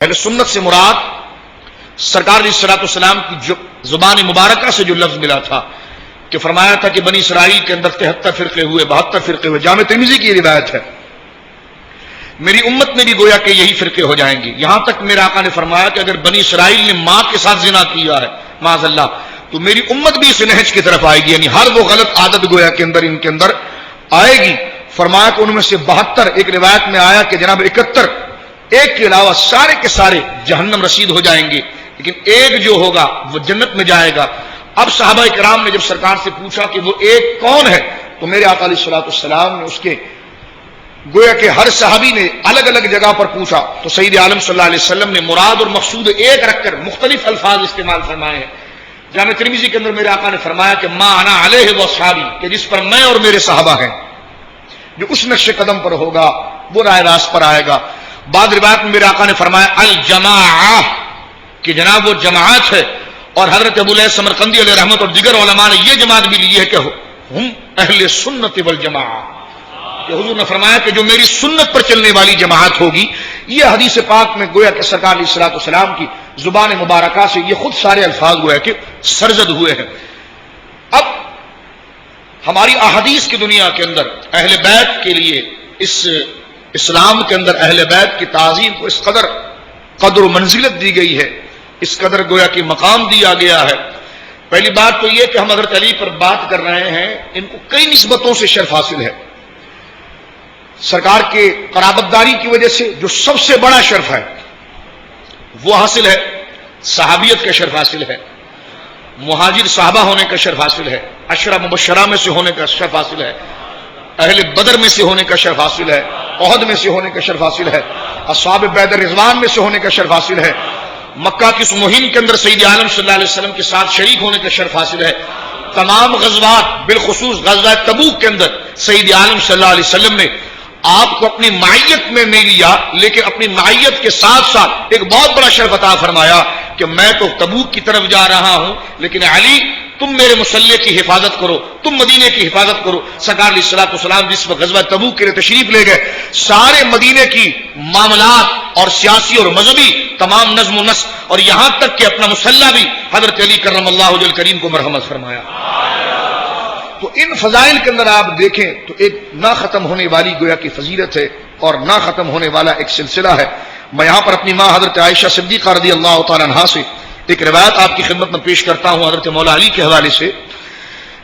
اہل سنت سے مراد سرکار علیہ الصلوۃ والسلام کی زبان مبارکہ سے جو لفظ ملا تھا کہ فرمایا تھا کہ بنی اسرائیل کے اندر 73 فرقے ہوئے، 72 فرقے ہوئے، جامع ترمذی کی یہ روایت ہے، میری امت میں بھی گویا کہ یہی فرقے ہو جائیں گے، یہاں تک میرے آقا نے فرمایا کہ اگر بنی اسرائیل نے ماں کے ساتھ زنا کیا ہے معاذ اللہ تو میری امت بھی اس نہج کی طرف آئے گی، یعنی ہر وہ غلط عادت گویا کے اندر ان کے اندر آئے گی۔ فرمایا کہ ان میں سے 72، ایک روایت میں آیا کہ جناب 71، ایک کے علاوہ سارے کے سارے جہنم رسید ہو جائیں گے، لیکن ایک جو ہوگا وہ جنت میں جائے گا۔ اب صحابہ کرام نے جب سرکار سے پوچھا کہ وہ ایک کون ہے تو میرے آقا علیہ الصلوۃ والسلام نے اس کے گویا کہ ہر صحابی نے الگ الگ جگہ پر پوچھا تو سید عالم صلی اللہ علیہ وسلم نے مراد اور مقصود ایک رکھ کر مختلف الفاظ استعمال فرمائے ہیں۔ جامع ترمذی کے اندر میرے آقا نے فرمایا کہ ما انا علیہ واصحابی، کہ جس پر میں اور میرے صحابہ ہیں، جو اس نقش قدم پر ہوگا وہ راہ راست پر آئے گا۔ بعد روایت میں میرے آقا نے فرمایا الجماعہ، کہ جناب وہ جماعت ہے، اور حضرت ابو الیث سمرقندی علیہ رحمت اور دیگر علماء نے یہ جماعت بھی لی ہے کہ ہم اہل سنت والجماعہ، کہ حضور نے فرمایا کہ جو میری سنت پر چلنے والی جماعت ہوگی، یہ حدیث پاک میں گویا کہ سرکار علیہ الصلوۃ والسلام کی زبان مبارکہ سے یہ خود سارے الفاظ گویا کہ سرزد ہوئے ہیں۔ اب ہماری احادیث کی دنیا کے اندر اہل بیت کے لیے اس اسلام کے اندر اہل بیت کی تعظیم کو اس قدر و منزلت دی گئی ہے، اس قدر گویا کہ مقام دیا گیا ہے۔ پہلی بات تو یہ کہ ہم حضرت علی پر بات کر رہے ہیں، ان کو کئی نسبتوں سے شرف حاصل ہے۔ سرکار کے قرابت داری کی وجہ سے جو سب سے بڑا شرف ہے وہ حاصل ہے، صحابیت کا شرف حاصل ہے، مہاجر صحابہ ہونے کا شرف حاصل ہے، عشرہ مبشرہ میں سے ہونے کا شرف حاصل ہے، اہل بدر میں سے ہونے کا شرف حاصل ہے، احد میں سے ہونے کا شرف حاصل ہے، اصحاب بیعت رضوان میں سے ہونے کا شرف حاصل ہے، مکہ کی اس مہم کے اندر سید عالم صلی اللہ علیہ وسلم کے ساتھ شریک ہونے کا شرف حاصل ہے، تمام غزوات بالخصوص غزوہ تبوک کے اندر سید عالم صلی اللہ علیہ وسلم نے آپ کو اپنی معیت میں نہیں لیا، لیکن اپنی معیت کے ساتھ ساتھ ایک بہت بڑا شرف عطا فرمایا کہ میں تو تبوک کی طرف جا رہا ہوں، لیکن علی تم میرے مسلح کی حفاظت کرو، تم مدینے کی حفاظت کرو۔ سرکار علیہ الصلوۃ والسلام جس وقت غزوہ تبوک کے لیے تشریف لے گئے، سارے مدینے کی معاملات اور سیاسی اور مذہبی تمام نظم و نسق اور یہاں تک کہ اپنا مسلح بھی حضرت علی کرم اللہ وجہ الکریم کو مرحمت فرمایا۔ تو ان فضائل کے اندر آپ دیکھیں تو ایک نہ ختم ہونے والی گویا کی فضیلت ہے اور نہ ختم ہونے والا ایک سلسلہ ہے۔ میں یہاں پر اپنی ماں حضرت عائشہ صدیقہ رضی اللہ تعالی عنہا سے ایک روایت آپ کی خدمت میں پیش کرتا ہوں حضرت مولا علی کے حوالے سے۔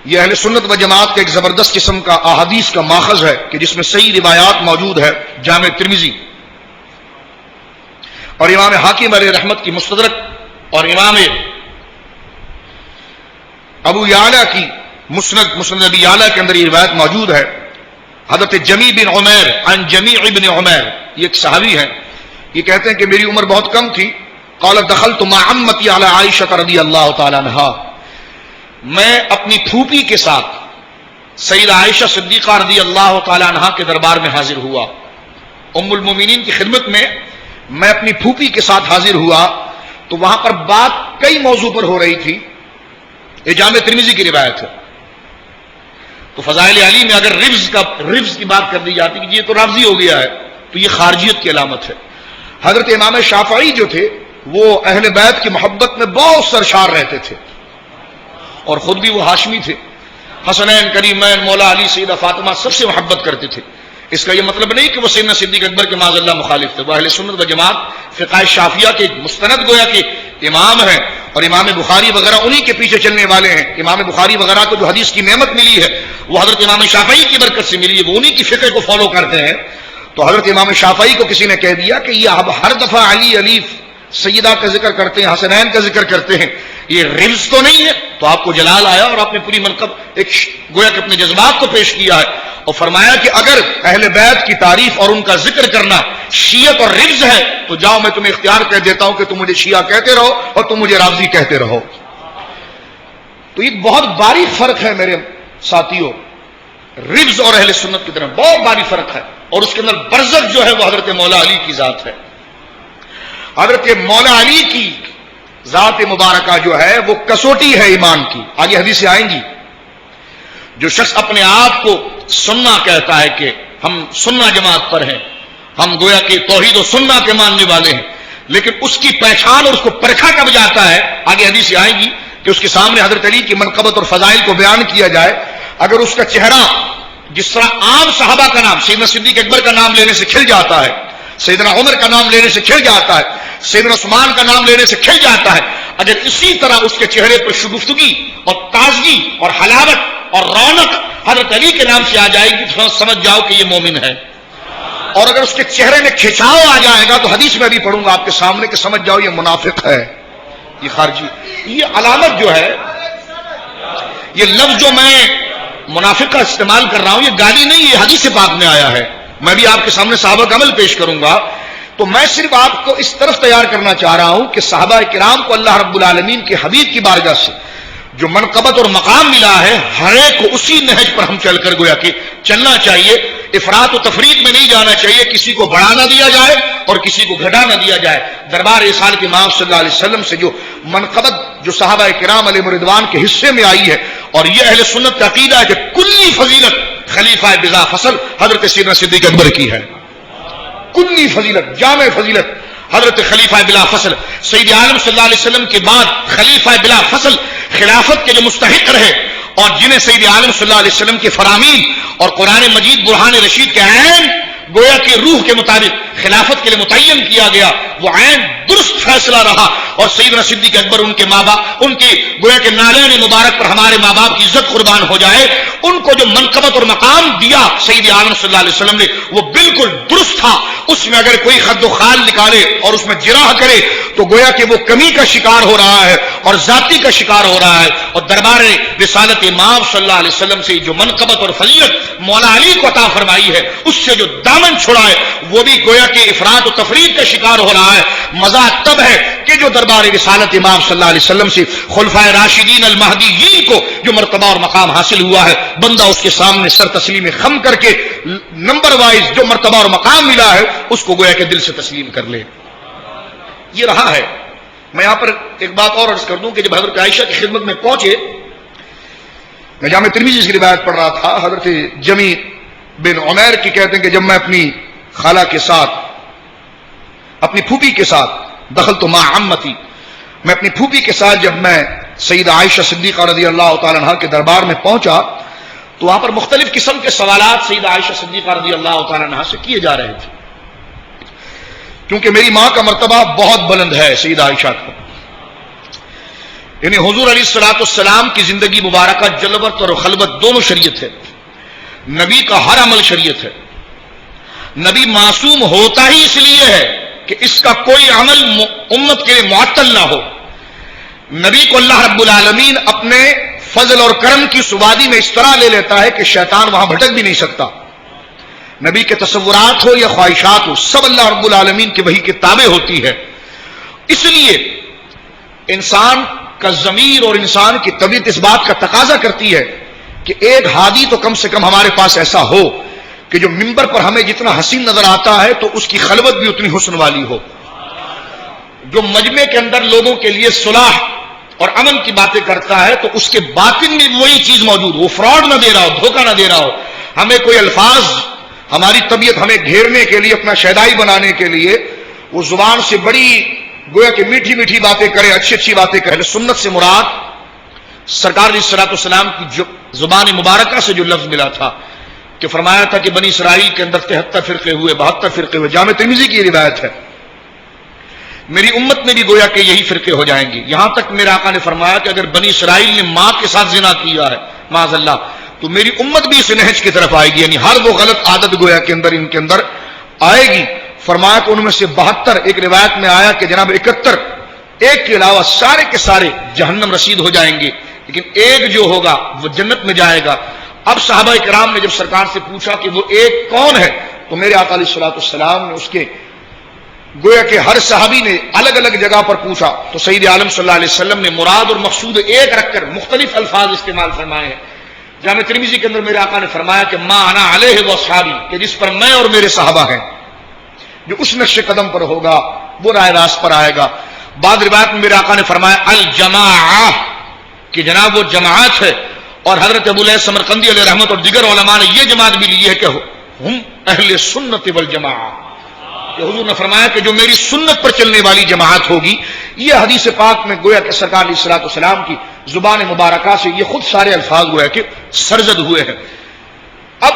یہ اہل سنت و جماعت کا ایک زبردست قسم کا احادیث کا ماخذ ہے کہ جس میں صحیح روایات موجود ہے، جامع ترمذی اور امام حاکم علیہ رحمت کی مستدرک اور امام ابو یعلا کی مسند ابی یعلا کے اندر یہ روایت موجود ہے۔ حضرت جمی بن عمیر عن جمیع بن عمیر، یہ ایک صحابی ہے، یہ کہتے ہیں کہ میری عمر بہت کم تھی، قال دخلت مع عمتی علی عائشہ رضی اللہ تعالی عنہا، میں اپنی پھوپھی کے ساتھ سیدہ عائشہ صدیقہ رضی اللہ تعالی عنہا کے دربار میں حاضر ہوا، ام المومنین کی خدمت میں میں اپنی پھوپھی کے ساتھ حاضر ہوا، تو وہاں پر بات کئی موضوع پر ہو رہی تھی۔ یہ جامع ترمذی کی روایت ہے۔ تو فضائل علی میں اگر ربز کی بات کر دی جاتی کہ یہ تو رافضی ہو گیا ہے تو یہ خارجیت کی علامت ہے۔ حضرت امام شافعی جو تھے وہ اہل بیت کی محبت میں بہت سرشار رہتے تھے اور خود بھی وہ ہاشمی تھے، حسنین کریمین مولا علی سیدہ فاطمہ سب سے محبت کرتے تھے۔ اس کا یہ مطلب نہیں کہ وہ سیدنا صدیق اکبر کے معاذ اللہ مخالف تھے، وہ اہل سنت و جماعت فقہ شافعیہ کے مستند گویا کہ امام ہیں، اور امام بخاری وغیرہ انہی کے پیچھے چلنے والے ہیں۔ امام بخاری وغیرہ کو جو حدیث کی نعمت ملی ہے وہ حضرت امام شافعی کی برکت سے ملی ہے، وہ انہی کی فقہ کو فالو کرتے ہیں۔ تو حضرت امام شافعی کو کسی نے کہہ دیا کہ یہ اب ہر دفعہ علی علی سیدہ کا ذکر کرتے ہیں، حسنین کا ذکر کرتے ہیں، یہ رمز تو نہیں ہے؟ تو آپ کو جلال آیا اور آپ نے پوری منقب ایک گویا کہ اپنے جذبات کو پیش کیا ہے اور فرمایا کہ اگر اہل بیت کی تعریف اور ان کا ذکر کرنا شیعت اور رمز ہے تو جاؤ میں تمہیں اختیار کہہ دیتا ہوں کہ تم مجھے شیعہ کہتے رہو اور تم مجھے رافضی کہتے رہو۔ تو یہ بہت باریک فرق ہے میرے ساتھیوں، رمز اور اہل سنت کی طرف بہت باریک فرق ہے، اور اس کے اندر برزخ جو ہے وہ حضرت مولا علی کی ذات ہے۔ حضرت مولا علی کی ذات مبارکہ جو ہے وہ کسوٹی ہے ایمان کی، آگے حدیثیں آئیں گی۔ جو شخص اپنے آپ کو سننا کہتا ہے کہ ہم سننا جماعت پر ہیں، ہم گویا کہ توحید و سننا کے ماننے والے ہیں، لیکن اس کی پہچان اور اس کو پرکھا کب جاتا ہے، آگے حدیث آئے گی کہ اس کے سامنے حضرت علی کی منقبت اور فضائل کو بیان کیا جائے، اگر اس کا چہرہ جس طرح عام صحابہ کا نام سیدنا صدیق اکبر کا نام لینے سے کھل جاتا ہے، سیدنا عمر کا نام لینے سے کھل جاتا ہے، سیدنا عثمان کا نام لینے سے کھل جاتا ہے، اگر اسی طرح اس کے چہرے پر شگفتگی اور تازگی اور حلاوت اور رونق حضرت علی کے نام سے آ جائے گی تو سمجھ جاؤ کہ یہ مومن ہے، اور اگر اس کے چہرے میں کھچاؤ آ جائے گا تو حدیث میں بھی پڑھوں گا آپ کے سامنے کہ سمجھ جاؤ یہ منافق ہے، یہ خارجی۔ یہ علامت جو ہے، یہ لفظ جو میں منافق کا استعمال کر رہا ہوں یہ گالی نہیں، یہ حدیث پاک میں آیا ہے، میں بھی آپ کے سامنے صحابہ کا عمل پیش کروں گا، تو میں صرف آپ کو اس طرف تیار کرنا چاہ رہا ہوں کہ صحابہ کرام کو اللہ رب العالمین کے حبیب کی بارگاہ سے جو منقبت اور مقام ملا ہے، ہر ایک کو اسی نہج پر ہم چل کر گویا کہ چلنا چاہیے، افراط و تفریط میں نہیں جانا چاہیے، کسی کو بڑھا نہ دیا جائے اور کسی کو گھٹا نہ دیا جائے۔ دربار رسالت امام صلی اللہ علیہ وسلم سے جو منقبت جو صحابہ کرام علیہ رضوان کے حصے میں آئی ہے، اور یہ اہل سنت کا عقیدہ ہے کہ کلی فضیلت خلیفہ بلا فصل حضرت سیدنا صدیق اکبر کی ہے، کلی فضیلت، جامع فضیلت حضرت خلیفہ بلا فصل سید عالم صلی اللہ علیہ وسلم کے بعد خلیفہ بلا فصل خلافت کے جو مستحق رہے اور جنہیں سید عالم صلی اللہ علیہ وسلم کے فرامین اور قرآن مجید برہان رشید کے عین گویا کہ روح کے مطابق خلافت کے لیے متعین کیا گیا، وہ عین درست فیصلہ رہا، اور سیدنا صدیق اکبر ان کے ماں باپ، ان کی گویا کہ نالین مبارک پر ہمارے ماں باپ کی عزت قربان ہو جائے، ان کو جو منقبت اور مقام دیا سید عالم صلی اللہ علیہ وسلم نے وہ بالکل درست تھا، اس میں اگر کوئی خد و خال نکالے اور اس میں جراح کرے تو گویا کہ وہ کمی کا شکار ہو رہا ہے اور ذاتی کا شکار ہو رہا ہے، اور دربار رسالت امام صلی اللہ علیہ وسلم سے جو منقبت اور فضیلت مولا علی کو عطا فرمائی ہے، اس سے جو دامن چھڑائے وہ بھی گویا کہ افراط و تفریط کا شکار ہو رہا ہے۔ مزہ تب ہے کہ جو دربار رسالت امام صلی اللہ علیہ وسلم سے خلفائے راشدین المہدیین کو جو مرتبہ اور مقام حاصل ہوا ہے، بندہ اس کے سامنے سر تسلیم خم کر کے نمبر وائز جو مرتبہ اور مقام ملا ہے اس کو گویا کہ دل سے تسلیم کر لے۔ یہ رہا ہے۔ میں یہاں پر ایک بات اور عرض کر دوں کہ جب حضرت عائشہ کی خدمت میں پہنچے، میں جامع ترمذی کی روایت پڑھ رہا تھا، حضرت جمی بن عمیر کی کہتے ہیں کہ جب میں اپنی خالہ کے ساتھ، اپنی پھوپھی کے ساتھ، دخلت مع عمتی، میں اپنی پھوپھی کے ساتھ جب میں سیدہ عائشہ صدیقہ رضی اللہ تعالی عنہا کے دربار میں پہنچا تو وہاں پر مختلف قسم کے سوالات سیدہ عائشہ صدیقہ رضی اللہ تعالی عنہا سے کیے جا رہے تھے، کیونکہ میری ماں کا مرتبہ بہت بلند ہے سیدہ عائشہ کا، یعنی حضور علیہ الصلوۃ والسلام کی زندگی مبارکہ جلوت اور خلوت دونوں شریعت ہے، نبی کا ہر عمل شریعت ہے، نبی معصوم ہوتا ہی اس لیے ہے کہ اس کا کوئی عمل امت کے لیے معطل نہ ہو۔ نبی کو اللہ رب العالمین اپنے فضل اور کرم کی سوادی میں اس طرح لے لیتا ہے کہ شیطان وہاں بھٹک بھی نہیں سکتا، نبی کے تصورات ہو یا خواہشات ہو سب اللہ رب العالمین کی وحی کے تابع ہوتی ہے، اس لیے انسان کا ضمیر اور انسان کی طبیعت اس بات کا تقاضا کرتی ہے کہ ایک ہادی تو کم سے کم ہمارے پاس ایسا ہو کہ جو منبر پر ہمیں جتنا حسین نظر آتا ہے تو اس کی خلوت بھی اتنی حسن والی ہو، جو مجمع کے اندر لوگوں کے لیے صلاح اور امن کی باتیں کرتا ہے تو اس کے باطن میں وہی چیز موجود ہو، وہ فراڈ نہ دے رہا ہو، دھوکہ نہ دے رہا ہو، ہمیں کوئی الفاظ ہماری طبیعت ہمیں گھیرنے کے لیے، اپنا شیدائی بنانے کے لیے وہ زبان سے بڑی گویا کہ میٹھی میٹھی باتیں کرے، اچھی اچھی باتیں کرے۔ سنت سے مراد سرکار علیہ الصلوۃ والسلام کی جو زبان مبارکہ سے جو لفظ ملا تھا کہ فرمایا تھا کہ بنی اسرائیل کے اندر 73 فرقے ہوئے، 72 فرقے ہوئے، جامع ترمذی کی روایت ہے، میری امت میں بھی گویا کہ یہی فرقے ہو جائیں گے، یہاں تک میرے آقا نے فرمایا کہ اگر بنی اسرائیل نے ماں کے ساتھ زنا کیا ہے معاذ اللہ تو میری امت بھی اس نہج کی طرف آئے گی، یعنی ہر وہ غلط عادت گویا کے اندر ان کے اندر آئے گی۔ فرمایا کہ ان میں سے 72، ایک روایت میں آیا کہ جناب 71، ایک کے علاوہ سارے کے سارے جہنم رسید ہو جائیں گے، لیکن ایک جو ہوگا وہ جنت میں جائے گا۔ اب صحابہ کرام نے جب سرکار سے پوچھا کہ وہ ایک کون ہے تو میرے آقا علیہ الصلوۃ والسلام نے اس کے گویا کہ ہر صحابی نے الگ الگ جگہ پر پوچھا تو سید عالم صلی اللہ علیہ وسلم نے مراد اور مقصود ایک رکھ کر مختلف الفاظ استعمال فرمائے ہیں۔ جامع ترمذی کے اندر میرے آقا نے فرمایا کہ ما انا علیہ واصحابی، کہ جس پر میں اور میرے صحابہ ہیں، جو اس نقش قدم پر ہوگا وہ راہ راست پر آئے گا۔ بعض روایت میں میرے آقا نے فرمایا الجماعہ، کہ جناب وہ جماعت ہے، اور حضرت ابو الیث سمرقندی علیہ رحمت اور دیگر علماء نے یہ جماعت بھی لی ہے کہ ہم اہل سنت والجماعہ، کہ حضور نے فرمایا کہ جو میری سنت پر چلنے والی جماعت ہوگی، یہ حدیث پاک میں گویا کہ سرکار علیہ الصلوۃ والسلام کی زبان مبارکہ سے یہ خود سارے الفاظ گویا کہ سرزد ہوئے ہیں۔ اب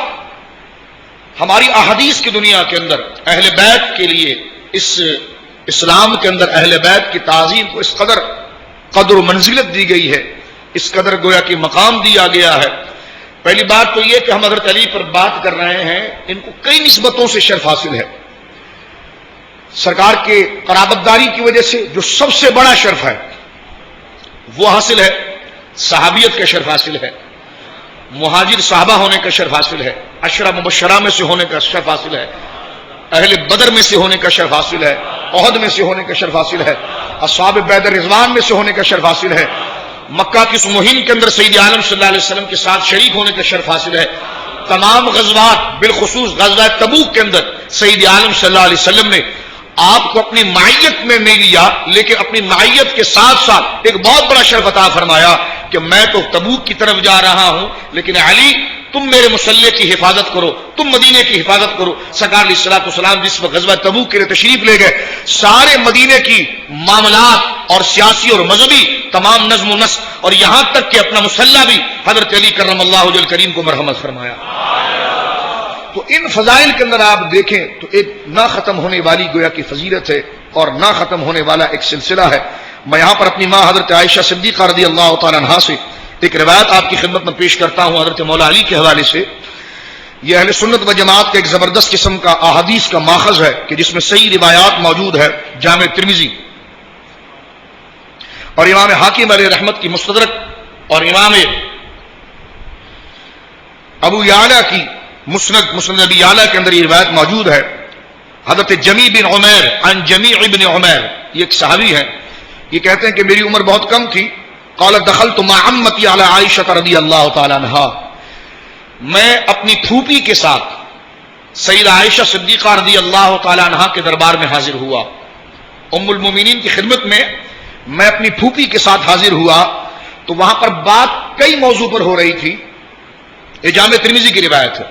ہماری احادیث کی دنیا کے اندر اہل بیت کے لیے اس اسلام کے اندر اہل بیت کی تعظیم کو اس قدر و منزلت دی گئی ہے، اس قدر گویا کہ مقام دیا گیا ہے۔ پہلی بات تو یہ کہ ہم حضرت علی پر بات کر رہے ہیں، ان کو کئی نسبتوں سے شرف حاصل ہے۔ سرکار کے قرابت داری کی وجہ سے جو سب سے بڑا شرف ہے وہ حاصل ہے، صحابیت کا شرف حاصل ہے، مہاجر صحابہ ہونے کا شرف حاصل ہے، عشرہ مبشرہ میں سے ہونے کا شرف حاصل ہے، اہل بدر میں سے ہونے کا شرف حاصل ہے، احد میں سے ہونے کا شرف حاصل ہے، اصحاب بیعت رضوان میں سے ہونے کا شرف حاصل ہے، مکہ کی اس مہم کے اندر سید عالم صلی اللہ علیہ وسلم کے ساتھ شریک ہونے کا شرف حاصل ہے۔ تمام غزوات بالخصوص غزوہ تبوک کے اندر سید عالم صلی اللہ علیہ وسلم نے آپ کو اپنی معیت میں نہیں لیا، لیکن اپنی معیت کے ساتھ ساتھ ایک بہت بڑا شرف عطا فرمایا کہ میں تو تبوک کی طرف جا رہا ہوں، لیکن علی تم میرے مسلح کی حفاظت کرو، تم مدینے کی حفاظت کرو۔ سرکار علیہ الصلوۃ والسلام جس وقت غزوہ تبوک کے لیے تشریف لے گئے، سارے مدینے کی معاملات اور سیاسی اور مذہبی تمام نظم و نسق اور یہاں تک کہ اپنا مسلح بھی حضرت علی کرم اللہ وجہ الکریم کو مرحمت فرمایا۔ تو ان فضائل کے اندر آپ دیکھیں تو ایک نہ ختم ہونے والی گویا کی فضیلت ہے اور نہ ختم ہونے والا ایک سلسلہ ہے۔ میں یہاں پر اپنی ماں حضرت عائشہ صدیقہ رضی اللہ تعالیٰ عنہا سے ایک روایت آپ کی خدمت میں پیش کرتا ہوں حضرت مولا علی کے حوالے سے۔ یہ اہل سنت و جماعت کا ایک زبردست قسم کا احادیث کا ماخذ ہے کہ جس میں صحیح روایات موجود ہے، جامع ترمذی اور امام حاکم علیہ رحمت کی مستدرک اور امام ابو یعلا کی مسند ابی یعلا کے اندر یہ روایت موجود ہے۔ حضرت جمی بن عمیر عن جمیع بن عمیر، یہ ایک صحابی ہے، یہ کہتے ہیں کہ میری عمر بہت کم تھی، قال دخلت مع عمتی علی عائشہ رضی اللہ تعالی عنہا، میں اپنی پھوپھی کے ساتھ سیدہ عائشہ صدیقہ رضی اللہ تعالی عنہا کے دربار میں حاضر ہوا، ام المومنین کی خدمت میں میں اپنی پھوپھی کے ساتھ حاضر ہوا، تو وہاں پر بات کئی موضوع پر ہو رہی تھی۔ یہ جامع ترمذی کی روایت ہے۔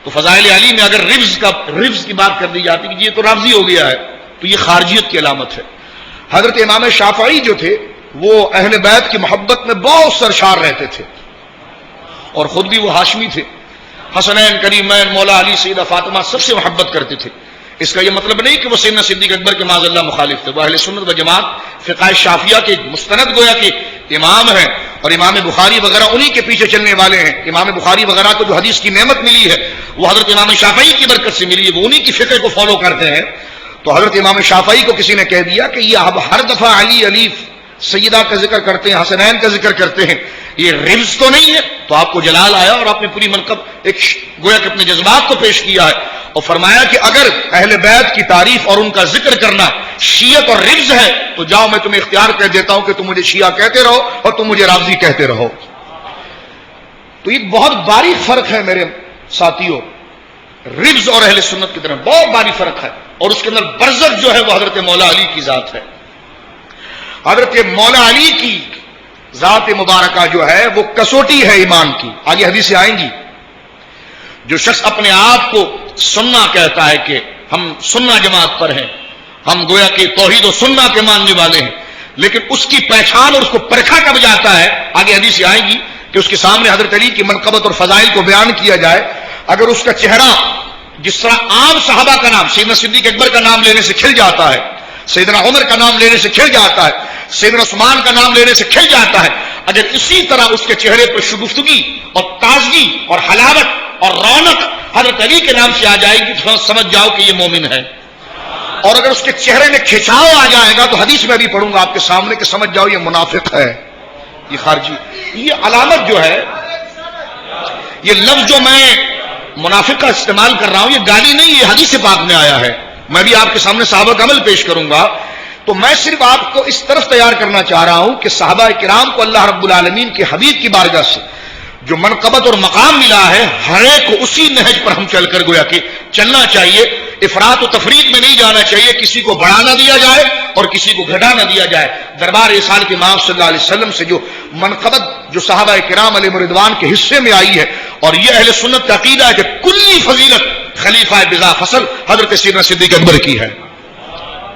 تو فضائل علی میں اگر رفض کی بات کر دی جاتی کہ یہ تو رافضی ہو گیا ہے، تو یہ خارجیت کی علامت ہے۔ حضرت امام شافعی جو تھے وہ اہل بیت کی محبت میں بہت سرشار رہتے تھے اور خود بھی وہ ہاشمی تھے، حسنین کریمین مولا علی سیدہ فاطمہ سب سے محبت کرتے تھے۔ اس کا یہ مطلب نہیں کہ وہ سیدنا صدیق اکبر کے معاذ اللہ مخالف تھے، وہ اہل سنت و جماعت فقہ شافعیہ کے مستند گویا کہ امام ہیں، اور امام بخاری وغیرہ انہی کے پیچھے چلنے والے ہیں۔ امام بخاری وغیرہ کو جو حدیث کی نعمت ملی ہے وہ حضرت امام شافعی کی برکت سے ملی ہے، وہ انہی کی فقہ کو فالو کرتے ہیں۔ تو حضرت امام شافعی کو کسی نے کہہ دیا کہ یہ اب ہر دفعہ علی علی سیدہ کا ذکر کرتے ہیں، حسنین کا ذکر کرتے ہیں، یہ رفض تو نہیں ہے؟ تو آپ کو جلال آیا اور آپ نے پوری منقب ایک گویا کہ اپنے جذبات کو پیش کیا ہے اور فرمایا کہ اگر اہل بیت کی تعریف اور ان کا ذکر کرنا شیعت اور رفض ہے تو جاؤ میں تمہیں اختیار کر دیتا ہوں کہ تم مجھے شیعہ کہتے رہو اور تم مجھے رافضی کہتے رہو۔ تو یہ بہت باریک فرق ہے میرے ساتھیوں، رفض اور اہل سنت کی طرف بہت باریک فرق ہے، اور اس کے اندر برزخ جو ہے وہ حضرت مولا علی کی ذات ہے۔ حضرت مولا علی کی ذات مبارکہ جو ہے وہ کسوٹی ہے ایمان کی، آگے حدیثیں آئیں گی۔ جو شخص اپنے آپ کو سننا کہتا ہے کہ ہم سننا جماعت پر ہیں، ہم گویا کہ توحید و سننا کے ماننے والے ہیں، لیکن اس کی پہچان اور اس کو پرکھا کب جاتا ہے، آگے حدیثیں آئیں گی کہ اس کے سامنے حضرت علی کی منقبت اور فضائل کو بیان کیا جائے، اگر اس کا چہرہ جس طرح عام صحابہ کا نام سیدنا صدیق اکبر کا نام لینے سے کھل جاتا ہے، سیدنا عمر کا نام لینے سے کھل جاتا ہے، سیدنا عثمان کا نام لینے سے کھل جاتا ہے، اگر اسی طرح اس کے چہرے پر شگفتگی اور تازگی اور حلاوت اور رونق حضرت علی کے نام سے آ جائے گی تو سمجھ جاؤ کہ یہ مومن ہے، اور اگر اس کے چہرے میں کھچاؤ آ جائے گا تو حدیث میں بھی پڑھوں گا آپ کے سامنے کہ سمجھ جاؤ یہ منافق ہے، یہ خارجی۔ یہ علامت جو ہے، یہ لفظ جو میں منافق کا استعمال کر رہا ہوں یہ گالی نہیں، یہ حدیث پاک میں آیا ہے، میں بھی آپ کے سامنے صحابہ کا عمل پیش کروں گا۔ تو میں صرف آپ کو اس طرف تیار کرنا چاہ رہا ہوں کہ صحابہ کرام کو اللہ رب العالمین کے حبیب کی بارگاہ سے جو منقبت اور مقام ملا ہے، ہر ایک کو اسی نہج پر ہم چل کر گویا کہ چلنا چاہیے، افراط و تفریط میں نہیں جانا چاہیے، کسی کو بڑھا نہ دیا جائے اور کسی کو گھٹا نہ دیا جائے۔ دربار رسالہ کے امام صلی اللہ علیہ وسلم سے جو منقبت جو صحابہ کرام علیہ رضوان کے حصے میں آئی ہے، اور یہ اہل سنت کا عقیدہ ہے کہ کلی فضیلت خلیفہ بلا فصل حضرت سیدنا صدیق اکبر کی ہے.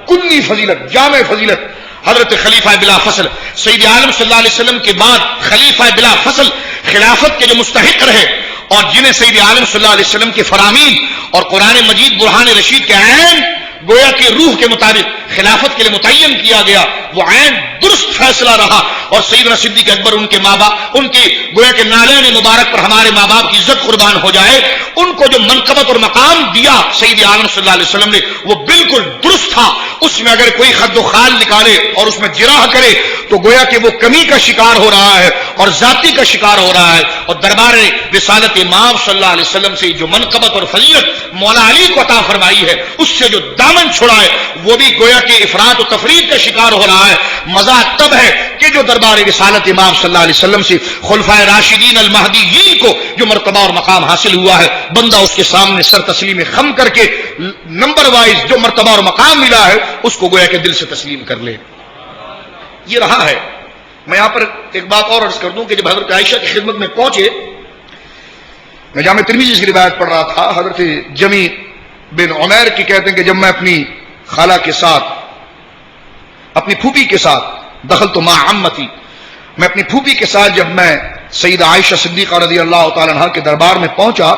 کلی فضیلت، جامع فضیلت حضرت خلیفہ بلا فصل سید عالم صلی اللہ علیہ وسلم کے بعد خلیفہ بلا فصل خلافت کے جو مستحق رہے اور جنہیں سید عالم صلی اللہ علیہ وسلم کے فرامین اور قرآن مجید برہان رشید کے عین گویا کہ روح کے مطابق خلافت کے لیے متعین کیا گیا، وہ عین درست فیصلہ رہا. اور سیدنا صدیق اکبر ان کے ماں باپ، ان کی گویا کہ نالین مبارک پر ہمارے ماں باپ کی عزت قربان ہو جائے، ان کو جو منقبت اور مقام دیا سید عالم صلی اللہ علیہ وسلم نے وہ بالکل درست تھا. اس میں اگر کوئی خد و خال نکالے اور اس میں جراح کرے تو گویا کہ وہ کمی کا شکار ہو رہا ہے اور ذاتی کا شکار ہو رہا ہے. اور دربار رسالت امام صلی اللہ علیہ وسلم سے جو منقبت اور فضیلت مولا علی کو عطا فرمائی ہے، اس سے جو دامن چھڑائے وہ بھی گویا کہ افراط و تفرید کا شکار ہو رہا ہے. مزہ تب ہے کہ جو دربار رسالت امام صلی اللہ علیہ وسلم سے خلفائے راشدین المہدیین کو جو مرتبہ اور مقام حاصل ہوا ہے، بندہ اس کے سامنے سر تسلیم خم کر کے نمبر وائز جو مرتبہ اور مقام ملا ہے اس کو گویا کہ دل سے تسلیم کر لے. یہ رہا ہے. میں یہاں پر ایک بات اور عرض کر دوں کہ جب حضرت عائشہ کی خدمت میں پہنچے، میں جامع ترمذی سے روایت پڑھ رہا تھا، حضرت جمی بن عمیر کی کہتے ہیں کہ جب میں اپنی خالہ کے ساتھ، اپنی پھوپھی کے ساتھ، دخل تو مع عمتی، میں اپنی پھوپھی کے ساتھ جب میں سیدہ عائشہ صدیقہ رضی اللہ تعالی عنہا کے دربار میں پہنچا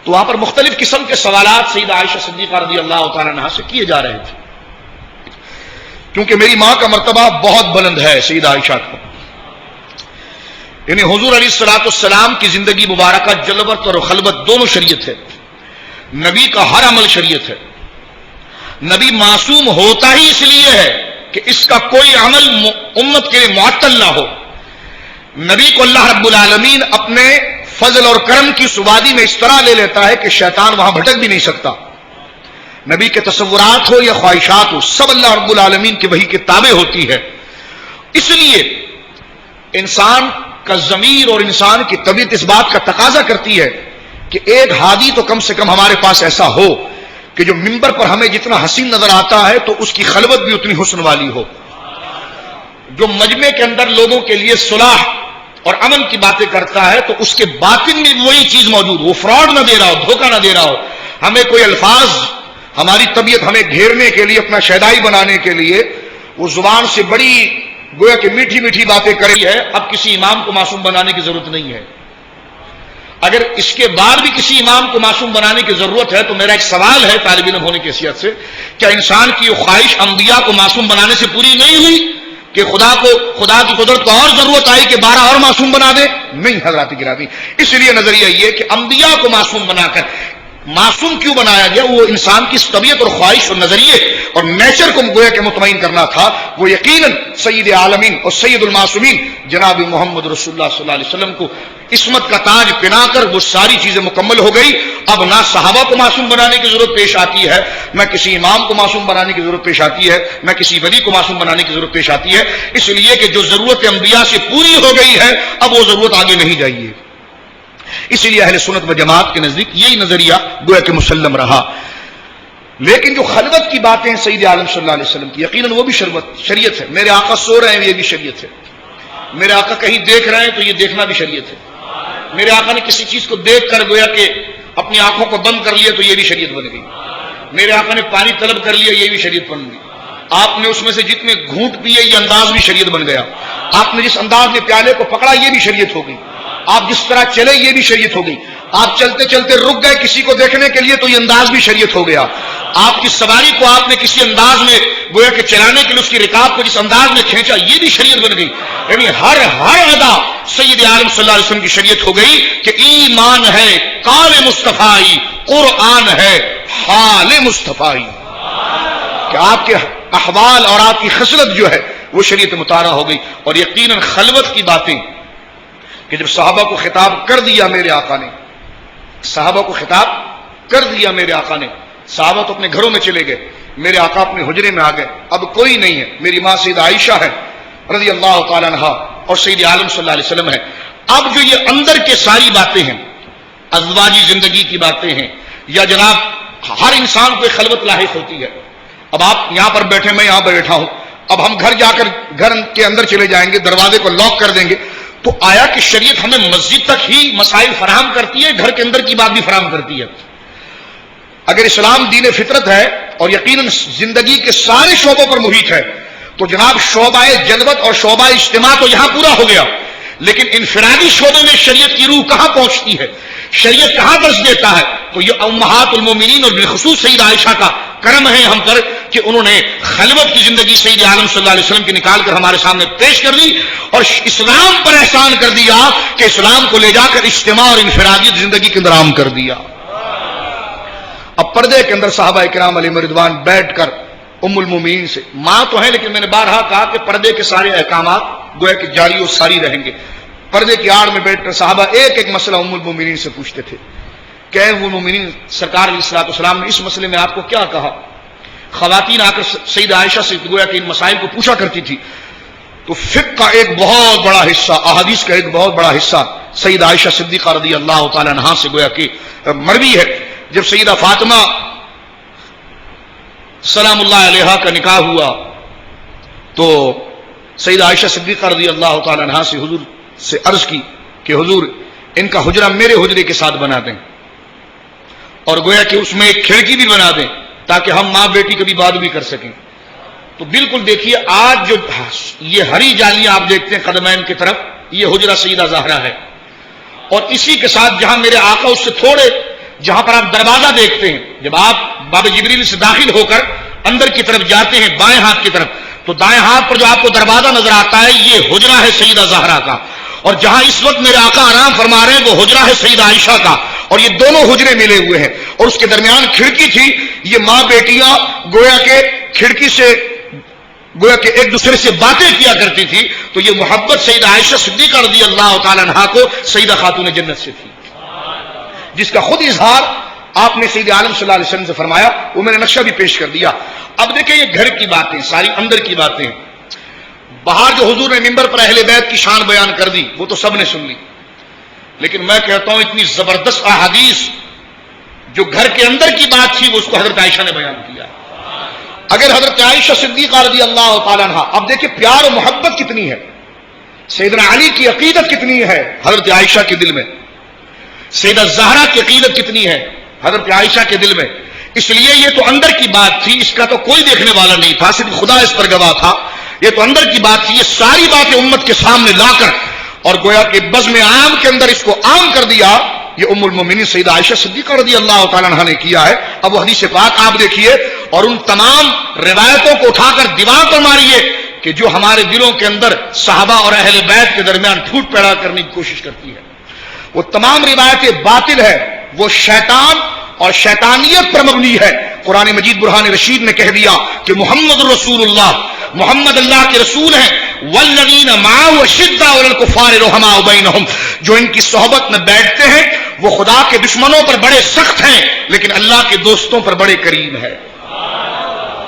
تو وہاں پر مختلف قسم کے سوالات سیدہ عائشہ صدیقہ رضی اللہ تعالی عنہا سے کیے جا رہے تھے، کیونکہ میری ماں کا مرتبہ بہت بلند ہے سیدہ عائشہ کو. یعنی حضور علیہ الصلوۃ والسلام کی زندگی مبارکہ جلوت اور خلوت دونوں شریعت ہے. نبی کا ہر عمل شریعت ہے. نبی معصوم ہوتا ہی اس لیے ہے کہ اس کا کوئی عمل امت کے لیے معطل نہ ہو. نبی کو اللہ رب العالمین اپنے فضل اور کرم کی سوادی میں اس طرح لے لیتا ہے کہ شیطان وہاں بھٹک بھی نہیں سکتا. نبی کے تصورات ہو یا خواہشات ہو، سب اللہ رب العالمین کی وحی کے تابع ہوتی ہے. اس لیے انسان کا ضمیر اور انسان کی طبیعت اس بات کا تقاضا کرتی ہے کہ ایک ہادی تو کم سے کم ہمارے پاس ایسا ہو کہ جو منبر پر ہمیں جتنا حسین نظر آتا ہے تو اس کی خلوت بھی اتنی حسن والی ہو، جو مجمع کے اندر لوگوں کے لیے صلاح اور امن کی باتیں کرتا ہے تو اس کے باطن میں وہی چیز موجود ہو، وہ فراڈ نہ دے رہا ہو، دھوکہ نہ دے رہا ہو. ہمیں کوئی الفاظ، ہماری طبیعت ہمیں گھیرنے کے لیے، اپنا شیدائی بنانے کے لیے وہ زبان سے بڑی گویا کہ میٹھی میٹھی باتیں کر رہی ہے. اب کسی امام کو معصوم بنانے کی ضرورت نہیں ہے. اگر اس کے بعد بھی کسی امام کو معصوم بنانے کی ضرورت ہے تو میرا ایک سوال ہے طالب علم ہونے کی حیثیت سے، کیا انسان کی یہ خواہش انبیاء کو معصوم بنانے سے پوری نہیں ہوئی کہ خدا کی قدرت کو اور ضرورت آئی کہ 12 اور معصوم بنا دے؟ نہیں حضرات گرامی. اس لیے نظریہ یہ کہ انبیاء کو معصوم بنا کر معصوم کیوں بنایا گیا؟ وہ انسان کی طبیعت اور خواہش اور نظریے اور نیچر کو گویا کہ مطمئن کرنا تھا. وہ یقیناً سید عالمین اور سید المعصومین جناب محمد رسول اللہ صلی اللہ علیہ وسلم کو عصمت کا تاج پہنا کر وہ ساری چیزیں مکمل ہو گئی. اب نہ صحابہ کو معصوم بنانے کی ضرورت پیش آتی ہے، نہ کسی امام کو معصوم بنانے کی ضرورت پیش آتی ہے، نہ کسی ولی کو معصوم بنانے کی ضرورت پیش آتی ہے. اس لیے کہ جو ضرورت انبیاء سے پوری ہو گئی ہے اب وہ ضرورت آگے نہیں جائیے. اسی لیے اہل سنت و جماعت کے نزدیک یہی نظریہ گویا کہ مسلم رہا. لیکن جو خلوت کی باتیں ہیں سید عالم صلی اللہ علیہ وسلم کی، یقیناً وہ بھی شریعت ہے. میرے آقا سو رہے ہیں یہ بھی شریعت ہے. میرے آقا کہیں دیکھ رہے ہیں تو یہ دیکھنا بھی شریعت ہے. میرے آقا نے کسی چیز کو دیکھ کر گویا کہ اپنی آنکھوں کو بند کر لیا تو یہ بھی شریعت بن گئی. میرے آقا نے پانی طلب کر لیا، یہ بھی شریعت بن گئی. آپ نے اس میں سے جتنے گھونٹ پیے یہ انداز بھی شریعت بن گیا. آپ نے جس انداز میں پیالے کو پکڑا یہ بھی شریعت ہو گئی. آپ جس طرح چلے یہ بھی شریعت ہو گئی. آپ چلتے چلتے رک گئے کسی کو دیکھنے کے لیے تو یہ انداز بھی شریعت ہو گیا. آپ کی سواری کو آپ نے کسی انداز میں گویا کہ چلانے کے لیے اس کی رکاب کو جس انداز میں کھینچا یہ بھی شریعت بن گئی. یعنی ہر ادا سید عالم صلی اللہ علیہ وسلم کی شریعت ہو گئی کہ ایمان ہے قال مصطفی، قرآن ہے حال مصطفی، کہ آپ کے احوال اور آپ کی خصلت جو ہے وہ شریعت مطالعہ ہو گئی. اور یقیناً خلوت کی باتیں کہ جب صحابہ کو خطاب کر دیا میرے آقا نے، صحابہ کو خطاب کر دیا میرے آقا نے، صحابہ تو اپنے گھروں میں چلے گئے، میرے آقا اپنے حجرے میں آ گئے. اب کوئی نہیں ہے، میری ماں سیدہ عائشہ ہے رضی اللہ تعالی عنہا اور سید عالم صلی اللہ علیہ وسلم ہے. اب جو یہ اندر کے ساری باتیں ہیں، ازواجی زندگی کی باتیں ہیں، یا جناب ہر انسان کو ایک خلوت لاحق ہوتی ہے. اب آپ یہاں پر بیٹھے، میں یہاں پر بیٹھا ہوں، اب ہم گھر جا کر گھر کے اندر چلے جائیں گے، دروازے کو لاک کر دیں گے، تو آیا کہ شریعت ہمیں مسجد تک ہی مسائل فراہم کرتی ہے، گھر کے اندر کی بات بھی فراہم کرتی ہے؟ اگر اسلام دین فطرت ہے اور یقیناً زندگی کے سارے شعبوں پر محیط ہے تو جناب شعبہ جلوت اور شعبہ اجتماع تو یہاں پورا ہو گیا، لیکن انفرادی شعبے میں شریعت کی روح کہاں پہنچتی ہے، شریعت کہاں درس دیتا ہے؟ تو یہ امہات المومنین اور بالخصوص سیدہ عائشہ کا کرم ہے ہم پر کہ انہوں نے خلوت کی زندگی سید عالم صلی اللہ علیہ وسلم کی نکال کر ہمارے سامنے پیش کر دی اور اسلام پر احسان کر دیا کہ اسلام کو لے جا کر اجتماع اور انفرادیت زندگی کے اندر عام کر دیا۔ اب پردے کے اندر صحابہ کرام علیہم رضوان بیٹھ کر ام المومنین سے، ماں تو ہے لیکن میں نے بارہا کہا کہ پردے کے سارے احکامات گویا کہ جاری و ساری رہیں گے۔ پردے کی آڑ میں بیٹھ کر صحابہ ایک ایک مسئلہ ام المومنین سے پوچھتے تھے کہ ام المومنین سرکار علیہ الصلوۃ والسلام نے اس مسئلے میں آپ کو کیا کہا؟ خواتین آ کر سیدہ عائشہ سے گویا کہ ان مسائل کو پوچھا کرتی تھی، تو فقہ کا ایک بہت بڑا حصہ، احادیث کا ایک بہت بڑا حصہ سیدہ عائشہ صدیقہ رضی اللہ تعالی عنہا سے گویا کہ مروی ہے۔ جب سیدہ فاطمہ سلام اللہ علیہا کا نکاح ہوا تو سیدہ عائشہ صدیقہ رضی اللہ تعالی عنہا سے حضور سے عرض کی کہ حضور ان کا حجرہ میرے حجرے کے ساتھ بنا دیں اور گویا کہ اس میں ایک کھڑکی بھی بنا دیں تاکہ ہم ماں بیٹی کبھی بات بھی کر سکیں۔ تو بالکل دیکھیے آج جو یہ ہری جالیاں آپ دیکھتے ہیں قدمین کی طرف، یہ حجرہ سیدہ زہرا ہے، اور اسی کے ساتھ جہاں میرے آقا اس سے تھوڑے، جہاں پر آپ دروازہ دیکھتے ہیں، جب آپ باب جبریل سے داخل ہو کر اندر کی طرف جاتے ہیں بائیں ہاتھ کی طرف، تو دائیں ہاتھ پر جو آپ کو دروازہ نظر آتا ہے یہ حجرہ ہے سیدہ زہرا کا، اور جہاں اس وقت میرے آقا آرام فرما رہے ہیں وہ حجرہ ہے سیدہ عائشہ کا، اور یہ دونوں حجرے ملے ہوئے ہیں اور اس کے درمیان کھڑکی تھی۔ یہ ماں بیٹیاں گویا کہ کھڑکی سے گویا کہ ایک دوسرے سے باتیں کیا کرتی تھی، تو یہ محبت سیدہ عائشہ صدیقہ رضی اللہ تعالی عنہا کو سیدہ خاتون جنت سے تھی، جس کا خود اظہار آپ نے سید عالم صلی اللہ علیہ وسلم سے فرمایا، وہ میں نے نقشہ بھی پیش کر دیا۔ اب دیکھیں یہ گھر کی باتیں ساری، اندر کی باتیں، باہر جو حضور نے منبر پر اہل بیت کی شان بیان کر دی وہ تو سب نے سن لی، لیکن میں کہتا ہوں اتنی زبردست احادیث جو گھر کے اندر کی بات تھی وہ اس کو حضرت عائشہ نے بیان کیا۔ اگر حضرت عائشہ صدیقہ رضی اللہ تعالیٰ عنہ، اب دیکھیں پیار و محبت کتنی ہے، سیدنا علی کی عقیدت کتنی ہے حضرت عائشہ کے دل میں، سیدہ زہرا کی عقیدت کتنی ہے حضرت عائشہ کے دل میں، اس لیے یہ تو اندر کی بات تھی، اس کا تو کوئی دیکھنے والا نہیں تھا، صرف خدا اس پر گواہ تھا، یہ تو اندر کی بات تھی۔ یہ ساری باتیں امت کے سامنے لا کر اور گویا کہ بزم عام کے اندر اس کو عام کر دیا، یہ ام المومنین سیدہ عائشہ صدیقہ رضی اللہ تعالیٰ عنہ نے کیا ہے۔ اب وہ حدیث پاک آپ دیکھیے اور ان تمام روایتوں کو اٹھا کر دیوار پر ماریے کہ جو ہمارے دلوں کے اندر صحابہ اور اہل بیت کے درمیان پھوٹ پیدا کرنے کی کوشش کرتی ہے، وہ تمام روایتیں باطل ہے، وہ شیطان اور شیطانیت پر مبنی ہے۔ قرآن مجید برہان رشید نے کہہ دیا کہ محمد رسول اللہ، محمد اللہ کے رسول ہیں، والذین معه شدۃ علی الکفار رحماء بینہم، جو ان کی صحبت میں بیٹھتے ہیں وہ خدا کے دشمنوں پر بڑے سخت ہیں لیکن اللہ کے دوستوں پر بڑے کریم ہے۔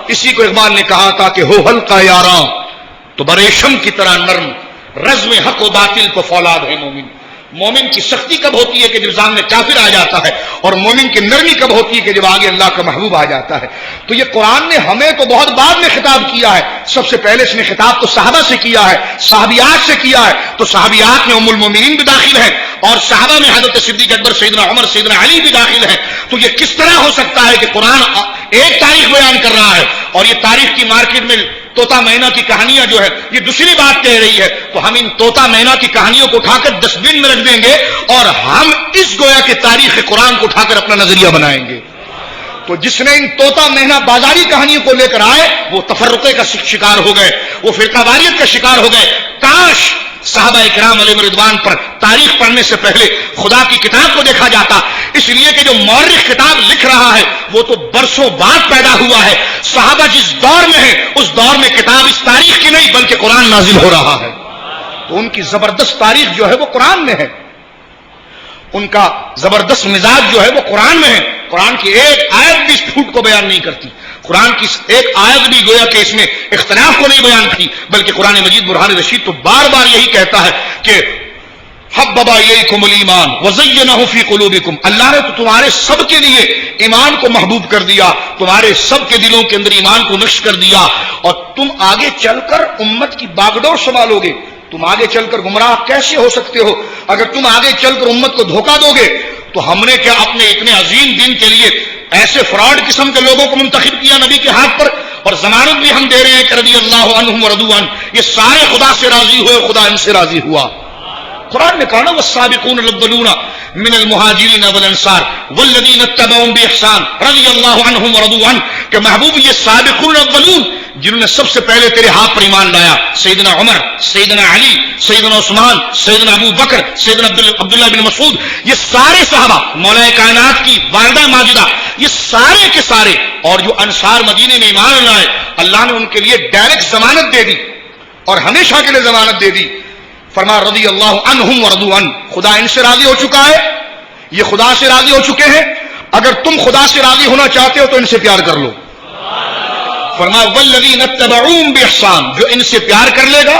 اسی کو اقبال نے کہا تھا کہ ہو ہلکا یاراں تو بریشم کی طرح نرم، رزم حق و باطل کو فولاد ہے مومن۔ مومن کی سختی کب ہوتی ہے کہ جب سامنے کافر آ جاتا ہے، اور مومن کی نرمی کب ہوتی ہے کہ جب آگے اللہ کا محبوب آ جاتا ہے۔ تو یہ قرآن نے ہمیں تو بہت بعد میں خطاب کیا ہے، سب سے پہلے اس نے خطاب تو صحابہ سے کیا ہے، صحابیات سے کیا ہے، تو صحابیات میں ام المومنین بھی داخل ہیں اور صحابہ میں حضرت صدیق اکبر، سیدنا عمر، سیدنا علی بھی داخل ہیں۔ تو یہ کس طرح ہو سکتا ہے کہ قرآن ایک تاریخ بیان کر رہا ہے اور یہ تاریخ کی مارکیٹ میں طوطا مینا کی کہانیاں جو ہے یہ دوسری بات کہہ رہی ہے، تو ہم ان طوطا مینا کی کہانیوں کو اٹھا کر ڈسٹ بن میں رکھ دیں گے اور ہم اس گویا کے تاریخ قرآن کو اٹھا کر اپنا نظریہ بنائیں گے۔ تو جس نے ان طوطا مینا بازاری کہانیوں کو لے کر آئے وہ تفرقے کا شکار ہو گئے، وہ فرقہ واریت کا شکار ہو گئے۔ کاش صحابہ اکرام علیہ رضوان پر تاریخ پڑھنے سے پہلے خدا کی کتاب کو دیکھا جاتا، اس لیے کہ جو مورخ کتاب لکھ رہا ہے وہ تو برسوں بعد پیدا ہوا ہے۔ صحابہ جس دور میں ہیں اس دور میں کتاب اس تاریخ کی نہیں بلکہ قرآن نازل ہو رہا ہے، تو ان کی زبردست تاریخ جو ہے وہ قرآن میں ہے، ان کا زبردست مزاج جو ہے وہ قرآن میں ہے۔ قرآن کی ایک آیت بھی اس پھوٹ کو بیان نہیں کرتی، قرآن کی ایک آیت بھی گویا کہ اس میں اختلاف کو نہیں بیان کی، بلکہ قرآن مجید برہان رشید تو بار بار یہی کہتا ہے کہ حبب الیکم الایمان وزینہ فی قلوبکم، اللہ نے تو تمہارے سب کے لیے ایمان کو محبوب کر دیا، تمہارے سب کے دلوں کے اندر ایمان کو نقش کر دیا، اور تم آگے چل کر امت کی باگڈور سنبھالو گے۔ تم آگے چل کر گمراہ کیسے ہو سکتے ہو؟ اگر تم آگے چل کر امت کو دھوکہ دو گے تو ہم نے کیا اپنے اتنے عظیم دین کے لیے ایسے فراڈ قسم کے لوگوں کو منتخب کیا نبی کے ہاتھ پر، اور ضمانت بھی ہم دے رہے ہیں کہ رضی اللہ عنہم ورضوا عنہ، یہ سارے خدا سے راضی ہوئے اور خدا ان سے راضی ہوا۔ قرآن نے کہا نا والسابقون الاولون من المہاجرین والانصار والذین اتبعوہم باحسان رضی اللہ عنہم ورضوا عنہ، کہ محبوب یہ سابقون الاولون جنہوں نے سب سے پہلے تیرے ہاتھ پر ایمان لایا، سیدنا عمر، سیدنا علی، سیدنا عثمان، سیدنا ابو بکر، سیدنا عبداللہ بن مسعود، یہ سارے صحابہ، مولا کائنات کی والدہ ماجدہ، یہ سارے کے سارے، اور جو انصار مدینے میں ایمان لائے، اللہ نے ان کے لیے ڈائریکٹ ضمانت دے دی اور ہمیشہ کے لیے ضمانت دے دی۔ فرما رضی اللہ عنہم ورضوا عنہ، خدا ان سے راضی ہو چکا ہے، یہ خدا سے راضی ہو چکے ہیں۔ اگر تم خدا سے راضی ہونا چاہتے ہو تو ان سے پیار کر لو۔ فرمایا والذین اتبعوہم باحسان، جو ان سے پیار کر لے گا،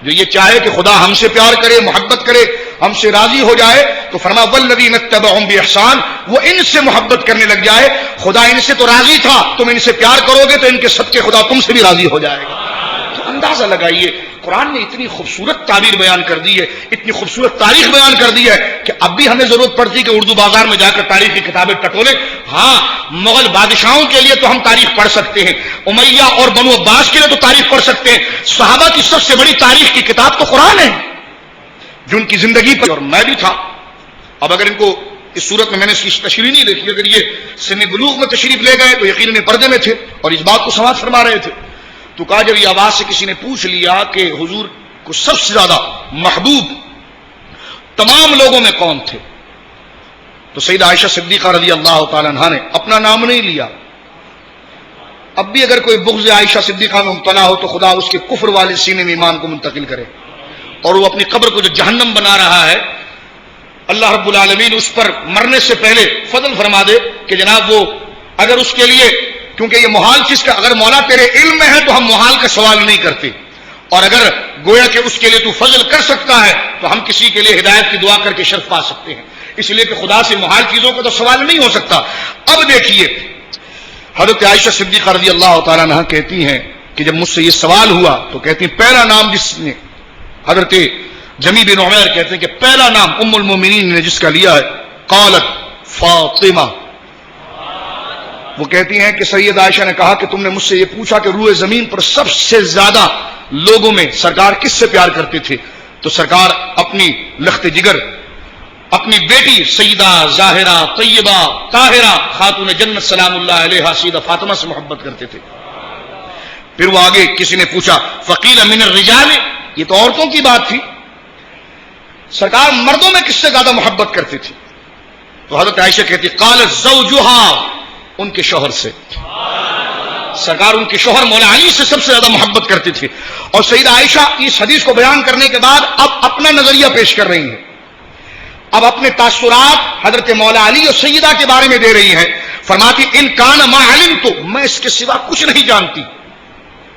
جو یہ چاہے کہ خدا ہم سے پیار کرے، محبت کرے، ہم سے راضی ہو جائے، تو فرمایا والذین اتبعوہم باحسان، وہ ان سے محبت کرنے لگ جائے۔ خدا ان سے تو راضی تھا، تم ان سے پیار کرو گے تو ان کے صدقے خدا تم سے بھی راضی ہو جائے گا۔ تو اندازہ لگائیے، قرآن نے اتنی خوبصورت تعبیر بیان کر دی ہے، اتنی خوبصورت تاریخ بیان کر دی ہے کہ اب بھی ہمیں ضرورت پڑتی کہ اردو بازار میں جا کر تاریخ کی کتابیں ٹٹولیں۔ ہاں، مغل بادشاہوں کے لیے تو ہم تاریخ پڑھ سکتے ہیں، امیہ اور بنو عباس کے لیے تو تاریخ پڑھ سکتے ہیں، صحابہ کی سب سے بڑی تاریخ کی کتاب تو قرآن ہے، جو ان کی زندگی پر، اور میں بھی تھا۔ اب اگر ان کو اس صورت میں نے اس کی تشریح نہیں دیکھی، اگر یہ سن بلوغ میں تشریف لے گئے تو یقیناً پردے میں تھے اور اس بات کو سماعت فرما رہے تھے۔ تو کہا جب یہ آواز سے کسی نے پوچھ لیا کہ حضور کو سب سے زیادہ محبوب تمام لوگوں میں کون تھے، تو سیدہ عائشہ صدیقہ رضی اللہ تعالی عنہا نے اپنا نام نہیں لیا۔ اب بھی اگر کوئی بغض عائشہ صدیقہ میں مبتلا ہو تو خدا اس کے کفر والے سینے میں ایمان کو منتقل کرے، اور وہ اپنی قبر کو جو جہنم بنا رہا ہے، اللہ رب العالمین اس پر مرنے سے پہلے فضل فرما دے کہ جناب وہ اگر اس کے لیے، کیونکہ یہ محال چیز کا، اگر مولا تیرے علم میں ہے تو ہم محال کا سوال نہیں کرتے، اور اگر گویا کہ اس کے لیے تو فضل کر سکتا ہے تو ہم کسی کے لیے ہدایت کی دعا کر کے شرف پا سکتے ہیں، اس لیے کہ خدا سے محال چیزوں کا تو سوال نہیں ہو سکتا۔ اب دیکھیے حضرت عائشہ صدیقہ رضی اللہ تعالیٰ عنہ کہتی ہیں کہ جب مجھ سے یہ سوال ہوا تو کہتی ہیں پہلا نام جس نے، حضرت جمی بن عمیر کہتے ہیں کہ پہلا نام ام المومنین نے جس کا لیا ہے، قالت فاطمہ، وہ کہتی ہیں کہ سید عائشہ نے کہا کہ تم نے مجھ سے یہ پوچھا کہ روئے زمین پر سب سے زیادہ لوگوں میں سرکار کس سے پیار کرتے تھے، تو سرکار اپنی لخت جگر، اپنی بیٹی سیدہ ظاہرہ طیبہ طاہرہ خاتون جنت سلام اللہ علیہا سیدہ فاطمہ سے محبت کرتے تھے۔ پھر وہ آگے کسی نے پوچھا فقیل من الرجال، یہ تو عورتوں کی بات تھی، سرکار مردوں میں کس سے زیادہ محبت کرتے تھے، تو حضرت عائشہ کہتی قالت زوجہا، ان کے شوہر سے، سرکار ان کے شوہر مولا علی سے سب سے زیادہ محبت کرتے تھے۔ اور سیدہ عائشہ اس حدیث کو بیان کرنے کے بعد اب اپنا نظریہ پیش کر رہی ہیں، اب اپنے تاثرات حضرت مولا علی اور سیدہ کے بارے میں دے رہی ہیں۔ فرماتی ان کان ما علمت، میں اس کے سوا کچھ نہیں جانتی۔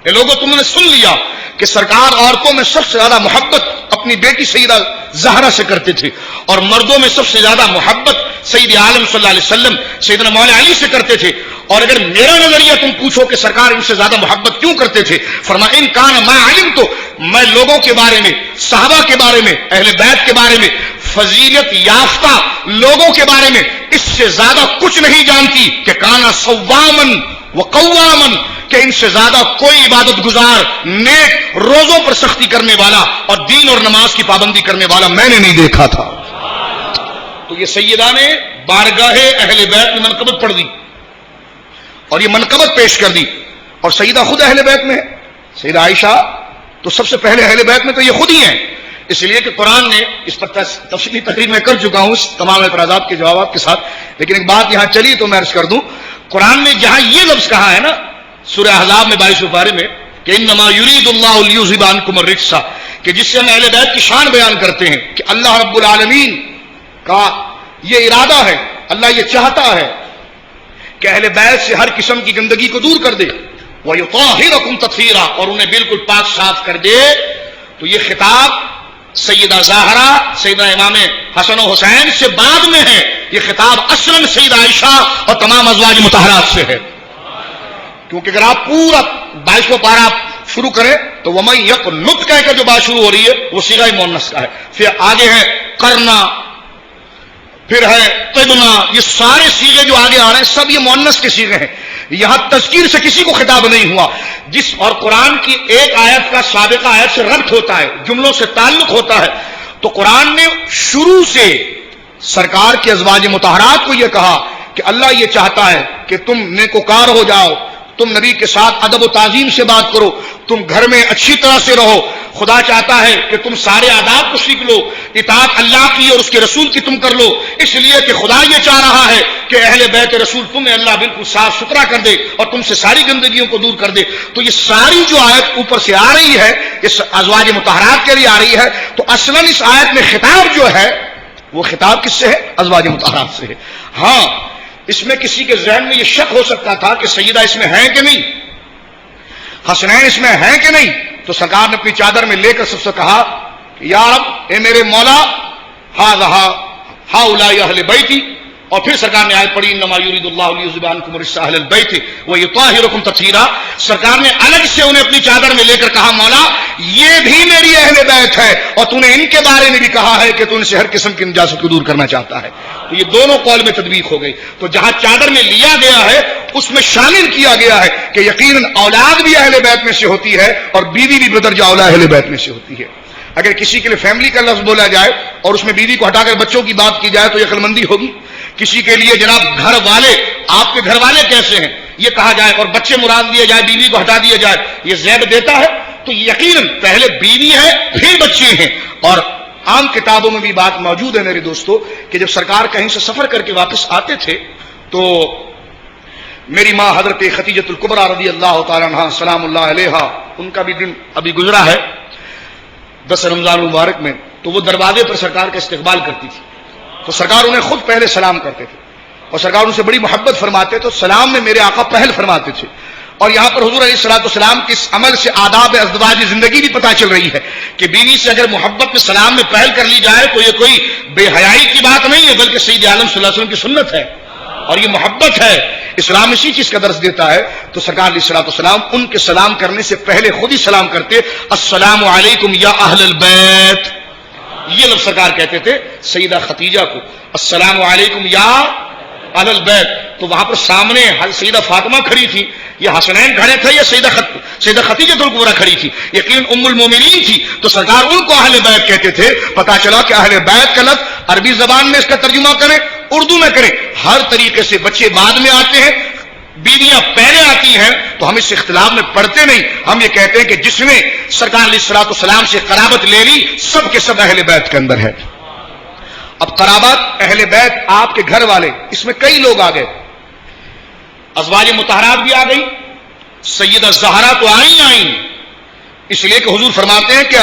یہ لوگوں تم نے سن لیا کہ سرکار عورتوں میں سب سے زیادہ محبت اپنی بیٹی سیدہ زہرا سے کرتے تھے، اور مردوں میں سب سے زیادہ محبت سید عالم صلی اللہ علیہ وسلم سیدنا مولا علی سے کرتے تھے۔ اور اگر میرا نظریہ تم پوچھو کہ سرکار ان سے زیادہ محبت کیوں کرتے تھے، فرمایا ان کان ما علم، تو میں لوگوں کے بارے میں، صحابہ کے بارے میں، اہل بیت کے بارے میں، فضیلت یافتہ لوگوں کے بارے میں اس سے زیادہ کچھ نہیں جانتی کہ کانا صوامن وقوامن، کہ ان سے زیادہ کوئی عبادت گزار، نیک، روزوں پر سختی کرنے والا اور دین اور نماز کی پابندی کرنے والا میں نے نہیں دیکھا تھا۔ تو یہ سیدہ نے بارگاہ اہل بیت میں منقبت پڑھ دی اور یہ منقبت پیش کر دی، اور سیدہ خود اہل بیت میں ہے، سیدہ عائشہ تو سب سے پہلے اہل بیت میں تو یہ خود ہی ہیں، اس لیے کہ قرآن نے اس پر تفصیلی تقریر میں کر چکا ہوں تمام اعتراضات کے جوابات کے ساتھ، لیکن ایک بات یہاں چلی تو میں عرض کر دوں، قرآن نے جہاں یہ لفظ کہا ہے نا سورہ احزاب میں 22 پارے میں کہ انما یرید اللہ لیذھب عنکم الرجس، کہ جس سے ہم اہل بیت کی شان بیان کرتے ہیں کہ اللہ رب العالمین کا یہ ارادہ ہے، اللہ یہ چاہتا ہے کہ اہل بیت سے ہر قسم کی گندگی کو دور کر دے، وَيُطَهِّرَكُمْ تَطْهِيرًا، اور انہیں بالکل پاک صاف کر دے۔ تو یہ خطاب سیدہ زہرا، سیدہ امام حسن و حسین سے بعد میں ہے، یہ خطاب اصلاً سیدہ عائشہ اور تمام ازواج مطہرات سے ہے، کیونکہ اگر آپ پورا 22واں پارہ شروع کریں تو وَمَن يَقْنُتْ کہہ کر جو بات شروع ہو رہی ہے وہ صیغہ مؤنث کا ہے، پھر آگے ہے کرنا، پھر ہے طبنا، یہ سارے صیغے جو آگے آ رہے ہیں سب یہ مؤنث کے صیغے ہیں، یہاں تذکیر سے کسی کو خطاب نہیں ہوا. اور قرآن کی ایک آیت کا سابقہ آیت سے ربط ہوتا ہے، جملوں سے تعلق ہوتا ہے. تو قرآن نے شروع سے سرکار کے ازواج مطہرات کو یہ کہا کہ اللہ یہ چاہتا ہے کہ تم نیکوکار ہو جاؤ، تم نبی کے ساتھ ادب و تعظیم سے بات کرو، تم گھر میں اچھی طرح سے رہو. خدا چاہتا ہے کہ تم سارے آداب کو سیکھ لو، اطاعت اللہ کی اور اس کے رسول کی تم کر لو، اس لیے کہ خدا یہ چاہ رہا ہے کہ اہل بیت رسول تمہیں اللہ بالکل صاف ستھرا کر دے اور تم سے ساری گندگیوں کو دور کر دے. تو یہ ساری جو آیت اوپر سے آ رہی ہے اس ازواج مطہرات کے لیے آ رہی ہے. تو اصلاً اس آیت میں خطاب جو ہے وہ خطاب کس سے ہے؟ ازواج مطہرات سے ہے. ہاں اس میں کسی کے ذہن میں یہ شک ہو سکتا تھا کہ سیدہ اس میں ہیں کہ نہیں، حسنین اس میں ہیں کہ نہیں. تو سرکار نے اپنی چادر میں لے کر سب سے کہا کہ یا رب، اے میرے مولا، ہؤلاء اہل بیتی. اور پھر سرکار نے آیت پڑھی انما یرید اللہ لیذھب عنکم الرجس اہل البیت ویطہرکم تطہیرا. سرکار نے الگ سے انہیں اپنی چادر میں لے کر کہا مولا یہ بھی میری اہل بیت ہے اور تو نے ان کے بارے میں بھی کہا ہے کہ تو ان سے ہر قسم کی نجاست کو دور کرنا چاہتا ہے. تو یہ دونوں قول میں تطبیق ہو گئی. تو جہاں چادر میں لیا گیا ہے اس میں شامل کیا گیا ہے کہ یقیناً اولاد بھی اہل بیت میں سے ہوتی ہے اور بیوی بھی بدرجہ اولا اہل بیت میں سے ہوتی ہے. اگر کسی کے لیے فیملی کا لفظ بولا جائے اور اس میں بیوی کو ہٹا کر بچوں کی بات کی جائے تو یہ عقل مندی ہوگی. کسی کے لیے جناب گھر والے، آپ کے گھر والے کیسے ہیں یہ کہا جائے اور بچے مراد دیے جائے، بیوی کو ہٹا دیا جائے، یہ زیب دیتا ہے. تو یقیناً پہلے بیوی ہے پھر بچے ہیں. اور عام کتابوں میں بھی بات موجود ہے میرے دوستو کہ جب سرکار کہیں سے سفر کر کے واپس آتے تھے تو میری ماں حضرت خدیجۃ الکبریٰ رضی اللہ تعالیٰ عنہا سلام اللہ علیہا، ان کا بھی دن ابھی گزرا ہے 10 رمضان المبارک میں، تو وہ دروازے پر سرکار کا استقبال کرتی تھی. تو سرکار انہیں خود پہلے سلام کرتے تھے اور سرکار ان سے بڑی محبت فرماتے تو سلام میں میرے آقا پہل فرماتے تھے. اور یہاں پر حضور علیہ الصلوۃ والسلام کے اس عمل سے آداب ازدواجی زندگی بھی پتہ چل رہی ہے کہ بیوی سے اگر محبت میں سلام میں پہل کر لی جائے تو یہ کوئی بے حیائی کی بات نہیں ہے بلکہ سید عالم صلی اللہ علیہ وسلم کی سنت ہے اور یہ محبت ہے. اسلام اسی چیز کا درس دیتا ہے. تو سرکار علیہ الصلوۃ والسلام ان کے سلام کرنے سے پہلے خود ہی سلام کرتے، السلام علیکم یا اہل البیت. یہ لفظ سرکار کہتے تھے سیدہ خدیجہ کو، السلام علیکم یا اہل البیت. تو وہاں پر سامنے سیدہ فاطمہ کھڑی تھی، یہ حسنین کھڑے تھے، یا سیدہ خدیجہ الکبریٰ کھڑی تھی، یقین ام المومنین تھی. تو سرکار ان کو اہل بیت کہتے تھے. پتا چلا کہ اہل بیت کا لفظ عربی زبان میں اس کا ترجمہ کریں، اردو میں کریں، ہر طریقے سے بچے بعد میں آتے ہیں، بیویاں پہلے آتی ہیں. تو ہم اس اختلاف میں پڑھتے نہیں، ہم یہ کہتے ہیں کہ جس نے سرکار علیہ الصلوۃ والسلام سے قرابت لے لی سب کے سب اہل بیت کے اندر ہے. اب قرابت، اہل بیت، آپ کے گھر والے، اس میں کئی لوگ آ گئے. ازواج مطہرات بھی آ گئی، سیدہ زہرا تو آئیں اس لیے کہ حضور فرماتے ہیں کہ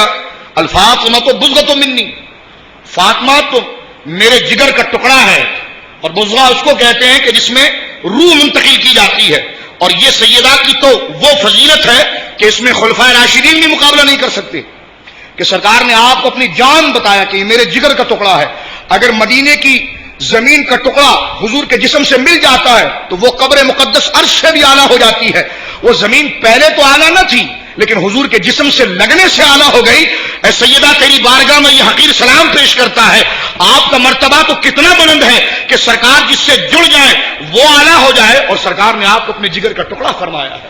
الفاطمہ تو بضغۃ منی، فاطمہ تو میرے جگر کا ٹکڑا ہے. اور بضغہ اس کو کہتے ہیں کہ جس میں روح منتقل کی جاتی ہے. اور یہ سیدہ کی تو وہ فضیلت ہے کہ اس میں خلفائے راشدین بھی مقابلہ نہیں کر سکتے کہ سرکار نے آپ کو اپنی جان بتایا کہ یہ میرے جگر کا ٹکڑا ہے. اگر مدینے کی زمین کا ٹکڑا حضور کے جسم سے مل جاتا ہے تو وہ قبر مقدس عرش سے بھی اعلیٰ ہو جاتی ہے. وہ زمین پہلے تو اعلیٰ نہ تھی لیکن حضور کے جسم سے لگنے سے اعلیٰ ہو گئی. اے سیدہ تیری بارگاہ میں یہ حقیر سلام پیش کرتا ہے. آپ کا مرتبہ تو کتنا بلند ہے کہ سرکار جس سے جڑ جائے وہ اعلیٰ ہو جائے. اور سرکار نے آپ کو اپنے جگر کا ٹکڑا فرمایا ہے،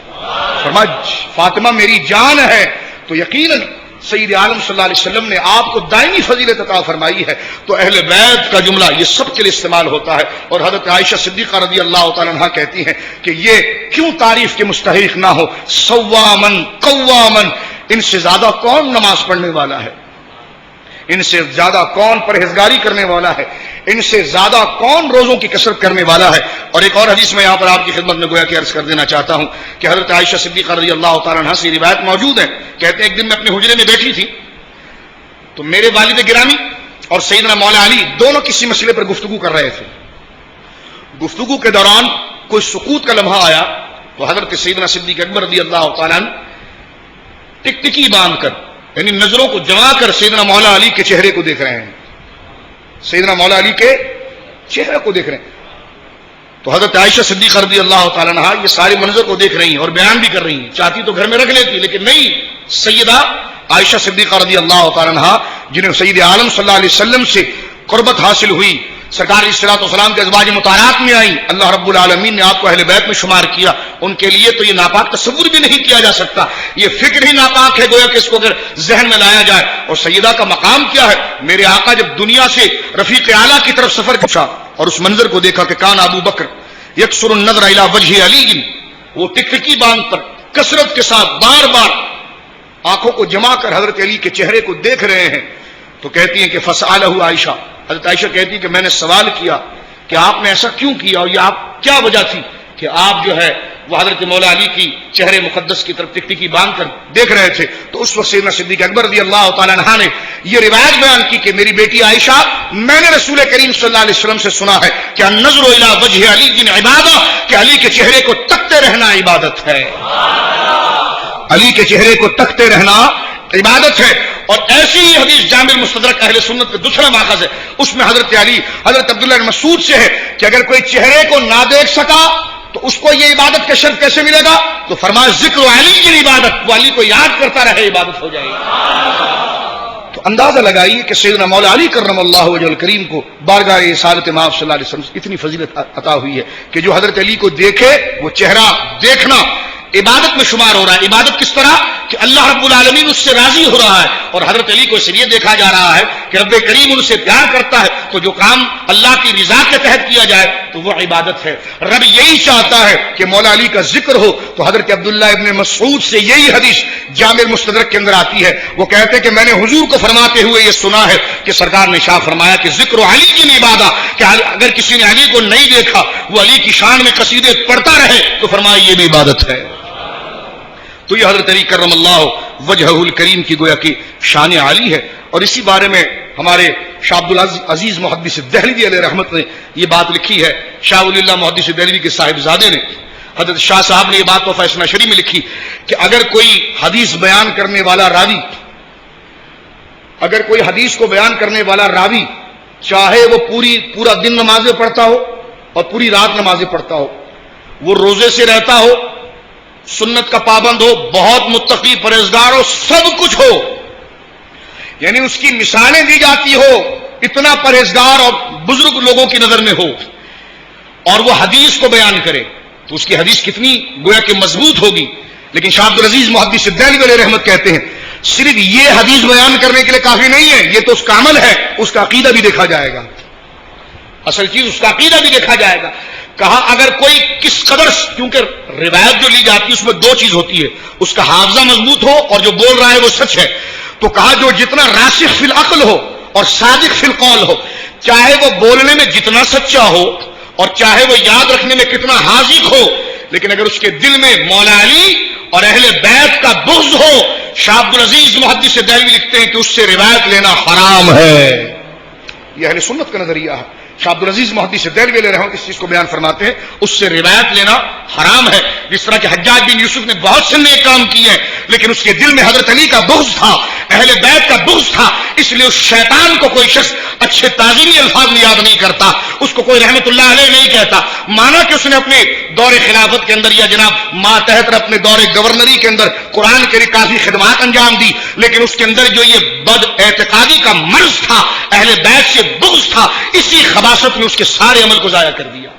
فرمایا فاطمہ میری جان ہے. تو یقیناً سید عالم صلی اللہ علیہ وسلم نے آپ کو دائمی فضیلت عطا فرمائی ہے. تو اہل بیت کا جملہ یہ سب کے لیے استعمال ہوتا ہے. اور حضرت عائشہ صدیقہ رضی اللہ تعالیٰ عنہا کہتی ہیں کہ یہ کیوں تعریف کے مستحق نہ ہو، صوامن قوامن، ان سے زیادہ کون نماز پڑھنے والا ہے، ان سے زیادہ کون پرہیزگاری کرنے والا ہے، ان سے زیادہ کون روزوں کی کثرت کرنے والا ہے. اور ایک اور حدیث میں یہاں پر آپ کی خدمت میں گویا کہ عرض کر دینا چاہتا ہوں کہ حضرت عائشہ صدیقہ رضی اللہ تعالیٰ عنہا سے روایت موجود ہے. کہتے ہیں ایک دن میں اپنے حجرے میں بیٹھی تھی تو میرے والد گرامی اور سیدنا مولا علی دونوں کسی مسئلے پر گفتگو کر رہے تھے. گفتگو کے دوران کوئی سکوت کا لمحہ آیا تو حضرت سیدنا صدیق اکبر رضی اللہ تعالیٰ عنہ ٹکٹکی باندھ کر یعنی نظروں کو جما کر سیدنا مولا علی کے چہرے کو دیکھ رہے ہیں، سیدنا مولا علی کے چہرے کو دیکھ رہے ہیں. تو حضرت عائشہ صدیقہ رضی اللہ تعالیٰ عنہا یہ سارے منظر کو دیکھ رہی ہیں اور بیان بھی کر رہی ہیں. چاہتی تو گھر میں رکھ لیتی لیکن نہیں. سیدہ عائشہ صدیقہ رضی اللہ تعالیٰ عنہا جنہیں سید عالم صلی اللہ علیہ وسلم سے قربت حاصل ہوئی، سرکار علیہ الصلوۃ والسلام کے ازواج مطہرات میں آئی، اللہ رب العالمین نے آپ کو اہل بیت میں شمار کیا، ان کے لیے تو یہ ناپاک تصور بھی نہیں کیا جا سکتا، یہ فکر ہی ناپاک ہے گویا کہ اس کو اگر ذہن میں لایا جائے۔ اور سیدہ کا مقام کیا ہے، میرے آقا جب دنیا سے رفیق اعلیٰ کی طرف سفر کیا اور اس منظر کو دیکھا کہ کان ابو بکر یکسر النظر الی وجہ علی، وہ ٹکٹکی باندھ پر کثرت کے ساتھ بار بار آنکھوں کو جما کر حضرت علی کے چہرے کو دیکھ رہے ہیں، تو کہتی ہیں کہ فسألہ عائشہ، حضرت عائشہ کہتی ہیں کہ میں نے سوال کیا کہ آپ نے ایسا کیوں کیا، اور یہ آپ کیا وجہ تھی کہ آپ جو ہے وہ حضرت مولا علی کی چہرے مقدس کی طرف ٹکٹکی باندھ کر دیکھ رہے تھے۔ تو اس وقت سیدنا صدیق اکبر رضی اللہ تعالیٰ عنہ نے یہ روایت بیان کی کہ میری بیٹی عائشہ، میں نے رسول کریم صلی اللہ علیہ وسلم سے سنا ہے کہ النظر الی وجہ علی کی عبادت، کہ علی کے چہرے کو تکتے رہنا عبادت ہے، علی کے چہرے کو تکتے رہنا عبادت ہے۔ اور ایسی ہی حدیث جامع المستدرک اہل سنت کا دوسرا ماخذ ہے، اس میں حضرت علی حضرت عبداللہ بن مسعود سے ہے کہ اگر کوئی چہرے کو نہ دیکھ سکا تو اس کو یہ عبادت کا شرط کیسے ملے گا؟ تو فرمایا ذکر علی کی عبادت، وہ علی کو یاد کرتا رہے عبادت ہو جائے گی۔ تو اندازہ لگائیے کہ سیدنا مولا علی کرم اللہ وجہ الکریم کو بارگاہ رسالت مآب صلی اللہ علیہ وسلم سے اتنی فضیلت عطا ہوئی ہے کہ جو حضرت علی کو دیکھے وہ چہرہ دیکھنا عبادت میں شمار ہو رہا ہے۔ عبادت کس طرح کہ اللہ رب العالمین اس سے راضی ہو رہا ہے، اور حضرت علی کو اس لیے دیکھا جا رہا ہے کہ رب کریم ان سے پیار کرتا ہے، تو جو کام اللہ کی رضا کے تحت کیا جائے تو وہ عبادت ہے۔ رب یہی چاہتا ہے کہ مولا علی کا ذکر ہو، تو حضرت عبداللہ ابن مسعود سے یہی حدیث جامع المستدرک کے اندر آتی ہے، وہ کہتے ہیں کہ میں نے حضور کو فرماتے ہوئے یہ سنا ہے کہ سرکار نے شاہ فرمایا کہ ذکر علی کی عبادت، کہ اگر کسی نے علی کو نہیں دیکھا وہ علی کی شان میں قصیدے پڑھتا رہے تو فرمایا یہ بھی عبادت ہے۔ تو یہ حضرت علی کرم اللہ وجہہ الکریم کی گویا کہ شان عالی ہے۔ اور اسی بارے میں ہمارے شاہ عبدالعزیز محدث دہلوی علیہ رحمت نے یہ بات لکھی ہے، شاہ ولی اللہ محدث دہلوی کے صاحبزادے نے، حضرت شاہ صاحب نے یہ بات وفا اسنا شریف میں لکھی کہ اگر کوئی حدیث بیان کرنے والا راوی، اگر کوئی حدیث کو بیان کرنے والا راوی چاہے وہ پورا دن نمازیں پڑھتا ہو اور پوری رات نمازیں پڑھتا ہو، وہ روزے سے رہتا ہو، سنت کا پابند ہو، بہت متقی پرہیزگار ہو، سب کچھ ہو، یعنی اس کی مثالیں دی جاتی ہو، اتنا پرہیزگار اور بزرگ لوگوں کی نظر میں ہو، اور وہ حدیث کو بیان کرے تو اس کی حدیث کتنی گویا کہ مضبوط ہوگی۔ لیکن شاہ عبدالعزیز محدث دہلوی علیہ رحمت کہتے ہیں صرف یہ حدیث بیان کرنے کے لیے کافی نہیں ہے، یہ تو اس کا عمل ہے، اس کا عقیدہ بھی دیکھا جائے گا، اصل چیز اس کا عقیدہ بھی دیکھا جائے گا۔ کہا اگر کوئی کس قدر، کیونکہ روایت جو لی جاتی ہے اس میں دو چیز ہوتی ہے، اس کا حافظہ مضبوط ہو اور جو بول رہا ہے وہ سچ ہے، تو کہا جو جتنا راسخ فی العقل ہو اور صادق فی القول ہو، چاہے وہ بولنے میں جتنا سچا ہو اور چاہے وہ یاد رکھنے میں کتنا حاذق ہو، لیکن اگر اس کے دل میں مولا علی اور اہل بیت کا بغض ہو، شاہ عبدالعزیز محدث دہلوی لکھتے ہیں کہ اس سے روایت لینا حرام ہے۔ یہ اہل سنت کا نظریہ ہے۔ شاہ عبدالعزیز محدث دہلوی علیہ رحمۃ اس چیز کو بیان فرماتے ہیں، اس سے روایت لینا حرام ہے۔ جس طرح کہ حجاج بن یوسف نے بہت سے نیک کام کیے ہیں، لیکن اس کے دل میں حضرت علی کا بغض تھا، اہل بیت کا بغض تھا، اس لیے اس شیطان کو کوئی شخص اچھے تعظیمی الفاظ میں یاد نہیں کرتا، اس کو کوئی رحمت اللہ علیہ نہیں کہتا، مانا کہ اس نے اپنے دور خلافت کے اندر یا جناب ماتحت اپنے دور گورنری کے اندر قرآن کے لیے کافی خدمات انجام دی، لیکن اس کے اندر جو یہ بد اعتقادی کا مرض تھا، اہل بیت سے بغض تھا، اسی خباثت نے اس کے سارے عمل کو ضائع کر دیا،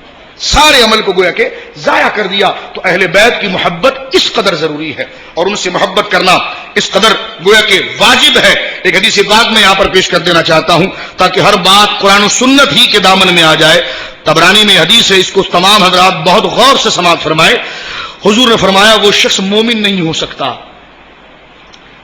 سارے عمل کو گویا کہ ضائع کر دیا۔ تو اہل بیت کی محبت اس قدر ضروری ہے اور ان سے محبت کرنا اس قدر گویا کہ واجب ہے۔ ایک حدیث پاک میں یہاں پر پیش کر دینا چاہتا ہوں تاکہ ہر بات قرآن و سنت ہی کے دامن میں آ جائے۔ طبرانی میں حدیث ہے، اس کو تمام حضرات بہت غور سے سماعت فرمائے۔ حضور نے فرمایا وہ شخص مومن نہیں ہو سکتا۔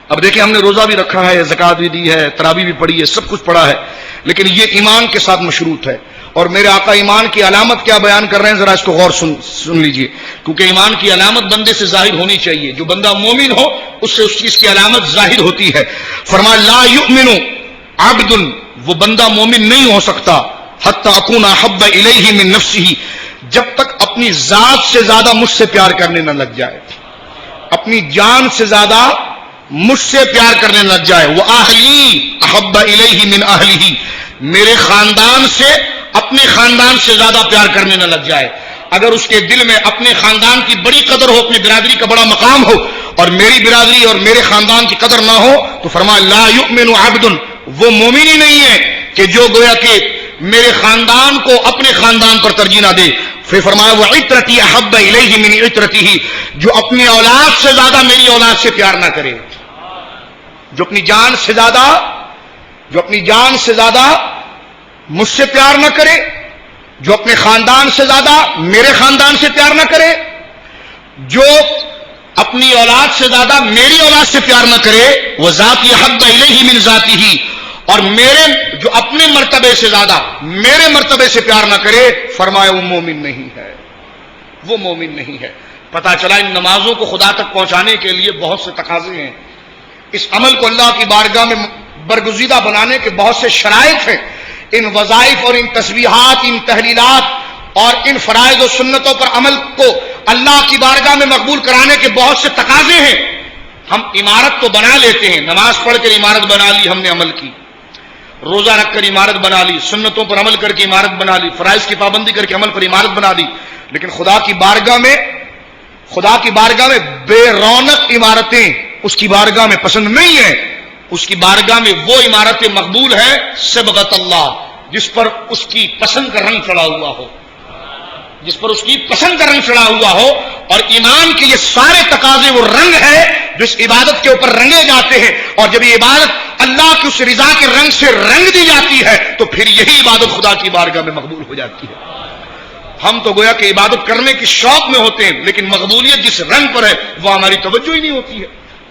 اب دیکھیں ہم نے روزہ بھی رکھا ہے، زکات بھی دی ہے، تراویح بھی پڑھی ہے، سب کچھ پڑھا ہے، لیکن یہ ایمان کے ساتھ مشروط ہے۔ اور میرے آقا ایمان کی علامت کیا بیان کر رہے ہیں، ذرا اس کو غور سن لیجئے، کیونکہ ایمان کی علامت بندے سے ظاہر ہونی چاہیے، جو بندہ مومن ہو اس سے اس چیز کی علامت ظاہر ہوتی ہے۔ فرمایا لا یؤمن عبد، وہ بندہ مومن نہیں ہو سکتا حتی اکون احب الیہ من نفسہ، جب تک اپنی ذات سے زیادہ مجھ سے پیار کرنے نہ لگ جائے، اپنی جان سے زیادہ مجھ سے پیار کرنے لگ جائے۔ وَأَهْلِي أَحَبَّ إِلَيْهِ مِنْ أَهْلِهِ، میرے خاندان سے اپنے خاندان سے زیادہ پیار کرنے نہ لگ جائے۔ اگر اس کے دل میں اپنے خاندان کی بڑی قدر ہو، اپنی برادری کا بڑا مقام ہو، اور میری برادری اور میرے خاندان کی قدر نہ ہو، تو فرمایا لا یؤمن عبد، وہ مومن ہی نہیں ہے کہ جو گویا کہ میرے خاندان کو اپنے خاندان پر ترجیح نہ دے. پھر فرمایا وعطرتی احب الیہ من عطرتہ، جو اپنی اولاد سے زیادہ میری اولاد سے پیار نہ کرے، جو اپنی جان سے زیادہ مجھ سے پیار نہ کرے، جو اپنے خاندان سے زیادہ میرے خاندان سے پیار نہ کرے، جو اپنی اولاد سے زیادہ میری اولاد سے پیار نہ کرے، وہ ذاتی احب الیہ من ذاتہ، اور میرے جو اپنے مرتبے سے زیادہ میرے مرتبے سے پیار نہ کرے، فرمایا وہ مومن نہیں ہے، وہ مومن نہیں ہے. پتہ چلا ان نمازوں کو خدا تک پہنچانے کے لیے بہت سے تقاضے ہیں. اس عمل کو اللہ کی بارگاہ میں برگزیدہ بنانے کے بہت سے شرائط ہیں. ان وظائف اور ان تسبیحات، ان تحلیلات اور ان فرائض و سنتوں پر عمل کو اللہ کی بارگاہ میں مقبول کرانے کے بہت سے تقاضے ہیں. ہم عمارت تو بنا لیتے ہیں، نماز پڑھ کر عمارت بنا لی، ہم نے عمل کی. روزہ رکھ کر عمارت بنا لی، سنتوں پر عمل کر کے عمارت بنا لی، فرائض کی پابندی کر کے عمل پر عمارت بنا لی. لیکن خدا کی بارگاہ میں بے رونق عمارتیں اس کی بارگاہ میں پسند نہیں ہیں. اس کی بارگاہ میں وہ عمارتیں مقبول ہیں صبغۃ اللہ، جس پر اس کی پسند کا رنگ چڑھا ہوا ہو، جس پر اس کی پسند کا رنگ چڑھا ہوا ہو. اور ایمان کے یہ سارے تقاضے وہ رنگ ہے جو اس عبادت کے اوپر رنگے جاتے ہیں. اور جب یہ عبادت اللہ کی اس رضا کے رنگ سے رنگ دی جاتی ہے تو پھر یہی عبادت خدا کی بارگاہ میں مقبول ہو جاتی ہے. ہم تو گویا کہ عبادت کرنے کی شوق میں ہوتے ہیں، لیکن مقبولیت جس رنگ پر ہے وہ ہماری توجہ ہی نہیں ہوتی ہے.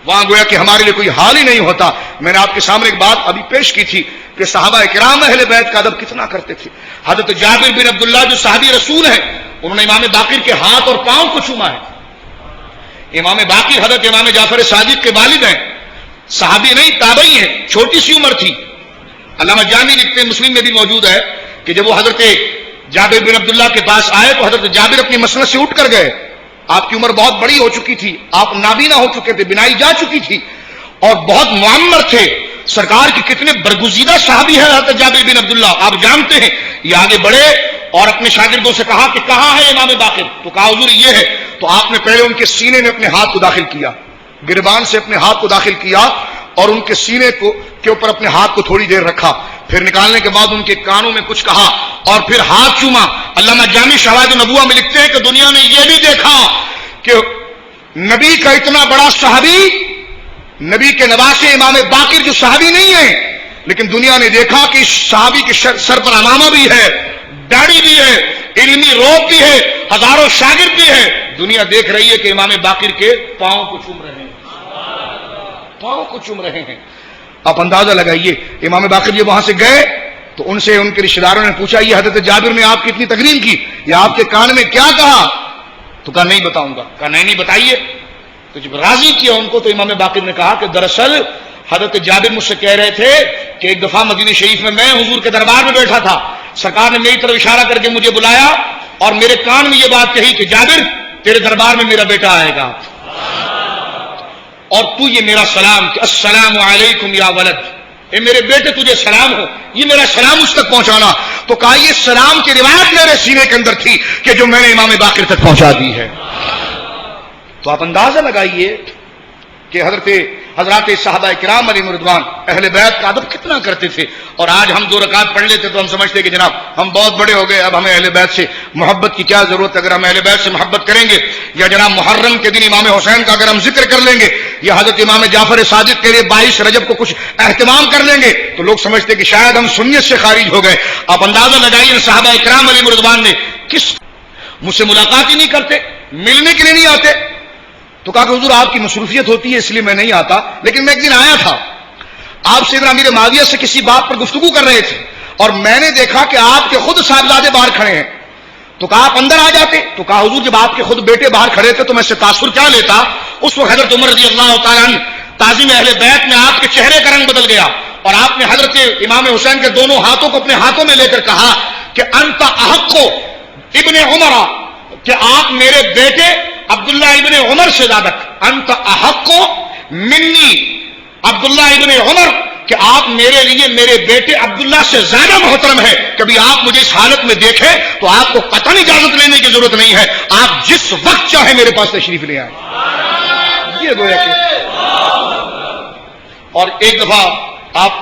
وہاں گویا کہ ہمارے لیے کوئی حال ہی نہیں ہوتا. میں نے آپ کے سامنے ایک بات ابھی پیش کی تھی کہ صحابہ کرام اہل بیت کا ادب کتنا کرتے تھے. حضرت جابر بن عبداللہ جو صحابی رسول ہیں، انہوں نے امام باقر کے ہاتھ اور پاؤں کو چوما ہے. امام باقر حضرت امام جعفر صادق کے والد ہیں، صحابی نہیں تابعی ہیں، چھوٹی سی عمر تھی. علامہ جامی لکھتے ہیں، مسلم میں بھی موجود ہے کہ جب وہ حضرت جابر بن عبداللہ کے پاس آئے تو حضرت جابر اپنی مسند سے اٹھ کر گئے. آپ کی عمر بہت بڑی ہو چکی تھی، آپ نابینا ہو چکے تھے، بینائی جا چکی تھی اور بہت معمر تھے. سرکار کے کتنے برگزیدہ صحابی ہیں حضرت جابر بن عبداللہ، آپ جانتے ہیں. یہ آگے بڑھے اور اپنے شاگردوں سے کہا کہ کہاں ہے امام باقر؟ تو کہا حضور یہ ہے. تو آپ نے پہلے ان کے سینے میں اپنے ہاتھ کو داخل کیا، گریبان سے اپنے ہاتھ کو داخل کیا اور ان کے سینے کے اوپر اپنے ہاتھ کو تھوڑی دیر رکھا. پھر نکالنے کے بعد ان کے کانوں میں کچھ کہا اور پھر ہاتھ چوما. علامہ جامی شواہد النبوہ میں لکھتے ہیں کہ دنیا نے یہ بھی دیکھا کہ نبی کا اتنا بڑا صحابی، نبی کے نواسے امام باقر جو صحابی نہیں ہیں، لیکن دنیا نے دیکھا کہ اس صحابی کے سر پر امامہ بھی ہے، داڑھی بھی ہے، علمی روب بھی ہے، ہزاروں شاگرد بھی ہے. دنیا دیکھ رہی ہے کہ امام باقر کے پاؤں کو چوم رہے ہیں، پاؤں کو چوم رہے ہیں. آپ اندازہ لگائیے. امام باقر جب وہاں سے گئے تو ان سے ان کے رشتہ داروں نے پوچھا یہ حضرت جابر نے آپ کی اتنی تکریم کی، یا آپ کے کان میں کیا کہا؟ تو کہا نہیں بتاؤں گا. کہا نہیں بتائیے. تو جب راضی کیا ان کو تو امام باقر نے کہا کہ دراصل حضرت جابر مجھ سے کہہ رہے تھے کہ ایک دفعہ مدینہ شریف میں حضور کے دربار میں بیٹھا تھا، سرکار نے میری طرف اشارہ کر کے مجھے بلایا اور میرے کان میں یہ بات کہی کہ جابر تیرے دربار میں میرا بیٹا آئے گا اور تو یہ میرا سلام کہ السلام علیکم یا ولد، اے میرے بیٹے تجھے سلام ہو، یہ میرا سلام اس تک پہنچانا. تو کہا یہ سلام کی روایت میرے سینے کے اندر تھی کہ جو میں نے امام باقر تک پہنچا دی ہے. تو آپ اندازہ لگائیے کہ حضرات صحابہ کرام علیہم رضوان اہل بیت کا ادب کتنا کرتے تھے. اور آج ہم 2 رکعت پڑھ لیتے تو ہم سمجھتے کہ جناب ہم بہت بڑے ہو گئے، اب ہمیں اہل بیت سے محبت کی کیا ضرورت ہے. اگر ہم اہل بیت سے محبت کریں گے، یا جناب محرم کے دن امام حسین کا اگر ہم ذکر کر لیں گے، یا حضرت امام جعفر صادق کے لیے 22 رجب کو کچھ اہتمام کر لیں گے، تو لوگ سمجھتے کہ شاید ہم سنت سے خارج ہو گئے. آپ اندازہ لگائیے صحابہ کرام علیہم رضوان نے کس مجھ سے ملاقات ہی نہیں کرتے، ملنے کے لیے نہیں آتے. تو کہا کہ حضور آپ کی مصروفیت ہوتی ہے اس لیے میں نہیں آتا. لیکن میں ایک دن آیا تھا، آپ سیدنا امیر معاویہ سے کسی بات پر گفتگو کر رہے تھے اور میں نے دیکھا کہ آپ کے خود صاحبزادے باہر کھڑے ہیں. تو کہا آپ اندر آ جاتے. تو کہا حضور جب آپ کے خود بیٹے باہر کھڑے تھے تو میں سے تاثر کیا لیتا. اس وقت حضرت عمر رضی اللہ تعالیٰ عنہ تعظیم اہل بیت میں آپ کے چہرے کا رنگ بدل گیا اور آپ نے حضرت امام حسین کے دونوں ہاتھوں کو اپنے ہاتھوں میں لے کر کہا کہ انت احق ابن عمر، کہ آپ میرے بیٹے عبداللہ ابن عمر سے زیادہ، انت احق منی عبداللہ ابن عمر، کہ آپ میرے لیے میرے بیٹے عبداللہ سے زیادہ محترم ہے. کبھی آپ مجھے اس حالت میں دیکھیں تو آپ کو قطعاً اجازت لینے کی ضرورت نہیں ہے، آپ جس وقت چاہیں میرے پاس تشریف لے آئیں. یہ گویا کہ اور ایک دفعہ آپ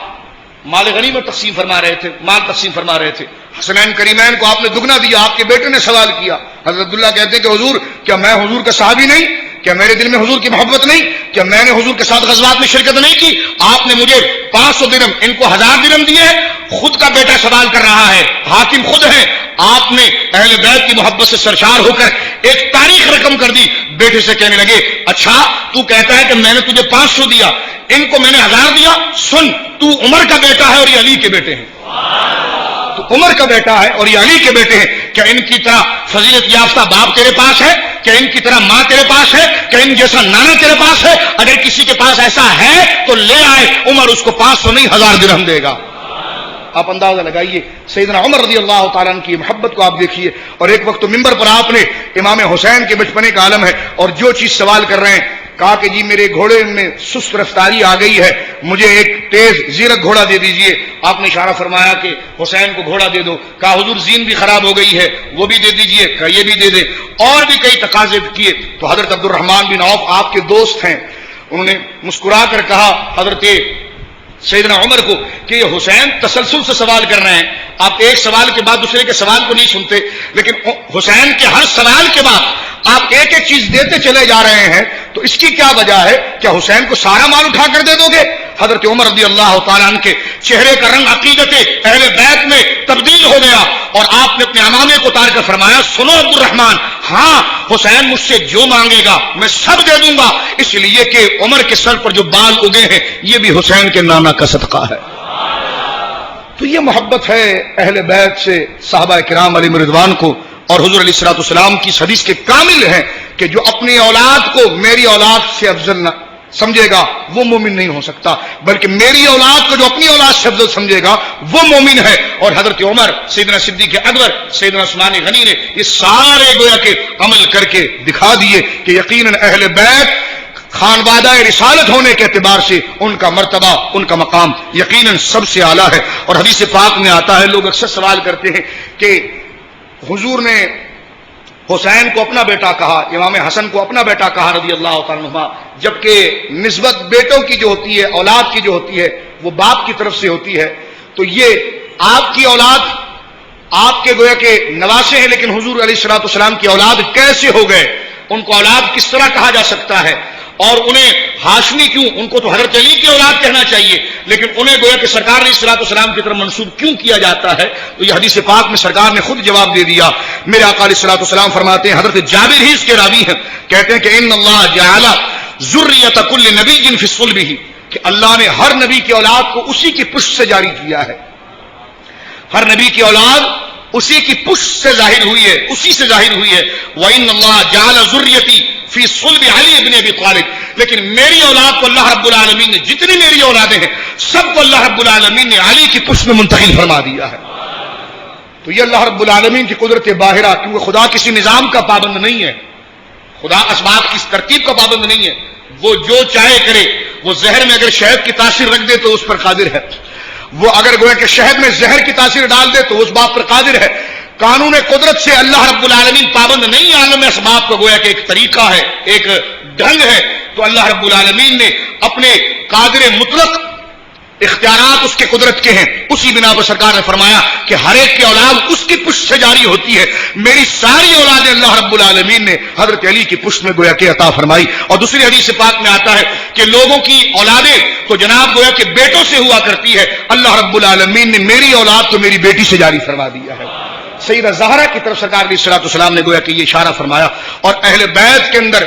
مال غنیمت تقسیم فرما رہے تھے، مال تقسیم فرما رہے تھے. حسنین کریمین کو آپ نے دگنا دیا. آپ کے بیٹے نے سوال کیا. حضرت عبداللہ کہتے ہیں کہ حضور کیا میں حضور کا صحابی نہیں؟ کیا میرے دل میں حضور کی محبت نہیں؟ کیا میں نے حضور کے ساتھ غزوات میں شرکت نہیں کی؟ آپ نے مجھے 500 درہم، ان کو 1000 درہم دیے. خود کا بیٹا سوال کر رہا ہے، حاکم خود ہے. آپ نے اہل بیت کی محبت سے سرشار ہو کر ایک تاریخ رقم کر دی. بیٹے سے کہنے لگے اچھا تو کہتا ہے کہ میں نے تجھے 500 دیا، ان کو میں نے 1000 دیا. سن، تو عمر کا بیٹا ہے اور یہ علی کے بیٹے ہیں. تو عمر کا بیٹا ہے اور یہ علی کے بیٹے ہیں. کیا ان کی طرح فضیلت یافتہ باپ تیرے پاس ہے؟ کیا ان کی طرح ماں تیرے پاس ہے؟ کیا ان جیسا نانا تیرے پاس ہے؟ اگر کسی کے پاس ایسا ہے تو لے آئے. عمر اس کو 500 نہیں 1000 درہم دے گا. آپ اندازہ لگائیے سیدنا عمر رضی اللہ تعالیٰ عنہ کی محبت کو آپ دیکھیے. اور ایک وقت تو ممبر پر آپ نے، امام حسین کے بچپنے کا عالم ہے اور جو چیز سوال کر رہے ہیں، کہا کہ جی میرے گھوڑے میں سست رفتاری آ گئی ہے، مجھے ایک تیز زیرک گھوڑا دے دیجئے. آپ نے اشارہ فرمایا کہ حسین کو گھوڑا دے دو. کہا حضور زین بھی خراب ہو گئی ہے، وہ بھی دے دیجئے. کہا یہ بھی دے دیں. اور بھی کئی تقاضے کیے. تو حضرت عبد الرحمن بن عوف آپ کے دوست ہیں، انہوں نے مسکرا کر کہا حضرت سیدنا عمر کو کہ یہ حسین تسلسل سے سوال کر رہے ہیں، آپ ایک سوال کے بعد دوسرے کے سوال کو نہیں سنتے، لیکن حسین کے ہر سوال کے بعد آپ ایک ایک چیز دیتے چلے جا رہے ہیں، تو اس کی کیا وجہ ہے؟ کیا حسین کو سارا مال اٹھا کر دے دو گے؟ حضرت عمر رضی اللہ تعالیٰ عنہ کے چہرے کا رنگ عقیدت اہل بیت میں تبدیل ہو گیا اور آپ نے اپنے امامے کو اتار کر فرمایا سنو عبد الرحمن، ہاں حسین مجھ سے جو مانگے گا میں سب دے دوں گا، اس لیے کہ عمر کے سر پر جو بال اگے ہیں یہ بھی حسین کے نانا کا صدقہ ہے. تو یہ محبت ہے اہل بیت سے صحابہ کرام علیہم رضوان کو. اور حضور علیہ الصلوۃ والسلام کی حدیث کے کامل ہیں کہ جو اپنی اولاد کو میری اولاد سے افضل نہ سمجھے گا وہ مومن نہیں ہو سکتا، بلکہ میری اولاد کو جو اپنی اولاد سے افضل سمجھے گا وہ مومن ہے. اور حضرت عمر، سیدنا صدیق اکبر، سیدنا عثمان غنی نے یہ سارے گویا کے عمل کر کے دکھا دیے کہ یقیناً اہل بیت خانوادہ رسالت ہونے کے اعتبار سے ان کا مرتبہ، ان کا مقام یقیناً سب سے اعلیٰ ہے. اور حدیث پاک میں آتا ہے، لوگ اکثر سوال کرتے ہیں کہ حضور نے حسین کو اپنا بیٹا کہا، امام حسن کو اپنا بیٹا کہا رضی اللہ تعالیٰ عنہ، جبکہ نسبت بیٹوں کی جو ہوتی ہے، اولاد کی جو ہوتی ہے وہ باپ کی طرف سے ہوتی ہے. تو یہ آپ کی اولاد آپ کے گویا کے نواسے ہیں، لیکن حضور علیہ الصلوۃ والسلام کی اولاد کیسے ہو گئے؟ ان کو اولاد کس طرح کہا جا سکتا ہے؟ اور انہیں ہاشمی کیوں؟ ان کو تو حضرت علی کی اولاد کہنا چاہیے، لیکن انہیں گویا کہ سرکار علیہ الصلوۃ والسلام کی طرف منسوب کیوں کیا جاتا ہے؟ تو یہ حدیث پاک میں سرکار نے خود جواب دے دیا. میرے آقا علیہ الصلوۃ والسلام فرماتے ہیں، حضرت جابر ہی اس کے راوی ہیں، کہتے ہیں کہ ان اللہ جعل ذریۃ کل نبی فی صلبہ، کہ اللہ نے ہر نبی کی اولاد کو اسی کی پشت سے جاری کیا ہے. ہر نبی کی اولاد اسی کی پشت سے ظاہر ہوئی ہے، اسی سے ظاہر ہوئی ہے. وَإِنَّ اللَّهَ جَعَلَ ذُرِّيَّتِي فِي صُلْبِ عَلِيِّ بْنِ أَبِي طَالِبٍ، لیکن میری اولاد کو اللہ رب العالمین نے، جتنی میری اولادیں ہیں سب کو اللہ رب العالمین نے علی کی پشت میں منتقل فرما دیا ہے. تو یہ اللہ رب العالمین کی قدرت باہرہ، کیونکہ خدا کسی نظام کا پابند نہیں ہے، خدا اسباب کی ترتیب کا پابند نہیں ہے، وہ جو چاہے کرے. وہ زہر میں اگر شہد کی تاثیر رکھ دے تو اس پر قادر ہے، وہ اگر گویا کہ شہد میں زہر کی تاثیر ڈال دے تو اس بات پر قادر ہے. قانون قدرت سے اللہ رب العالمین پابند نہیں، عالم اسباب کا گویا کہ ایک طریقہ ہے، ایک ڈھنگ ہے. تو اللہ رب العالمین نے اپنے قادر مطلق اختیارات اس کے قدرت کے ہیں، اسی بنا پر سرکار نے فرمایا کہ ہر ایک کی اولاد اس کی پشت سے جاری ہوتی ہے. میری ساری اولادیں اللہ رب العالمین نے حضرت علی کی پشت میں گویا کہ عطا فرمائی. اور دوسری حدیث پاک میں آتا ہے کہ لوگوں کی اولادیں تو جناب گویا کہ بیٹوں سے ہوا کرتی ہے، اللہ رب العالمین نے میری اولاد کو میری بیٹی سے جاری فرما دیا ہے. سیدہ زہرا کی طرف سرکار علیہ الصلوۃ والسلام نے گویا کہ یہ اشارہ فرمایا. اور اہل بیت کے اندر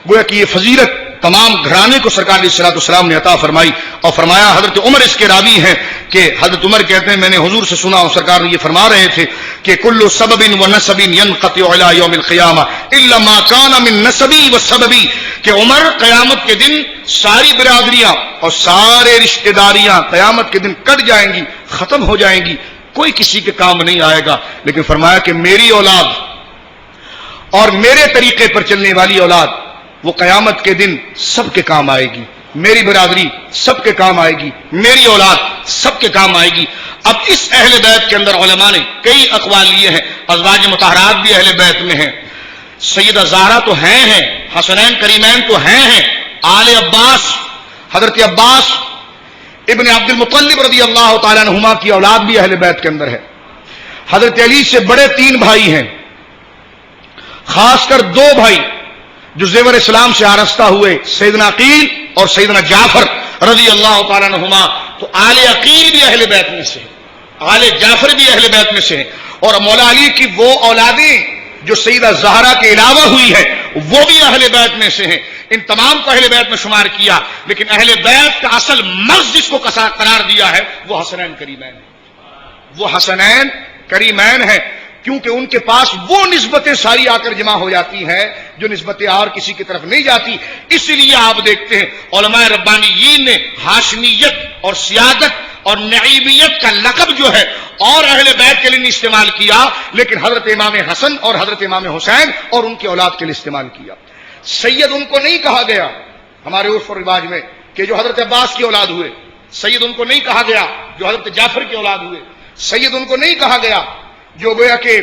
گویا کہ یہ فضیلت تمام گھرانے کو سرکار علیہ الصلوۃ والسلام نے عطا فرمائی. اور فرمایا، حضرت عمر اس کے راوی ہیں کہ حضرت عمر کہتے ہیں میں نے حضور سے سنا اور سرکار نے یہ فرما رہے تھے کہ کل سبب و نسب ينقطع الى يوم القیامہ الا ما كان من نسبی و سببی، کہ عمر قیامت کے دن ساری برادریاں اور سارے رشتہ داریاں قیامت کے دن کٹ جائیں گی، ختم ہو جائیں گی، کوئی کسی کے کام نہیں آئے گا. لیکن فرمایا کہ میری اولاد اور میرے طریقے پر چلنے والی اولاد وہ قیامت کے دن سب کے کام آئے گی. میری برادری سب کے کام آئے گی، میری اولاد سب کے کام آئے گی. اب اس اہل بیت کے اندر علماء نے کئی اقوال لیے ہیں، ازواج مطہرات بھی اہل بیت میں ہیں، سیدہ زہرا تو ہیں، حسنین کریمین تو ہیں، آل عباس، حضرت عباس ابن عبد المطلب رضی اللہ تعالیٰ عنہما کی اولاد بھی اہل بیت کے اندر ہے. حضرت علی سے بڑے 3 بھائی ہیں، خاص کر 2 بھائی جو زیور اسلام سے آراستہ ہوئے، سیدنا عقیل اور سیدنا جعفر رضی اللہ تعالیٰ عنہما. تو آل عقیل بھی اہل بیت میں سے، آل جعفر بھی اہل بیت میں سے ہیں، اور مولا علی کی وہ اولادیں جو سیدہ زہرا کے علاوہ ہوئی ہے وہ بھی اہل بیت میں سے ہیں. ان تمام کو اہل بیت میں شمار کیا، لیکن اہل بیت کا اصل مرض جس کو قرار دیا ہے وہ حسنین کریمین ہے. وہ حسنین کریمین ہے، کیونکہ ان کے پاس وہ نسبتیں ساری آ کر جمع ہو جاتی ہیں جو نسبتیں اور کسی کی طرف نہیں جاتی. اس لیے آپ دیکھتے ہیں علماء ربانیین نے ہاشمیت اور سیادت اور نعیمیت کا لقب جو ہے اور اہل بیت کے لیے نہیں استعمال کیا، لیکن حضرت امام حسن اور حضرت امام حسین اور ان کی اولاد کے لیے استعمال کیا. سید ان کو نہیں کہا گیا ہمارے عرف و رواج میں کہ جو حضرت عباس کی اولاد ہوئے، سید ان کو نہیں کہا گیا جو حضرت جعفر کی اولاد ہوئے، سید ان کو نہیں کہا گیا جو گویا کہ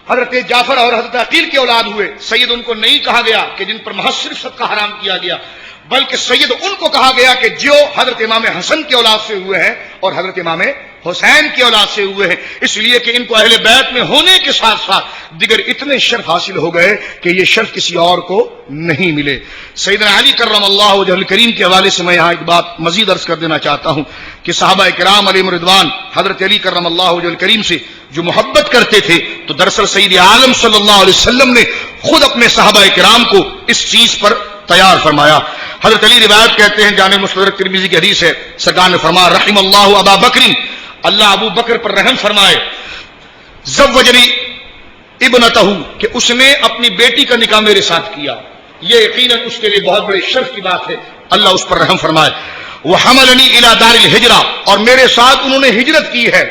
حضرت جعفر اور حضرت عقیل کی اولاد ہوئے، سید ان کو نہیں کہا گیا کہ جن پر محض صرف صدقہ حرام کیا گیا، بلکہ سید ان کو کہا گیا کہ جو حضرت امام حسن کی اولاد سے ہوئے ہیں اور حضرت امام حسین کی اولاد سے ہوئے ہیں. اس لیے کہ ان کو اہل بیت میں ہونے کے ساتھ ساتھ دیگر اتنے شرف حاصل ہو گئے کہ یہ شرف کسی اور کو نہیں ملے. سیدنا علی کرم اللہ وجہ الکریم کے حوالے سے میں یہاں ایک بات مزید عرض کر دینا چاہتا ہوں کہ صحابہ کرام علیہم رضوان حضرت علی کرم اللہ وجہ الکریم سے جو محبت کرتے تھے، تو دراصل سید عالم صلی اللہ علیہ وسلم نے خود اپنے صحابہ کرام کو اس چیز پر تیار فرمایا. حضرت علی روایت کہتے ہیں، جامع مستدرک ترمذی کی حدیث ہے، سرکار نے فرمایا رحم اللہ ابا بکر، اللہ ابو بکر پر رحم فرمائے، زوجنی ابنتہ، کہ اس نے اپنی بیٹی کا نکاح میرے ساتھ کیا. یہ یقیناً اس کے لیے بہت بڑے شرف کی بات ہے، اللہ اس پر رحم فرمائے. وحملنی الی دار الہجرہ، اور میرے ساتھ انہوں نے ہجرت کی ہے،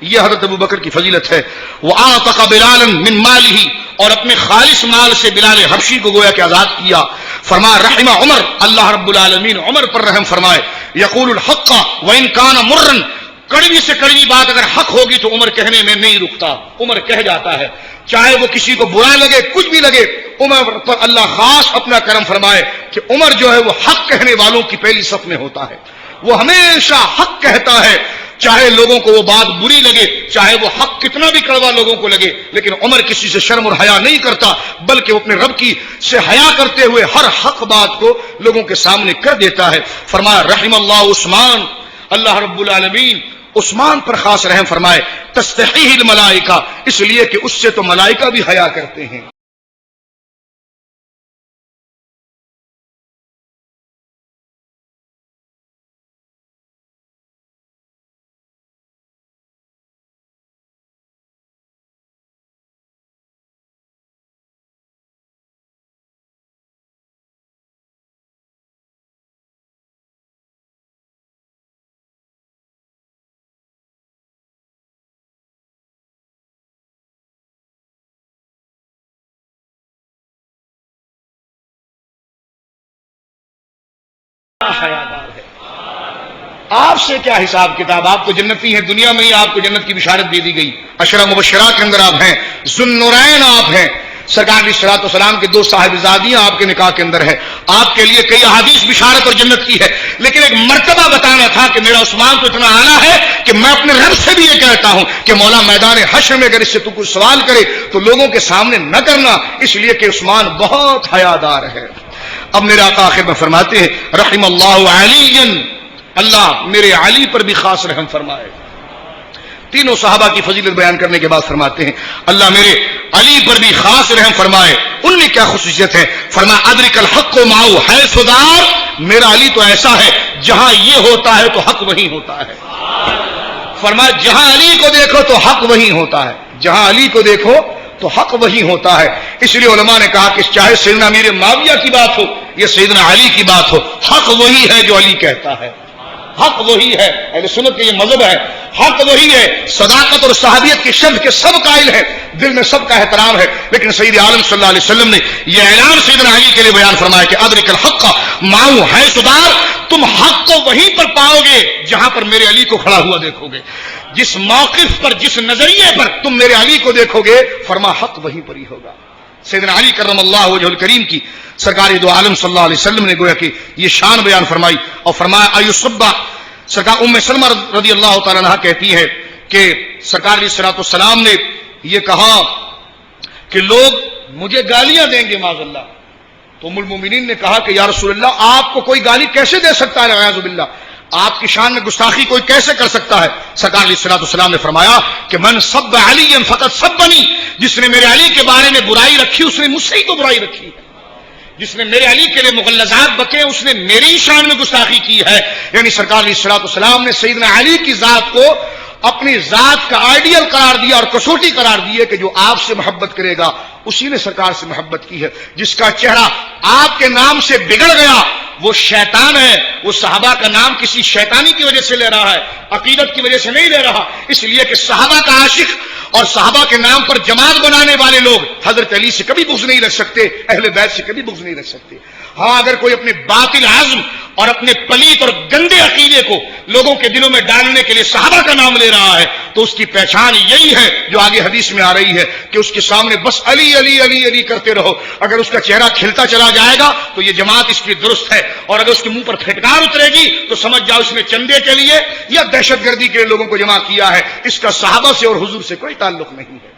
یہ حضرت ابو بکر کی فضیلت ہے. وَأَعْتَقَ بِلَالًا مِنْ مَالِهِ، اور اپنے خالص مال سے بلال حبشی کو گویا کہ آزاد کیا. فرمایا رحم عمر، اللہ رب العالمین عمر پر رحم فرمائے. یقول الحق وَإِنْ كَانَ مُرًّا، کڑوی سے کڑوی بات اگر حق ہوگی تو عمر کہنے میں نہیں رکتا، عمر کہہ جاتا ہے، چاہے وہ کسی کو برا لگے، کچھ بھی لگے. عمر پر اللہ خاص اپنا کرم فرمائے کہ عمر جو ہے وہ حق کہنے والوں کی پہلی صف میں ہوتا ہے. وہ ہمیشہ حق کہتا ہے، چاہے لوگوں کو وہ بات بری لگے، چاہے وہ حق کتنا بھی کڑوا لوگوں کو لگے. لیکن عمر کسی سے شرم اور حیا نہیں کرتا، بلکہ وہ اپنے رب کی سے حیا کرتے ہوئے ہر حق بات کو لوگوں کے سامنے کر دیتا ہے. فرمایا رحم اللہ عثمان، اللہ رب العالمین عثمان پر خاص رحم فرمائے. تستحیہ الملائکہ، اس لیے کہ اس سے تو ملائکہ بھی حیا کرتے ہیں. حیادار ہے. آپ سے کیا حساب کتاب، آپ تو جنتی ہیں، دنیا میں ہی آپ کو جنت کی بشارت دے دی گئی. عشرہ مبشرہ کے اندر آپ ہیں، ذوالنورین آپ ہیں. سرکار علیہ الصلوۃ والسلام کے 2 صاحبزادیاں آپ کے نکاح کے اندر ہے. آپ کے لیے کئی احادیث بشارت اور جنت کی ہے، لیکن ایک مرتبہ بتانا تھا کہ میرا عثمان تو اتنا اعلیٰ ہے کہ میں اپنے رب سے بھی یہ کہتا ہوں کہ مولا میدان حشر میں اگر اس سے تو کچھ سوال کرے تو لوگوں کے سامنے نہ کرنا، اس لیے کہ عثمان بہت حیادار ہے. اب میرے آقا آخر میں فرماتے ہیں رحم اللہ علی، اللہ میرے علی پر بھی خاص رحم فرمائے. تینوں صحابہ کی فضیلت بیان کرنے کے بعد فرماتے ہیں اللہ میرے علی پر بھی خاص رحم فرمائے. ان میں کیا خصوصیت ہے؟ فرمایا ادرک الحق معه حیث دار، میرا علی تو ایسا ہے جہاں یہ ہوتا ہے تو حق وہیں ہوتا ہے. فرمایا جہاں علی کو دیکھو تو حق وہیں ہوتا ہے، جہاں علی کو دیکھو تو حق وہی ہوتا ہے. اس لیے علماء نے کہا کہ چاہے سیدنا امیر معاویہ کی بات ہو یا سیدنا علی کی بات ہو، حق وہی ہے جو علی کہتا ہے، حق وہی ہے. اہل سنت کا یہ مذہب ہے، حق وہی ہے. صداقت اور صحابیت کی شرط کے سب قائل ہیں، دل میں سب کا احترام ہے، لیکن سید عالم صلی اللہ علیہ وسلم نے یہ اعلان سیدنا علی کے لیے بیان فرمایا کہ ادرک الحق معه حیث دار، تم حق کو وہیں پر پاؤ گے جہاں پر میرے علی کو کھڑا ہوا دیکھو گے. جس موقف پر، جس نظریے پر تم میرے علی کو دیکھو گے، فرما حق وہیں پر ہی ہوگا. سیدنا علی کرم اللہ وجہ الکریم کی سرکار دو عالم صلی اللہ علیہ وسلم نے گویا کہ یہ شان بیان فرمائی اور فرمایا ایصب سرکار ام سلمہ رضی اللہ تعالیٰ عنہ کہتی ہے کہ سرکار علیہ الصلوۃ والسلام نے یہ کہا کہ لوگ مجھے گالیاں دیں گے معاذ اللہ. تو ام المومنین نے کہا کہ یا رسول اللہ آپ کو کوئی گالی کیسے دے سکتا ہے نعوذ باللہ, آپ کی شان میں گستاخی کوئی کیسے کر سکتا ہے؟ سرکار علیہ الصلوۃ والسلام نے فرمایا کہ من سب علی فقط سبنی, جس نے میرے علی کے بارے میں برائی رکھی اس نے مجھ سے ہی تو برائی رکھی ہے. جس نے میرے علی کے لیے مغلظات بکے اس نے میری شان میں گستاخی کی ہے. یعنی سرکار علیہ الصلوۃ والسلام نے سیدنا علی کی ذات کو اپنی ذات کا آئیڈیل قرار دیا اور کسوٹی قرار دی کہ جو آپ سے محبت کرے گا اسی نے سرکار سے محبت کی ہے. جس کا چہرہ آپ کے نام سے بگڑ گیا وہ شیطان ہے. وہ صحابہ کا نام کسی شیطانی کی وجہ سے لے رہا ہے, عقیدت کی وجہ سے نہیں لے رہا. اس لیے کہ صحابہ کا عاشق اور صحابہ کے نام پر جماعت بنانے والے لوگ حضرت علی سے کبھی بغض نہیں رکھ سکتے, اہل بیت سے کبھی بغض نہیں رکھ سکتے. ہاں اگر کوئی اپنے باطل عزم اور اپنے پلیت اور گندے عقیدے کو لوگوں کے دلوں میں ڈالنے کے لیے صحابہ کا نام لے رہا ہے تو اس کی پہچان یہی ہے جو آگے حدیث میں آ رہی ہے کہ اس کے سامنے بس علی علی علی علی کرتے رہو. اگر اس کا چہرہ کھلتا چلا جائے گا تو یہ جماعت اس کی درست ہے, اور اگر اس کے منہ پر پھٹکار اترے گی تو سمجھ جاؤ اس نے چندے کے لیے یا دہشت گردی کے لیے لوگوں کو جمع کیا ہے. اس کا صحابہ سے اور حضور سے کوئی تعلق نہیں ہے.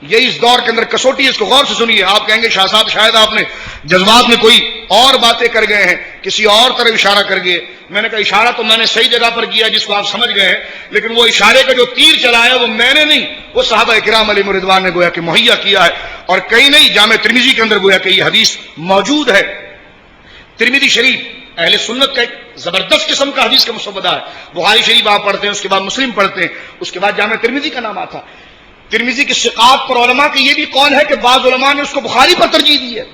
یہ اس دور کے اندر کسوٹی ہے, اس کو غور سے سنیے. آپ کہیں گے شاہ صاحب شاید آپ نے جذبات میں کوئی اور باتیں کر گئے ہیں, کسی اور طرف اشارہ کر گئے. میں نے کہا اشارہ تو میں نے صحیح جگہ پر کیا جس کو آپ سمجھ گئے ہیں, لیکن وہ اشارے کا جو تیر چلایا وہ میں نے نہیں, وہ صحابہ کرام علیہم رضوان نے گویا کہ مہیا کیا ہے. اور کہیں نہیں, جامع ترمذی کے اندر گویا کہ یہ حدیث موجود ہے. ترمذی شریف اہل سنت کا ایک زبردست قسم کا حدیث کا مسودہ ہے. بخاری شریف آپ پڑھتے ہیں, اس کے بعد مسلم پڑھتے ہیں, اس کے بعد جامع ترمذی کا نام آتا. ترمذی کی ثقات پر علماء کی یہ بھی قول ہے کہ بعض علماء نے اس کو بخاری پر ترجیح دی ہے.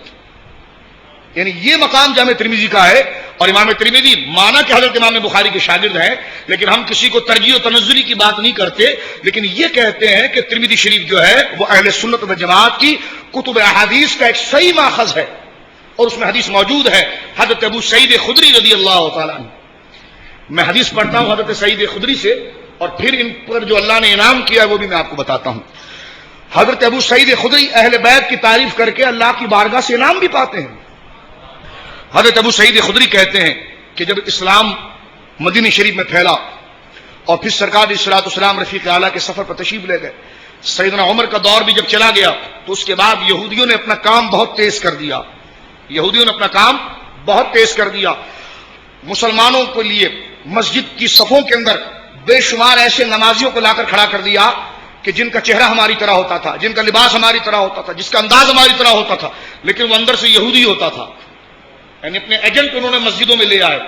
یعنی یہ مقام جامع ترمذی کا ہے. اور امام ترمذی مانا کہ حضرت امام بخاری کے شاگرد ہیں, لیکن ہم کسی کو ترجیح و تنزلی کی بات نہیں کرتے, لیکن یہ کہتے ہیں کہ ترمذی شریف جو ہے وہ اہل سنت و جماعت کی کتب احادیث کا ایک صحیح ماخذ ہے, اور اس میں حدیث موجود ہے حضرت ابو سعید خدری رضی اللہ تعالیٰ عنہ. میں حدیث پڑھتا ہوں حضرت سعید خدری سے, اور پھر ان پر جو اللہ نے انعام کیا وہ بھی میں آپ کو بتاتا ہوں. حضرت ابو سعید خدری اہل بیت کی تعریف کر کے اللہ کی بارگاہ سے انعام بھی پاتے ہیں. حضرت ابو سعید خدری کہتے ہیں کہ جب اسلام مدینہ شریف میں پھیلا اور پھر سرکار علیہ الصلوۃ والسلام رفیق اعلیٰ کے سفر پر تشریف لے گئے, سیدنا عمر کا دور بھی جب چلا گیا تو اس کے بعد یہودیوں نے اپنا کام بہت تیز کر دیا. یہودیوں نے اپنا کام بہت تیز کر دیا. مسلمانوں کے لیے مسجد کی صفوں کے اندر بے شمار ایسے نمازیوں کو لا کر کھڑا کر دیا کہ جن کا چہرہ ہماری طرح ہوتا تھا, جن کا لباس ہماری طرح ہوتا تھا, جس کا انداز ہماری طرح ہوتا تھا, لیکن وہ اندر سے یہودی ہوتا تھا. یعنی اپنے ایجنٹ انہوں نے مسجدوں میں لے آئے,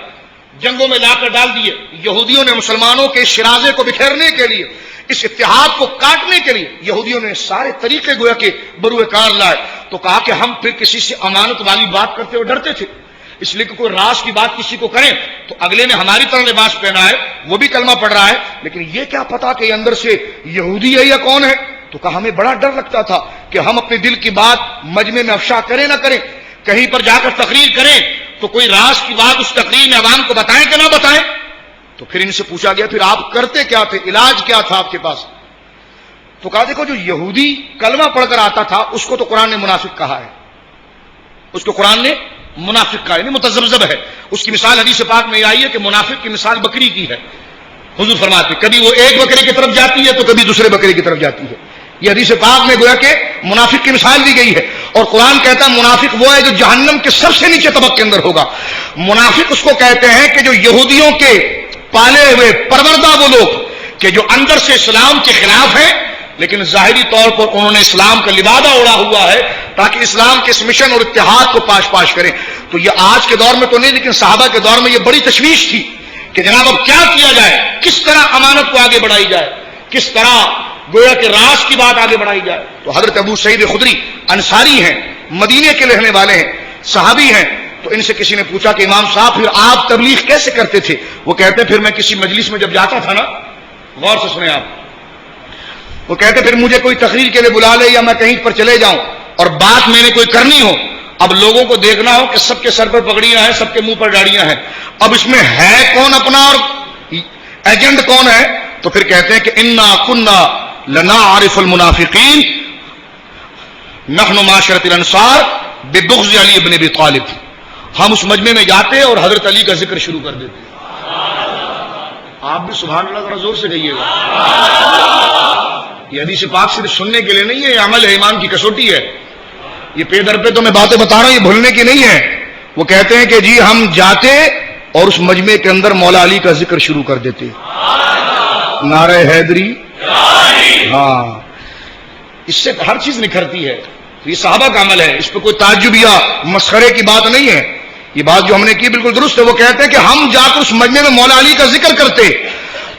جنگوں میں لا کر ڈال دیے. یہودیوں نے مسلمانوں کے شرازے کو بکھیرنے کے لیے, اس اتحاد کو کاٹنے کے لیے یہودیوں نے سارے طریقے گویا کہ بروئے کار لائے. تو کہا کہ ہم پھر کسی سے امانت والی بات کرتے ہوئے ڈرتے تھے, اس لیے کہ کوئی راز کی بات کسی کو کریں تو اگلے نے ہماری طرح لباس پہنا ہے, وہ بھی کلمہ پڑھ رہا ہے, لیکن یہ کیا پتا کہ اندر سے یہودی ہے یا کون ہے. تو کہا ہمیں بڑا ڈر لگتا تھا کہ ہم اپنے دل کی بات مجمع میں افشا کریں نہ کریں, کہیں پر جا کر تقریر کریں تو کوئی راز کی بات اس تقریر میں عوام کو بتائیں کہ نہ بتائیں. تو پھر ان سے پوچھا گیا پھر آپ کرتے کیا تھے, علاج کیا تھا آپ کے پاس. تو کہا دیکھو جو یہودی کلمہ پڑھ کر آتا تھا اس کو تو قرآن نے منافق کہا ہے, اس کو قرآن نے منافق کہا, یعنی متذبذب ہے. اس کی مثال حدیث پاک میں آئی ہے کہ منافق کی مثال بکری کی ہے. حضور فرماتے کبھی وہ ایک بکری کی طرف جاتی ہے تو کبھی دوسرے بکری کی طرف جاتی ہے. یہ حدیث پاک میں گویا کہ منافق کی مثال دی گئی ہے. اور قرآن کہتا ہے منافق وہ ہے جو جہنم کے سب سے نیچے طبقے کے اندر ہوگا. منافق اس کو کہتے ہیں کہ جو یہودیوں کے پالے ہوئے پروردہ وہ لوگ کہ جو اندر سے اسلام کے خلاف ہیں لیکن ظاہری طور پر انہوں نے اسلام کا لبادہ اڑا ہوا ہے تاکہ اسلام کے اس مشن اور اتحاد کو پاش کریں. تو یہ آج کے دور میں تو نہیں, لیکن صحابہ کے دور میں یہ بڑی تشویش تھی کہ جناب اب کیا کیا جائے, کس طرح امانت کو آگے بڑھائی جائے, کس طرح گویا کہ راز کی بات آگے بڑھائی جائے. تو حضرت ابو سعید خدری انصاری ہیں, مدینے کے رہنے والے ہیں, صحابی ہیں. تو ان سے کسی نے پوچھا کہ امام صاحب پھر آپ تبلیغ کیسے کرتے تھے؟ وہ کہتے پھر میں کسی مجلس میں جب جاتا تھا نا, غور سے سنیں آپ, وہ کہتے پھر مجھے کوئی تقریر کے لیے بلا لے یا میں کہیں پر چلے جاؤں اور بات میں نے کوئی کرنی ہو, اب لوگوں کو دیکھنا ہو کہ سب کے سر پر پگڑیاں ہیں, سب کے منہ پر داڑیاں ہیں, اب اس میں ہے کون اپنا اور ایجنٹ کون ہے. تو پھر کہتے ہیں کہ انا کنا لنعرف المنافقین نحن معاشرۃ الانصار ببغض علی بن ابی طالب. ہم اس مجمع میں جاتے اور حضرت علی کا ذکر شروع کر دیتے. آپ بھی سبحان اللہ ذرا زور سے کہیے گا. یہ حدیث پاک صرف سننے کے لیے نہیں ہے، یہ عمل ہے، ایمان کی کسوٹی ہے. یہ پے در پہ تو میں باتیں بتا رہا ہوں، یہ بھولنے کی نہیں ہے. وہ کہتے ہیں کہ جی ہم جاتے اور اس مجمع کے اندر مولا علی کا ذکر شروع کر دیتے. نعرہ حیدری. ہاں، اس سے ہر چیز نکھرتی ہے. یہ صحابہ کا عمل ہے، اس پہ کوئی تعجب یا مسخرے کی بات نہیں ہے. یہ بات جو ہم نے کی بالکل درست ہے. وہ کہتے ہیں کہ ہم جا کر اس مجمع میں مولا علی کا ذکر کرتے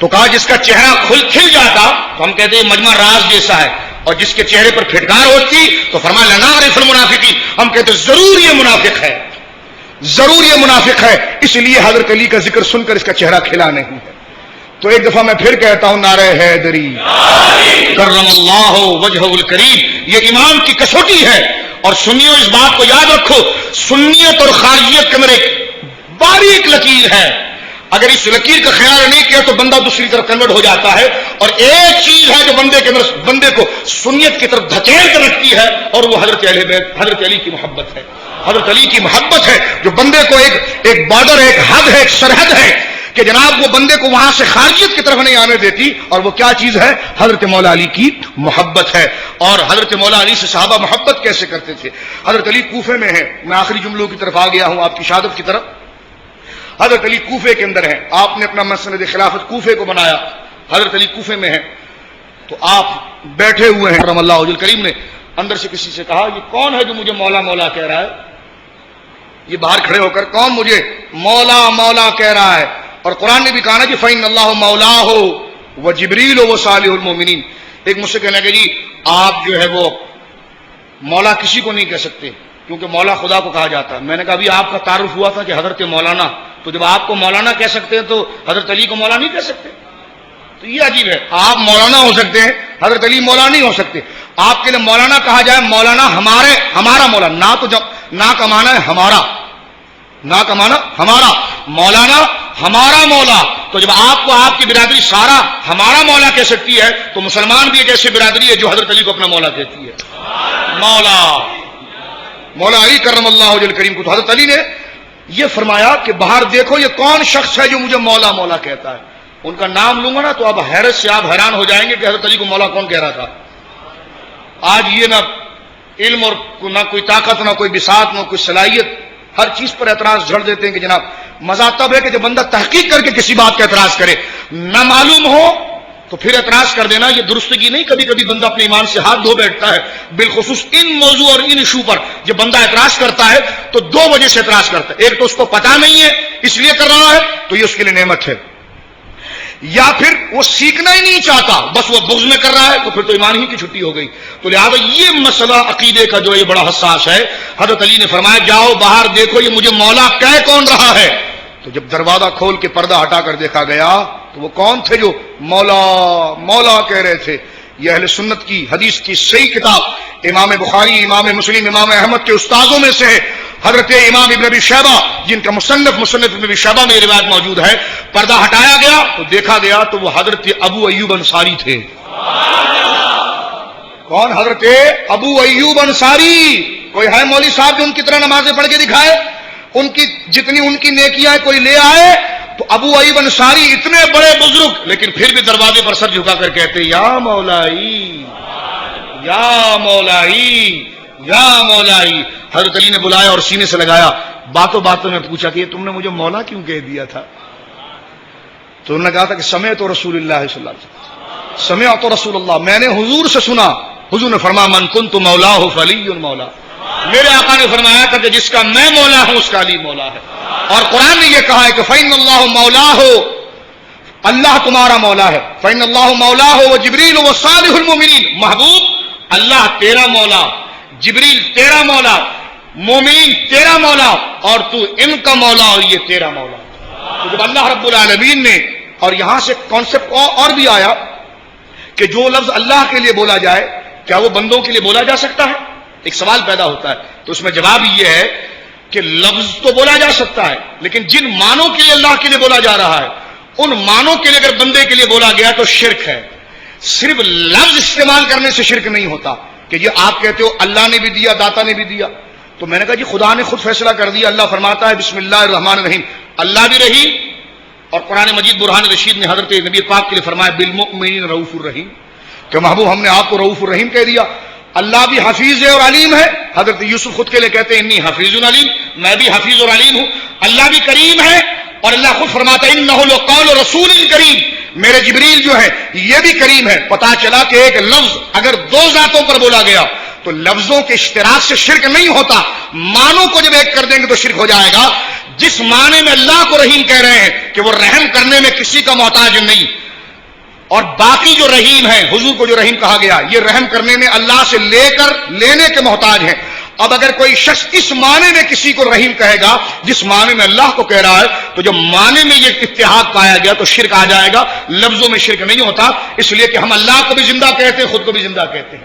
تو کہا جس کا چہرہ کھل جاتا تو ہم کہتے ہیں مجمع راز جیسا ہے، اور جس کے چہرے پر پھٹکار ہوتی تو فرمایا لنا عارف المنافقین، ہم کہتے ضرور یہ منافق ہے، ضرور یہ منافق ہے. اس لیے حضرت علی کا ذکر سن کر اس کا چہرہ کھلا نہیں ہے. تو ایک دفعہ میں پھر کہتا ہوں نعرہ حیدری کرم اللہ وجہہ الکریم. یہ ایمان کی کسوٹی ہے. اور سنیو اس بات کو یاد رکھو، سنیت اور خارجیت کے اندر ایک باریک لکیر ہے. اگر اس لکیر کا خیال نہیں کیا تو بندہ دوسری طرف کنورٹ ہو جاتا ہے. اور ایک چیز ہے جو بندے کے اندر بندے کو سنیت کی طرف دھکیل کر رکھتی ہے، اور وہ حضرت اہل بیت، حضرت علی کی محبت ہے. حضرت علی کی محبت ہے جو بندے کو ایک بارڈر، ایک حد ہے، ایک سرحد ہے کہ جناب وہ بندے کو وہاں سے خارجیت کی طرف نہیں آنے دیتی. اور وہ کیا چیز ہے؟ حضرت مولا علی کی محبت ہے. اور حضرت مولا علی سے صحابہ محبت کیسے کرتے تھے؟ حضرت علی کوفے میں ہے. میں آخری جملوں کی طرف آ گیا ہوں، آپ کی شہادت کی طرف. حضرت علی کوفے کے اندر ہے. آپ نے اپنا مسند خلافت کوفے کو بنایا. حضرت علی کوفے میں ہے تو آپ بیٹھے ہوئے ہیں. رحم اللہ وجہ الکریم نے اندر سے کسی سے کہا یہ کون ہے جو مجھے مولا مولا کہہ رہا ہے؟ یہ باہر کھڑے ہو کر کون مجھے مولا مولا کہہ رہا ہے؟ اور قرآن نے بھی کہا نا جی فَإِنَّ اللَّهُ مَوْلَاهُ وَجِبْرِيلُ وَصَالِحُ الْمُؤْمِنِينَ. ایک مجھ سے کہنا کہ جی آپ جو ہے وہ مولا کسی کو نہیں کہہ سکتے کیونکہ مولا خدا کو کہا جاتا ہے. میں نے کہا ابھی آپ کا تعارف ہوا تھا کہ حضرت مولانا، تو جب آپ کو مولانا کہہ سکتے ہیں تو حضرت علی کو مولا نہیں کہہ سکتے؟ تو یہ عجیب ہے. آپ مولانا ہو سکتے ہیں، حضرت علی مولا نہیں ہو سکتے. آپ کے لیے مولانا کہا جائے، مولانا ہمارا مولا، نہ تو نہ کا معنی ہے ہمارا، نہ کا معنی ہمارا، مولانا ہمارا مولا. تو جب آپ کو آپ کی برادری سارا ہمارا مولا کہہ سکتی ہے تو مسلمان بھی ایک ایسی برادری ہے جو حضرت علی کو اپنا مولا کہتی ہے. مولا علی کرم اللہ وجہ الکریم کو تو حضرت علی نے یہ فرمایا کہ باہر دیکھو یہ کون شخص ہے جو مجھے مولا مولا کہتا ہے. ان کا نام لوں گا نا تو اب حیرت سے آپ حیران ہو جائیں گے کہ حضرت علی کو مولا کون کہہ رہا تھا. آج یہ نہ علم اور نہ کوئی طاقت، نہ کوئی بساط، نہ کوئی صلاحیت، ہر چیز پر اعتراض جھڑ دیتے ہیں کہ جناب مزہ تب ہے کہ جب بندہ تحقیق کر کے کسی بات کا اعتراض کرے. نہ معلوم ہو تو پھر اعتراض کر دینا یہ درستگی نہیں. کبھی کبھی بندہ اپنے ایمان سے ہاتھ دھو بیٹھتا ہے، بالخصوص ان موضوع اور ان ایشو پر جب بندہ اعتراض کرتا ہے تو دو وجہ سے اعتراض کرتا ہے. ایک تو اس کو پتا نہیں ہے اس لیے کر رہا ہے تو یہ اس کے لیے نعمت ہے، یا پھر وہ سیکھنا ہی نہیں چاہتا بس وہ بغض میں کر رہا ہے تو پھر تو ایمان ہی کی چھٹی ہو گئی. تو لہٰذا یہ مسئلہ عقیدے کا جو یہ بڑا حساس ہے. حضرت علی نے فرمایا جاؤ باہر دیکھو یہ مجھے مولا کہہ کون رہا ہے. تو جب دروازہ کھول کے پردہ ہٹا کر دیکھا گیا تو وہ کون تھے جو مولا مولا کہہ رہے تھے. یہ اہل سنت کی حدیث کی صحیح کتاب امام بخاری، امام مسلم، امام احمد کے استاذوں میں سے ہے حضرت امام ابن ابی شیبہ، جن کا مصنف ابن ابی شیبہ میں یہ روایت موجود ہے. پردہ ہٹایا گیا تو دیکھا گیا تو وہ حضرت ابو ایوب انصاری تھے. کون؟ حضرت ابو ایوب انصاری. کوئی ہے مولوی صاحب جو ان کی طرح نمازیں پڑھ کے دکھائے، ان کی جتنی ان کی نیکیاں کوئی لے آئے؟ تو ابو ایوب انصاری اتنے بڑے بزرگ لیکن پھر بھی دروازے پر سر جھکا کر کہتے یا مولائی یا مولائی یا مولائی. حضرت علی نے بلایا اور سینے سے لگایا. باتوں باتوں میں پوچھا کہ تم نے مجھے مولا کیوں کہہ دیا تھا؟ تو انہوں نے کہا تھا کہ سمعت رسول اللہ صلی اللہ علیہ وسلم، سمعت رسول اللہ، میں نے حضور سے سنا. حضور نے فرمایا من کنت مولاہ فعلی مولا، میرے آقا نے فرمایا تھا کہ جس کا میں مولا ہوں اس کا علی مولا ہے. اور قرآن نے یہ کہا ہے کہ فإن اللہ مولاہ، اللہ تمہارا مولا ہے. فإن اللہ مولاہ وجبریل وصالح المؤمنین، محبوب اللہ تیرا مولا، جبریل تیرا مولا، مومنین تیرا مولا، اور تو ان کا مولا اور یہ تیرا مولا. تو جب اللہ رب العالمین نے، اور یہاں سے کانسیپٹ اور بھی آیا کہ جو لفظ اللہ کے لیے بولا جائے کیا وہ بندوں کے لیے بولا جا سکتا ہے؟ ایک سوال پیدا ہوتا ہے. تو اس میں جواب یہ ہے کہ لفظ تو بولا جا سکتا ہے لیکن جن معنوں کے لیے اللہ کے لیے بولا جا رہا ہے ان معنوں کے لیے اگر بندے کے لیے بولا گیا تو شرک ہے. صرف لفظ استعمال کرنے سے شرک نہیں ہوتا کہ یہ آپ کہتے ہو اللہ نے بھی دیا، داتا نے بھی دیا. تو میں نے کہا جی خدا نے خود فیصلہ کر دیا. اللہ فرماتا ہے بسم اللہ الرحمن الرحیم، اللہ بھی رحیم اور قرآن مجید برہان رشید نے حضرت نبی پاک کے لیے فرمایا بالمؤمنین رؤوف الرحیم، کہ محبوب ہم نے آپ کو رؤوف الرحیم کہہ دیا۔ اللہ بھی حفیظ ہے اور علیم ہے، حضرت یوسف خود کے لیے کہتے ہیں انی حفیظ علیم، میں بھی حفیظ اور علیم ہوں۔ اللہ بھی کریم ہے اور اللہ خود فرماتا ہے انہ لقول رسول کریم، میرے جبریل جو ہے یہ بھی کریم ہے۔ پتا چلا کہ ایک لفظ اگر دو ذاتوں پر بولا گیا تو لفظوں کے اشتراک سے شرک نہیں ہوتا، معنوں کو جب ایک کر دیں گے تو شرک ہو جائے گا۔ جس معنی میں اللہ کو رحیم کہہ رہے ہیں کہ وہ رحم کرنے میں کسی کا محتاج نہیں، اور باقی جو رحیم ہے، حضور کو جو رحیم کہا گیا، یہ رحم کرنے میں اللہ سے لے کر لینے کے محتاج ہیں۔ اب اگر کوئی شخص اس معنی میں کسی کو رحیم کہے گا جس معنی میں اللہ کو کہہ رہا ہے، تو جب معنی میں یہ اتحاد پایا گیا تو شرک آ جائے گا، لفظوں میں شرک نہیں ہوتا۔ اس لیے کہ ہم اللہ کو بھی زندہ کہتے ہیں، خود کو بھی زندہ کہتے ہیں،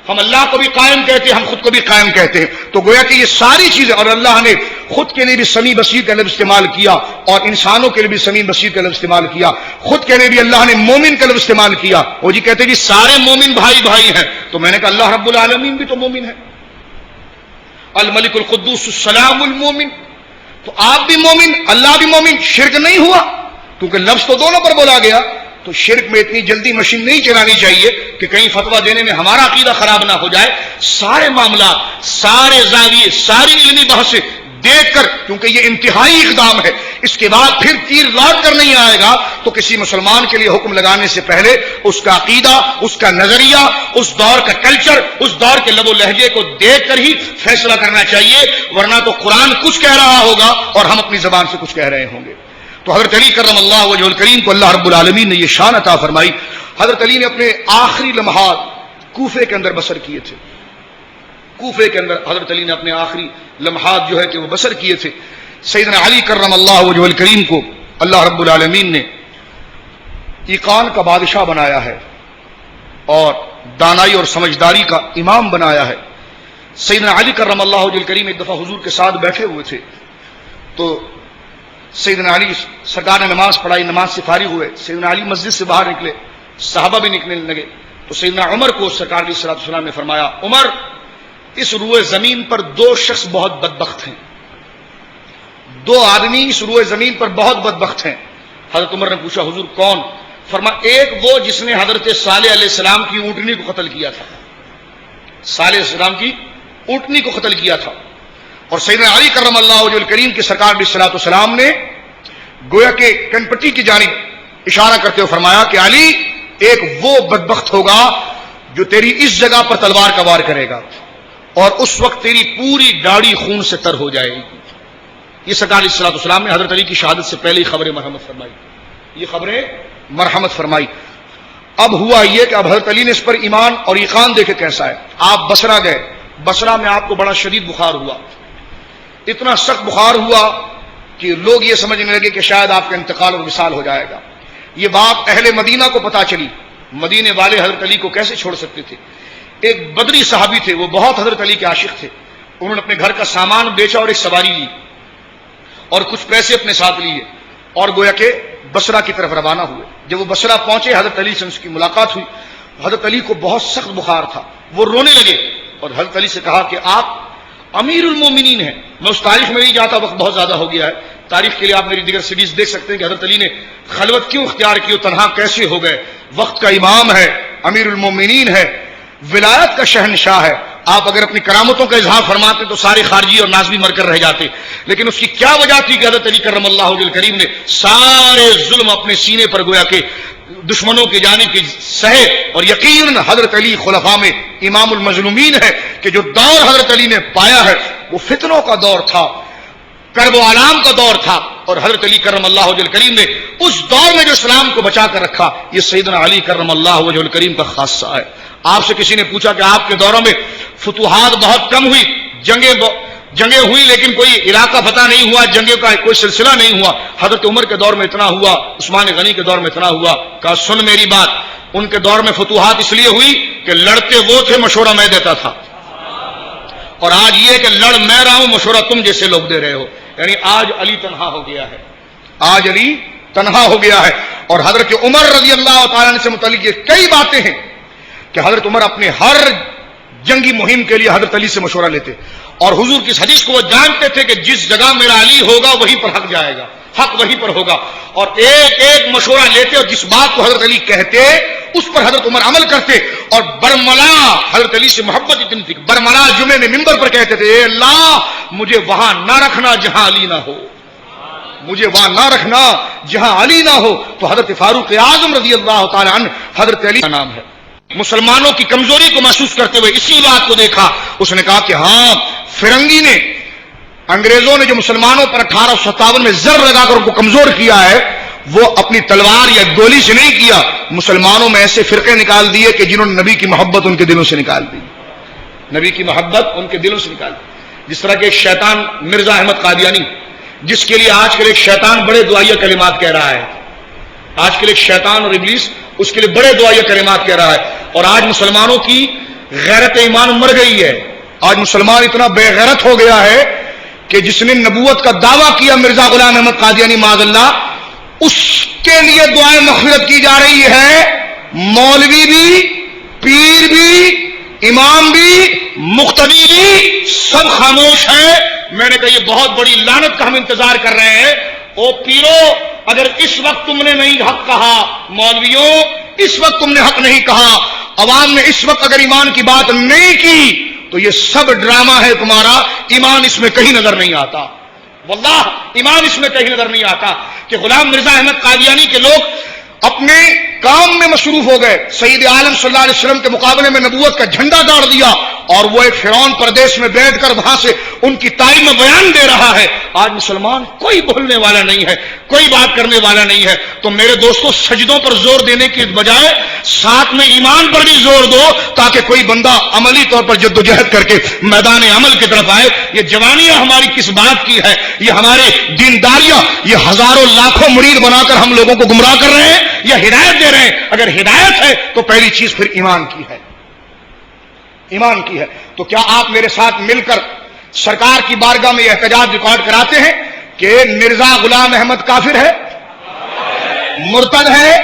ہم اللہ کو بھی قائم کہتے ہیں، ہم خود کو بھی قائم کہتے ہیں۔ تو گویا کہ یہ ساری چیزیں، اور اللہ نے خود کے لیے بھی سمیع بصیر کا لفظ استعمال کیا اور انسانوں کے لیے بھی سمیع بصیر کا لفظ استعمال کیا، خود کے لیے بھی اللہ نے مومن کا لفظ استعمال کیا۔ وہ جی کہتے ہیں سارے مومن بھائی بھائی ہیں، تو میں نے کہا اللہ رب العالمین بھی تو مومن ہے، الملک القدوس السلام المومن، تو آپ بھی مومن، اللہ بھی مومن، شرک نہیں ہوا کیونکہ لفظ تو دونوں پر بولا گیا۔ تو شرک میں اتنی جلدی مشین نہیں چلانی چاہیے کہ کہیں فتویٰ دینے میں ہمارا عقیدہ خراب نہ ہو جائے۔ سارے معاملات، سارے زاویے، ساری علمی بحثیں دیکھ کر، کیونکہ یہ انتہائی اقدام ہے، اس کے بعد پھر تیر لوٹ کر نہیں آئے گا، تو کسی مسلمان کے لیے حکم لگانے سے پہلے اس کا عقیدہ، اس کا نظریہ، اس دور کا کلچر، اس دور کے لب و لہجے کو دیکھ کر ہی فیصلہ کرنا چاہیے، ورنہ تو قرآن کچھ کہہ رہا ہوگا اور ہم اپنی زبان سے کچھ کہہ رہے ہوں گے۔ تو حضرت علی کرم اللہ وجہ الکریم کو اللہ رب العالمین نے یہ شان عطا فرمائی۔ حضرت علی نے اپنے آخری لمحات کوفے کے اندر بسر کیے تھے، کوفے کے اندر حضرت علی نے اپنے آخری لمحات جو ہے کہ وہ بسر کیے تھے۔ سیدنا علی کرم اللہ وجہ الکریم کو اللہ رب العالمین نے ایقان کا بادشاہ بنایا ہے اور دانائی اور سمجھداری کا امام بنایا ہے۔ سیدنا علی کرم اللہ وجہ الکریم ایک دفعہ حضور کے ساتھ بیٹھے ہوئے تھے، تو سیدنا علی سرکار نے نماز پڑھائی، نماز سے فارغ ہوئے، سیدنا علی مسجد سے باہر نکلے، صحابہ بھی نکلنے لگے، تو سیدنا عمر کو سرکار علیہ الصلوۃ والسلام نے فرمایا عمر، اس روئے زمین پر دو شخص بہت بدبخت ہیں، دو آدمی اس روئے زمین پر بہت بدبخت ہیں۔ حضرت عمر نے پوچھا حضور کون؟ فرمایا ایک وہ جس نے حضرت صالح علیہ السلام کی اونٹنی کو قتل کیا تھا، صالح علیہ السلام کی اونٹنی کو قتل کیا تھا، اور سیدنا علی کرم اللہ وجہ الکریم کے سرکار علیہ الصلوۃ والسلام نے گویا کہ کنپٹی کی جانب اشارہ کرتے ہوئے فرمایا کہ علی ایک وہ بدبخت ہوگا جو تیری اس جگہ پر تلوار کا وار کرے گا اور اس وقت تیری پوری داڑھی خون سے تر ہو جائے گی۔ یہ سرکار علیہ الصلوۃ والسلام نے حضرت علی کی شہادت سے پہلے ہی خبر مرحمت فرمائی، یہ خبریں مرحمت فرمائی۔ اب ہوا یہ کہ اب حضرت علی نے اس پر ایمان اور ایقان دیکھے کیسا ہے۔ آپ بصرہ گئے، بصرہ میں آپ کو بڑا شدید بخار ہوا، اتنا سخت بخار ہوا کہ لوگ یہ سمجھنے لگے کہ شاید آپ کا انتقال اور وصال ہو جائے گا۔ یہ بات اہل مدینہ کو پتا چلی، مدینے والے حضرت علی کو کیسے چھوڑ سکتے تھے۔ ایک بدری صحابی تھے، وہ بہت حضرت علی کے عاشق تھے، انہوں نے اپنے گھر کا سامان بیچا اور ایک سواری لی اور کچھ پیسے اپنے ساتھ لیے اور گویا کہ بصرہ کی طرف روانہ ہوئے۔ جب وہ بصرہ پہنچے حضرت علی سے اس کی ملاقات ہوئی، حضرت علی کو بہت سخت بخار تھا، وہ رونے لگے اور حضرت علی سے کہا کہ آپ امیر المومنین ہیں۔ میں اس تاریخ میں نہیں جاتا، وقت بہت زیادہ ہو گیا ہے، تاریخ کے لیے آپ میری دیگر سیریز دیکھ سکتے ہیں کہ حضرت علی نے خلوت کیوں اختیار کی اور تنہا کیسے ہو گئے۔ وقت کا امام ہے، امیر المومنین ہے، ولایت کا شہنشاہ ہے۔ آپ اگر اپنی کرامتوں کا اظہار فرماتے تو سارے خارجی اور نازبی مر کر رہ جاتے، لیکن اس کی کیا وجہ تھی کہ حضرت علی کرم اللہ وجہ الکریم نے سارے ظلم اپنے سینے پر گویا کہ دشمنوں کی جانب کی سہے، اور یقیناً حضرت علی خلفاء میں امام المظلومین ہے کہ جو دور حضرت علی نے پایا ہے وہ فتنوں کا دور تھا، کرب و علام کا دور تھا، اور حضرت علی کرم اللہ وجہ الکریم نے اس دور میں جو اسلام کو بچا کر رکھا، یہ سیدنا علی کرم اللہ وجہ الکریم کا خاصہ ہے۔ آپ سے کسی نے پوچھا کہ آپ کے دوروں میں فتوحات بہت کم ہوئی، جنگیں ہوئی لیکن کوئی علاقہ فتح نہیں ہوا، جنگوں کا کوئی سلسلہ نہیں ہوا۔ حضرت عمر کے دور میں اتنا ہوا، عثمان غنی کے دور میں اتنا ہوا۔ کہا سن میری بات، ان کے دور میں فتوحات اس لیے ہوئی کہ لڑتے وہ تھے، مشورہ میں دیتا تھا، اور آج یہ کہ لڑ میں رہا ہوں، مشورہ تم جیسے لوگ دے رہے ہو۔ یعنی آج علی تنہا ہو گیا ہے، آج علی تنہا ہو گیا ہے۔ اور حضرت عمر رضی اللہ تعالیٰ عنہ سے متعلق یہ کئی باتیں ہیں کہ حضرت عمر اپنے ہر جنگی مہم کے لیے حضرت علی سے مشورہ لیتے، اور حضور کی اس حدیث کو وہ جانتے تھے کہ جس جگہ میرا علی ہوگا وہیں پر حق جائے گا، حق وہیں پر ہوگا، اور ایک ایک مشورہ لیتے اور جس بات کو حضرت علی کہتے اس پر حضرت عمر عمل کرتے. اور برملا حضرت علی سے محبت اتنی تھی، برملا جمعے میں منبر پر کہتے تھے، اے اللہ مجھے وہاں نہ رکھنا جہاں علی نہ ہو، مجھے وہاں نہ رکھنا جہاں علی نہ ہو. تو حضرت فاروق اعظم رضی اللہ تعالی عنہ حضرت علی کا نام ہے. مسلمانوں کی کمزوری کو محسوس کرتے ہوئے اسی بات کو دیکھا، اس نے کہا کہ ہاں فرنگی نے، انگریزوں نے جو مسلمانوں پر 1857 میں زر لگا کر ان کو کمزور کیا ہے، وہ اپنی تلوار یا گولی سے نہیں کیا، مسلمانوں میں ایسے فرقے نکال دیے کہ جنہوں نے نبی کی محبت ان کے دلوں سے نکال دی، نبی کی محبت ان کے دلوں سے نکال دی. جس طرح کہ ایک شیطان مرزا احمد قادیانی، جس کے لیے آج کل ایک شیطان بڑے دعائیہ کلمات کہہ رہا ہے، آج کل ایک شیطان اور ابلیس اس کے لیے بڑے دعائیہ کلمات کہہ رہا ہے، اور آج مسلمانوں کی غیرت ایمان مر گئی ہے. آج مسلمان اتنا بے غیرت ہو گیا ہے کہ جس نے نبوت کا دعویٰ کیا مرزا غلام احمد قادیانی معاذ اللہ، اس کے لیے دعائیں مغفرت کی جا رہی ہے. مولوی بھی، پیر بھی، امام بھی، مقتدی بھی سب خاموش ہیں. میں نے کہا یہ بہت بڑی لعنت کا ہم انتظار کر رہے ہیں. او پیرو، اگر اس وقت تم نے نہیں حق کہا، مولویوں اس وقت تم نے حق نہیں کہا، عوام نے اس وقت اگر ایمان کی بات نہیں کی، تو یہ سب ڈرامہ ہے تمہارا. ایمان اس میں کہیں نظر نہیں آتا، واللہ ایمان اس میں کہیں نظر نہیں آتا. کہ غلام مرزا احمد قادیانی کے لوگ اپنے کام میں مصروف ہو گئے، سید عالم صلی اللہ علیہ وسلم کے مقابلے میں نبوت کا جھنڈا گاڑ دیا، اور وہ ایک فرعون پردیش میں بیٹھ کر وہاں سے ان کی تعلیم میں بیان دے رہا ہے. آج مسلمان کوئی بولنے والا نہیں ہے، کوئی بات کرنے والا نہیں ہے. تو میرے دوستو، سجدوں پر زور دینے کی بجائے ساتھ میں ایمان پر بھی زور دو، تاکہ کوئی بندہ عملی طور پر جدوجہد کر کے میدان عمل کی طرف آئے. یہ جوانیاں ہماری کس بات کی ہے؟ یہ ہمارے دینداریاں، یہ ہزاروں لاکھوں مرید بنا کر ہم لوگوں کو گمراہ کر رہے ہیں یا ہدایت دے رہے ہیں؟ اگر ہدایت ہے تو پہلی چیز پھر ایمان کی ہے، ایمان کی ہے. تو کیا آپ میرے ساتھ مل کر سرکار کی بارگاہ میں یہ احتجاج ریکارڈ کراتے ہیں کہ مرزا غلام احمد کافر ہے، مرتد ہے،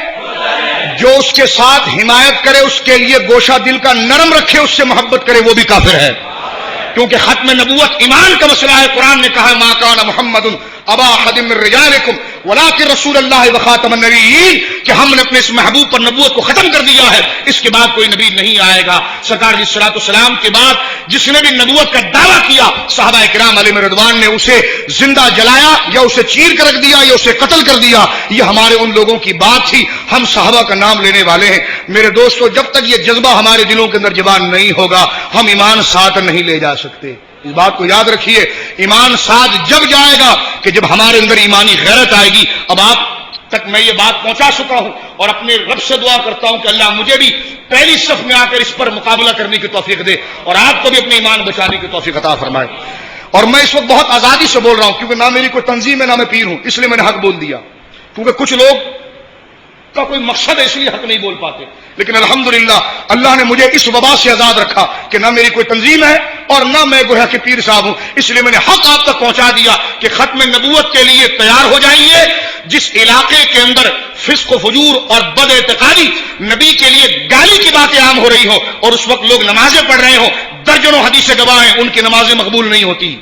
جو اس کے ساتھ حمایت کرے، اس کے لیے گوشہ دل کا نرم رکھے، اس سے محبت کرے، وہ بھی کافر ہے؟ کیونکہ ختم نبوت ایمان کا مسئلہ ہے. قرآن نے کہا ما کان محمد ابا احد من رجالکم ولکن رسول اللہ وخاتم النبیین، کہ ہم نے اپنے اس محبوب پر نبوت کو ختم کر دیا ہے، اس کے بعد کوئی نبی نہیں آئے گا. سرکار علیہ الصلوۃ والسلام کے بعد جس نے بھی نبوت کا دعویٰ کیا، صحابہ کرام علیہم رضوان نے اسے زندہ جلایا یا اسے چیر کر رکھ دیا یا اسے قتل کر دیا. یہ ہمارے ان لوگوں کی بات تھی، ہم صحابہ کا نام لینے والے ہیں. میرے دوستو، جب تک یہ جذبہ ہمارے دلوں کے اندر جوان نہیں ہوگا، ہم ایمان ساتھ نہیں لے جا سکتے. اس بات کو یاد رکھیے، ایمان ساتھ جب جائے گا کہ جب ہمارے اندر ایمانی غیرت آئے گی. اب آپ تک میں یہ بات پہنچا چکا ہوں اور اپنے رب سے دعا کرتا ہوں کہ اللہ مجھے بھی پہلی صف میں آ کر اس پر مقابلہ کرنے کی توفیق دے، اور آپ کو بھی اپنے ایمان بچانے کی توفیق عطا فرمائے. اور میں اس وقت بہت آزادی سے بول رہا ہوں، کیونکہ نہ میری کوئی تنظیم ہے نہ میں پیر ہوں، اس لیے میں نے حق بول دیا. کیونکہ کچھ لوگ کا کوئی مقصد ہے اس لیے حق نہیں بول پاتے، لیکن الحمدللہ اللہ نے مجھے اس وبا سے آزاد رکھا کہ نہ میری کوئی تنظیم ہے اور نہ میں گویا کہ پیر صاحب ہوں. اس لیے میں نے حق آپ تک پہنچا دیا کہ ختم نبوت کے لیے تیار ہو جائیے. جس علاقے کے اندر فسق و فجور اور بد اعتقادی، نبی کے لیے گالی کی باتیں عام ہو رہی ہوں اور اس وقت لوگ نمازیں پڑھ رہے ہوں، درجنوں حدیثیں گواہ ہیں ان کی نمازیں مقبول نہیں ہوتی،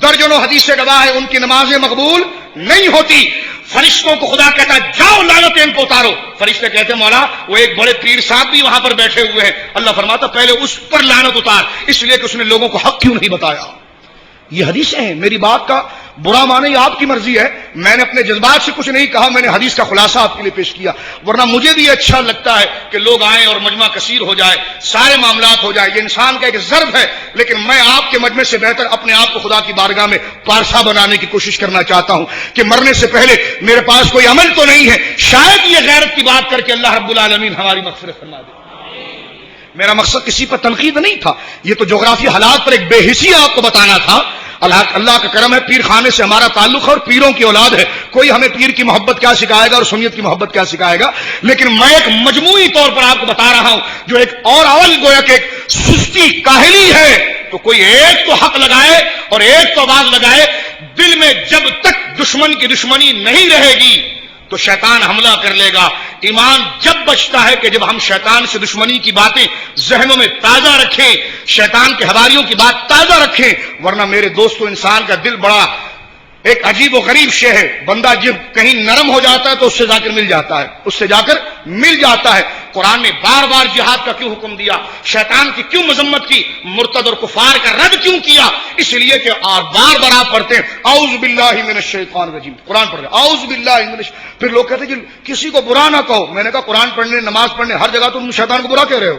درجنوں حدیثیں گواہ ہیں ان کی نمازیں مقبول نہیں ہوتی. فرشتوں کو خدا کہتا ہے جاؤ لعنتیں ان کو اتارو. فرشتے کہتے ہیں مولا وہ ایک بڑے پیر صاحب بھی وہاں پر بیٹھے ہوئے ہیں. اللہ فرماتا پہلے اس پر لعنت اتار، اس لیے کہ اس نے لوگوں کو حق کیوں نہیں بتایا. یہ حدیثیں ہیں، میری بات کا برا مانے آپ کی مرضی ہے، میں نے اپنے جذبات سے کچھ نہیں کہا، میں نے حدیث کا خلاصہ آپ کے لیے پیش کیا. ورنہ مجھے بھی اچھا لگتا ہے کہ لوگ آئیں اور مجمع کثیر ہو جائے، سارے معاملات ہو جائے، یہ انسان کا ایک ضرب ہے. لیکن میں آپ کے مجمع سے بہتر اپنے آپ کو خدا کی بارگاہ میں پارسا بنانے کی کوشش کرنا چاہتا ہوں کہ مرنے سے پہلے میرے پاس کوئی عمل تو نہیں ہے، شاید یہ غیرت کی بات کر کے اللہ رب العالمین ہماری مغفرت فرما دے. میرا مقصد کسی پر تنقید نہیں تھا، یہ تو جغرافی حالات پر ایک بے حسی آپ کو بتانا تھا. اللہ کا کرم ہے، پیر خانے سے ہمارا تعلق ہے اور پیروں کی اولاد ہے. کوئی ہمیں پیر کی محبت کیا سکھائے گا اور سنیت کی محبت کیا سکھائے گا. لیکن میں ایک مجموعی طور پر آپ کو بتا رہا ہوں جو ایک اور اول گویا کہ ایک سستی کاہلی ہے. تو کوئی ایک تو حق لگائے اور ایک تو آواز لگائے. دل میں جب تک دشمن کی دشمنی نہیں رہے گی تو شیطان حملہ کر لے گا. ایمان جب بچتا ہے کہ جب ہم شیطان سے دشمنی کی باتیں ذہنوں میں تازہ رکھیں، شیطان کے حواریوں کی بات تازہ رکھیں، ورنہ میرے دوستو انسان کا دل بڑا ایک عجیب و غریب شے ہے. بندہ جب کہیں نرم ہو جاتا ہے تو اس سے جا کر مل جاتا ہے، اس سے جا کر مل جاتا ہے. قرآن نے بار بار جہاد کا کیوں حکم دیا، شیطان کی کیوں مذمت کی، مرتد اور کفار کا رد کیوں کیا؟ اس لیے کہ بار بار آپ پڑھتے ہیں اعوذ باللہ من الشیطان الرجیم، قرآن پڑھ رہے اعوذ باللہ من پھر لوگ کہتے ہیں کہ کسی کو برا نہ کہو. میں نے کہا قرآن پڑھنے، نماز پڑھنے ہر جگہ تم شیطان کو برا کہہ رہے ہو،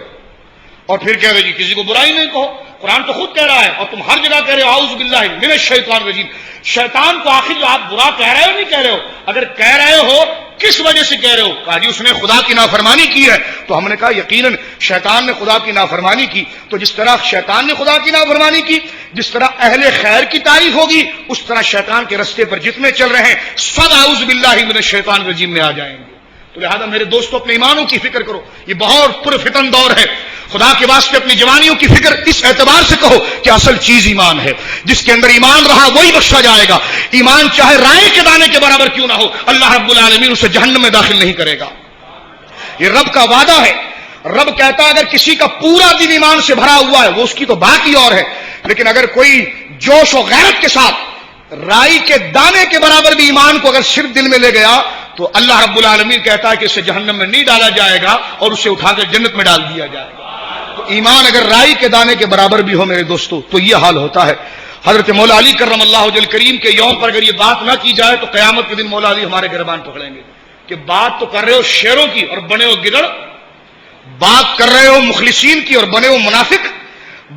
اور پھر کہہ رہے جی کسی کو برا ہی نہیں کہو. قرآن تو خود کہہ رہا ہے اور تم ہر جگہ کہہ رہے ہو اعوذ باللہ من الشیطان الرجیم. شیطان کو آخر جو آپ برا کہہ رہے ہو نہیں کہہ رہے ہو، اگر کہہ رہے ہو کس وجہ سے کہہ رہے ہو؟ کہا جی اس نے خدا کی نافرمانی کی ہے. تو ہم نے کہا یقیناً شیطان نے خدا کی نافرمانی کی، تو جس طرح شیطان نے خدا کی نافرمانی کی، جس طرح اہل خیر کی تعریف ہوگی، اس طرح شیطان کے رستے پر جتنے چل رہے ہیں سب اعوذ باللہ من الشیطان الرجیم میں آ جائیں گے. تو لہذا میرے دوستو اپنے ایمانوں کی فکر کرو، یہ بہت پرفتن دور ہے. خدا کے واسطے اپنی جوانیوں کی فکر اس اعتبار سے کہو کہ اصل چیز ایمان ہے. جس کے اندر ایمان رہا وہی بخشا جائے گا. ایمان چاہے رائے کے دانے کے برابر کیوں نہ ہو، اللہ رب العالمین اسے جہنم میں داخل نہیں کرے گا. یہ رب کا وعدہ ہے. رب کہتا ہے اگر کسی کا پورا دل ایمان سے بھرا ہوا ہے وہ اس کی تو بات ہی اور ہے، لیکن اگر کوئی جوش و غیرت کے ساتھ رائی کے دانے کے برابر بھی ایمان کو اگر صرف دل میں لے گیا تو اللہ رب العالمین کہتا ہے کہ اسے جہنم میں نہیں ڈالا جائے گا اور اسے اٹھا کر جنت میں ڈال دیا جائے گا. تو ایمان اگر رائی کے دانے کے برابر بھی ہو میرے دوستو تو یہ حال ہوتا ہے. حضرت مولا علی کرم اللہ وجہ کریم کے یوم پر اگر یہ بات نہ کی جائے تو قیامت کے دن مولا علی ہمارے گربان پکڑیں گے کہ بات تو کر رہے ہو شیروں کی اور بنے ہو گدڑ، بات کر رہے ہو مخلصین کی اور بنے ہو منافق،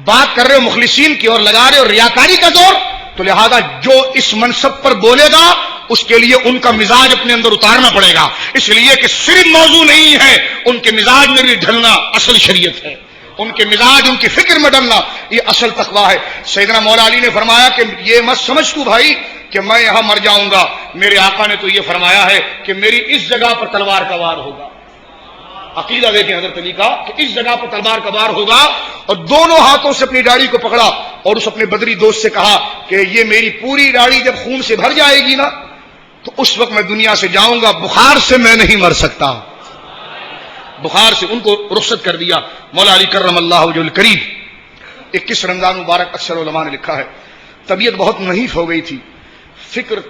بات کر رہے ہو مخلصین کی اور لگا رہے ہو ریاکاری کا دور. تو لہذا جو اس منصب پر بولے گا اس کے لیے ان کا مزاج اپنے اندر اتارنا پڑے گا، اس لیے کہ صرف موضوع نہیں ہے، ان کے مزاج میں بھی ڈھلنا اصل شریعت ہے. ان کے مزاج، ان کی فکر میں ڈلنا یہ اصل تقویٰ ہے. سیدنا مولا علی نے فرمایا کہ یہ مت سمجھ تو بھائی کہ میں یہاں مر جاؤں گا، میرے آقا نے تو یہ فرمایا ہے کہ میری اس جگہ پر تلوار کا وار ہوگا. عقیدہ دیکھیں حضرت علی کا کہ اس جگہ پر تلوار کا وار ہوگا، اور دونوں ہاتھوں سے اپنی داڑھی کو پکڑا اور اس اپنے بدری دوست سے کہا کہ یہ میری پوری داڑھی جب خون سے بھر جائے گی نا تو اس وقت میں دنیا سے جاؤں گا، بخار سے میں نہیں مر سکتا. بخار سے ان کو رخصت کر دیا. مولا علی کرم اللہ وجہ الکریم 21 رمضان مبارک اکثر علماء نے لکھا ہے طبیعت بہت نحیف ہو گئی تھی، فکر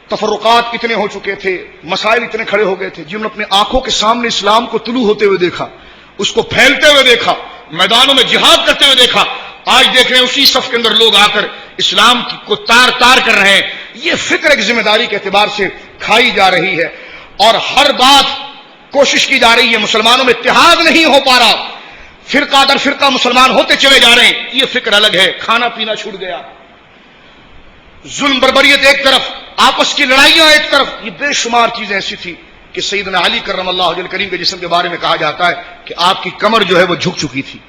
تفرقات اتنے ہو چکے تھے، مسائل اتنے کھڑے ہو گئے تھے. جنہوں نے اپنے آنکھوں کے سامنے اسلام کو طلوع ہوتے ہوئے دیکھا، اس کو پھیلتے ہوئے دیکھا، میدانوں میں جہاد کرتے ہوئے دیکھا، آج دیکھ رہے ہیں اسی صف کے اندر لوگ آ کر اسلام کو تار تار کر رہے ہیں. یہ فکر ایک ذمہ داری کے اعتبار سے کھائی جا رہی ہے اور ہر بات کوشش کی جا رہی ہے. مسلمانوں میں اتحاد نہیں ہو پا رہا، فرقہ در فرقہ مسلمان ہوتے چلے جا رہے ہیں. یہ فکر الگ ہے. کھانا پینا چھوٹ گیا، ظلم بربریت ایک طرف، آپس کی لڑائیاں ایک طرف. یہ بے شمار چیزیں ایسی تھی کہ سیدنا علی کرم اللہ وجہ کریم کے جسم کے بارے میں کہا جاتا ہے کہ آپ کی کمر جو ہے وہ جھک چکی تھی،